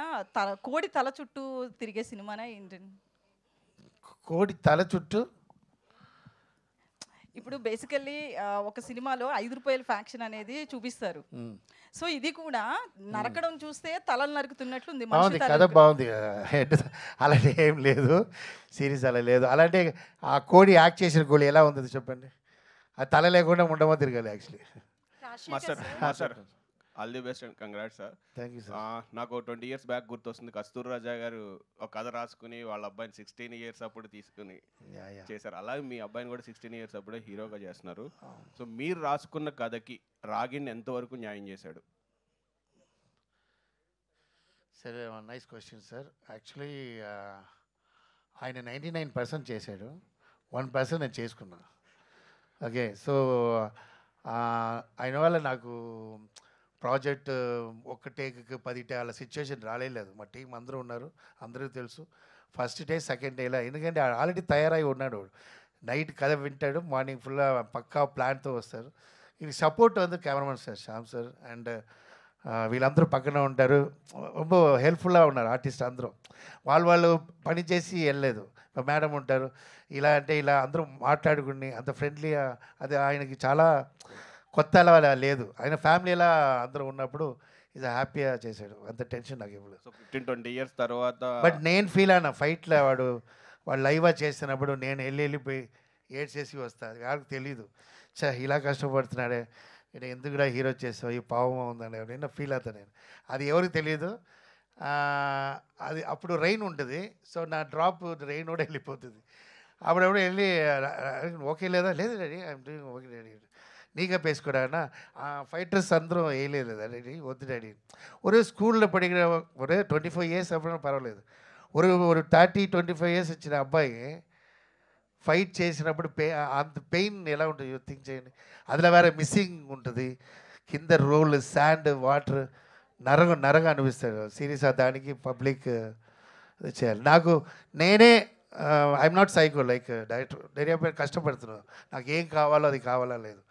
కోడి తల చుట్టూ తిరిగే సినిమానా ఏంటండి? కోడి తల చుట్టూ ఇప్పుడు బేసికల్లీ ఒక సినిమాలో 5 రూపాయల ఫ్యాక్షన్ అనేది చూపిస్తారు. సో ఇది కూడా నరకడం చూస్తే తలలు నరుకుతున్నట్లుంది. బాగుంది, కథ బాగుంది. అలాంటి ఏం లేదు, సిరీస్ అలా లేదు. అలాంటి ఆ కోడి యాక్ట్ చేసిన కోడి ఎలా ఉంది చెప్పండి? ఆ తల లేకుండా ఉండమో తిరగాలి actually. Sir all the best and congrats sir. Thank you sir. నాకు 20 years బ్యాక్ గుర్తొస్తుంది, కస్తూరి రాజా గారు ఒక కథ రాసుకుని వాళ్ళ అబ్బాయిని 16 years అప్పుడు తీసుకుని చేశారు. అలాగే మీ అబ్బాయిని కూడా 16 years అప్పుడే హీరోగా చేస్తున్నారు. సో మీరు రాసుకున్న కథకి రాగిన్ ఎంతవరకు న్యాయం చేశాడు? సరే, నైస్ క్వశ్చన్ సార్. యాక్చువల్లీ ఆయన 99% చేశాడు, 1% నేను చేసుకున్నా. ఓకే, సో ఆయన వల్ల నాకు ప్రాజెక్ట్ ఒక్క టేక్కి 10 టే అలా సిచ్యువేషన్ రాలేదు. మా టీం అందరూ ఉన్నారు, అందరికీ తెలుసు. ఫస్ట్ డే సెకండ్ డేలా, ఎందుకంటే ఆల్రెడీ తయారై ఉన్నాడు. నైట్ కథ వింటాడు, మార్నింగ్ ఫుల్ పక్కా ప్లాన్తో వస్తారు. ఇది సపోర్ట్ வந்து cameramen sir Shyam sir and వీళ్ళందరూ పక్కన ఉంటారు, ரொம்ப హెల్ప్ఫుల్గా ఉన్నారు. ఆర్టిస్ట్ అందరూ వాళ్ళు పని చేసి వెళ్ళలేదు. మేడం ఉంటారు, ఇలా అంటే ఇలా అందరూ మాట్లాడుకుని అంత ఫ్రెండ్లీగా, అది ఆయనకి చాలా కొత్త అలా లేదు. ఆయన ఫ్యామిలీ ఎలా అందరూ ఉన్నప్పుడు ఇది హ్యాపీగా చేశాడు, అంత టెన్షన్ నాకు ఇవ్వలేదు. 15-20 years తర్వాత బట్ నేను ఫీల్ అయినా ఫైట్లో వాడు లైవ్గా చేస్తున్నప్పుడు నేను వెళ్ళిపోయి ఏడ్చేసి వస్తాను. వాళ్ళకి తెలీదు, ఇలా కష్టపడుతున్నాడే నేను ఎందుకు కూడా హీరో చేస్తావు, ఈ పావం ఉందని నేను ఫీల్ అవుతాను. నేను అది ఎవరికి తెలియదు. అది అప్పుడు రెయిన్ ఉంటుంది, సో నా డ్రాప్ రెయిన్ కూడా వెళ్ళిపోతుంది. అప్పుడప్పుడు వెళ్ళి ఓకే లేదా, లేదు daddy I'm doing okay daddy, నీగా పేసుకోడానా ఫైటర్స్ అందరూ వేయలేదు డాడీ, వద్దు డాడీ. ఒరే స్కూల్లో పడిగిన ఒరే 24 years అప్పుడు పర్వాలేదు, ఒక 30-25 years వచ్చిన అబ్బాయి ఫైట్ చేసినప్పుడు అంత పెయిన్ ఎలా ఉంటుంది థింక్ చేయండి. అందులో వేరే మిస్సింగ్ ఉంటుంది, కింద రోల్ శాండ్ వాటర్ నరగా అనిపిస్తాడు. సీరియస్ దానికి పబ్లిక్ చేయాలి. నాకు నేనే I'm not psycho like director కష్టపడుతున్నాను, నాకు ఏం కావాలో అది కావాలా లేదు,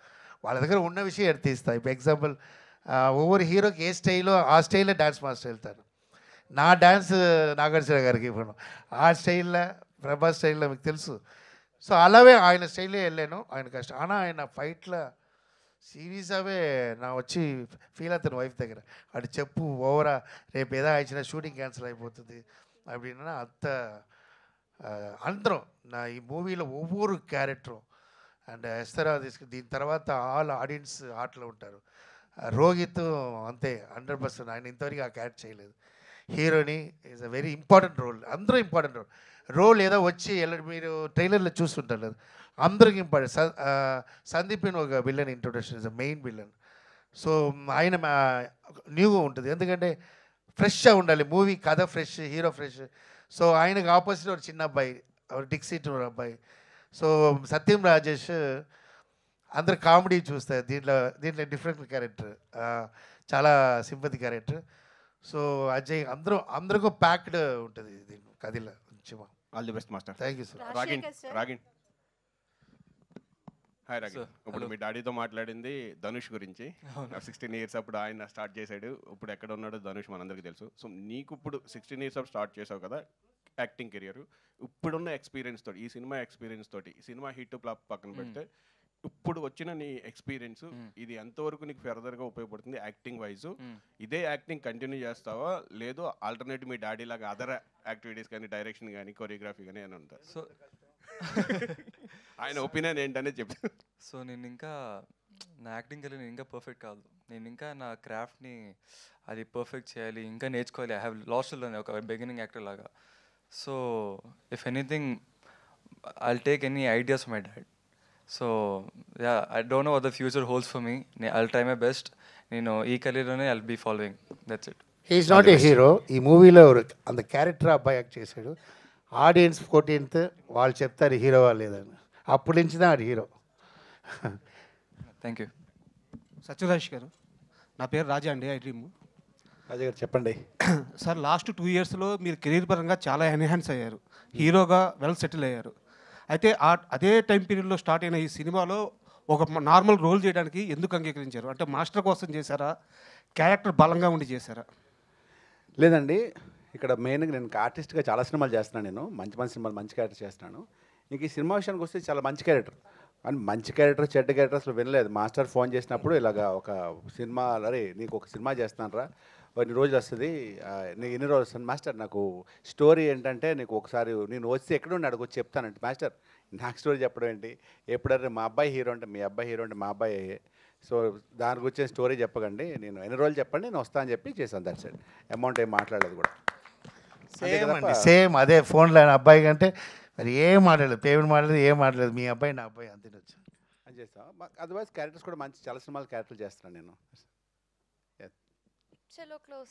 వాళ్ళ దగ్గర ఉన్న విషయం తీస్తాను. ఇప్పుడు ఎగ్జాంపుల్ ఒవ్వరు హీరోకి ఏ స్టైలో ఆ స్టైల్లో డ్యాన్స్ మాస్టర్ వెళ్తాను. నా డ్యాన్స్ నాగార్జున గారికి ఇవ్వను, ఆ స్టైల్లో ప్రభాస్ స్టైల్లో మీకు తెలుసు. సో అలాగే ఆయన స్టైల్లో వెళ్ళాను. ఆయన కష్టం, ஆனால் ఆయన ఫైట్లో సీరియస్గావే నా వచ్చి ఫీల్ అవుతాను వైఫ్ దగ్గర అటు చెప్పు ఓవరా రేపు ఏదో ఇచ్చిన షూటింగ్ క్యాన్సిల్ అయిపోతుంది அப்படின்னா అందరం నా ఈ మూవీలో ఒవ్వొరు క్యారెక్టరు అండ్ ఎస్తరా దీని తర్వాత ఆల్ ఆడియన్స్ ఆటలో ఉంటారు. రోహిత్ అంతే 100%. ఆయన ఇంతవరకు ఆ క్యారెక్టర్ చేయలేదు. హీరోని is a very important role. అందరూ ఇంపార్టెంట్ రోల్ ఏదో వచ్చి మీరు ట్రైలర్లో చూస్తుంటారు లేదు, అందరికి ఇంపార్టెంట్. సందీప్ ఒక villain introduction is a main villain. So ఆయన న్యూగా ఉంటుంది, ఎందుకంటే ఫ్రెష్గా ఉండాలి మూవీ, కథ ఫ్రెష్, హీరో ఫ్రెష్. సో ఆయనకు ఆపోజిట్ ఒక చిన్న అబ్బాయి, డిక్సీట్ అబ్బాయి. సో సత్యం రాజేష్ అందరు కామెడీ చూస్తారు, దీంట్లో డిఫరెంట్ క్యారెక్టర్, చాలా సింపతి క్యారెక్టర్. సో అజయ్ అందరికీ ప్యాక్డ్ ఉంటుంది దీని కథలో. All the best master. Thank you sir. Ragin hi Ragin. ఇప్పుడు మీ డాడీతో మాట్లాడింది ధనుష్ గురించి. 16 years అప్పుడు ఆయన స్టార్ట్ చేశాడు, ఇప్పుడు ఎక్కడ ఉన్నాడో ధనుష్ మనందరికీ తెలుసు. సో నీకు ఇప్పుడు 16 years అప్పుడు స్టార్ట్ చేసావు కదా యాక్టింగ్ కెరియర్, ఇప్పుడున్న ఎక్స్పీరియన్స్ తోటి, ఈ సినిమా ఎక్స్పీరియన్స్ తోటి, ఈ సినిమా హిట్ ఫ్లాప్ పక్కన పెడితే ఇప్పుడు వచ్చిన నీ ఎక్స్పీరియన్స్ ఇది ఎంతవరకు నీకు ఫర్దర్గా ఉపయోగపడుతుంది యాక్టింగ్ వైజ్? ఇదే యాక్టింగ్ కంటిన్యూ చేస్తావా, లేదు ఆల్టర్నేటివ్ మీ డాడీ లాగా అదర్ యాక్టివిటీస్ కానీ, డైరెక్షన్ కానీ, కొరియోగ్రఫీ కానీ అని ఉంటారు? సో ఆయన ఒపీనియన్ ఏంటనే చెప్పు. సో నేను ఇంకా నా యాక్టింగ్ కెరీర్ నేను ఇంకా పర్ఫెక్ట్ కాదు, నేను ఇంకా నా క్రాఫ్ట్ని అది పర్ఫెక్ట్ చేయాలి, ఇంకా నేర్చుకోవాలి. ఐ హ్యావ్ లాస్ట్ ఒక బిగినింగ్ యాక్టర్ లాగా. So if anything I'll take any ideas my dad. So ya, I don't know what the future holds for me. I'll try my best. నేను ఈ కెరీర్లోనే I'll be following, that's it. He's not a hero. ఈ మూవీలో అంత character అబ్బాయి act చేశాడు. Audience 14th వాళ్ళు చెప్తారు హీరోవా లేదని, అప్పటి నుంచి అది హీరో. Thank you. సత్యరాజ్ గారు, నా పేరు రాజా అండి, ఐ డ్రీమ్. రాజా గారు చెప్పండి. సార్, లాస్ట్ 2 yearsలో మీరు కెరీర్ పరంగా చాలా ఎన్హాన్స్ అయ్యారు, హీరోగా వెల్ సెటిల్ అయ్యారు. అయితే అదే టైం పీరియడ్లో స్టార్ట్ అయిన ఈ సినిమాలో ఒక నార్మల్ రోల్ చేయడానికి ఎందుకు అంగీకరించారు? అంటే మాస్టర్ కోసం చేశారా, క్యారెక్టర్ బలంగా ఉండి చేశారా? లేదండి, ఇక్కడ మెయిన్గా నేను ఆర్టిస్ట్గా చాలా సినిమాలు చేస్తున్నాను. నేను మంచి మంచి సినిమాలు, మంచి క్యారెక్టర్ చేస్తున్నాను. ఇంక ఈ సినిమా విషయానికి వస్తే చాలా మంచి క్యారెక్టర్, అండ్ మంచి క్యారెక్టర్ చెడ్డ క్యారెక్టర్ అసలు వినలేదు. మాస్టర్ ఫోన్ చేసినప్పుడు ఇలాగ ఒక సినిమా, అరే నీకు ఒక సినిమా చేస్తాను రా, ఎన్ని రోజులు వస్తుంది, నీకు ఎన్ని రోజులు వస్తుంది మాస్టర్, నాకు స్టోరీ ఏంటంటే నీకు ఒకసారి నేను వచ్చి ఎక్కడ ఉండి అడుగు చెప్తానంటే, మాస్టర్ నాకు స్టోరీ చెప్పడం ఏంటి, ఎప్పుడైనా మా అబ్బాయి హీరో అంటే మీ అబ్బాయి హీరో అంటే మా అబ్బాయి, సో దాని గురించి స్టోరీ చెప్పకండి, నేను ఎన్ని రోజులు చెప్పండి నేను వస్తా అని చెప్పి చేశాను. That's it. అమౌంట్ ఏం మాట్లాడలేదు కూడా. సేమ్ అదే ఫోన్లో అబ్బాయి కంటే మరి ఏం మాట్లాడలేదు, పేమెంట్ మాట్లాడలేదు, ఏం మాట్లాడలేదు, మీ అబ్బాయి నా అబ్బాయి అంతే వచ్చి అని చేస్తాను. అదర్వైజ్ క్యారెక్టర్స్ కూడా మంచి చాలా సినిమాలు క్యారెక్టర్లు చేస్తున్నాను నేను. చలో క్లోజ్.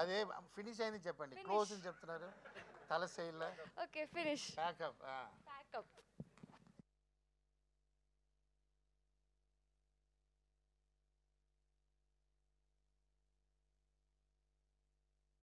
అదే ఫినిష్ అయింది చెప్పండి, క్లోజ్ అని చెప్తున్నారు తల స్టైల్లో. Okay finish. ప్యాకప్.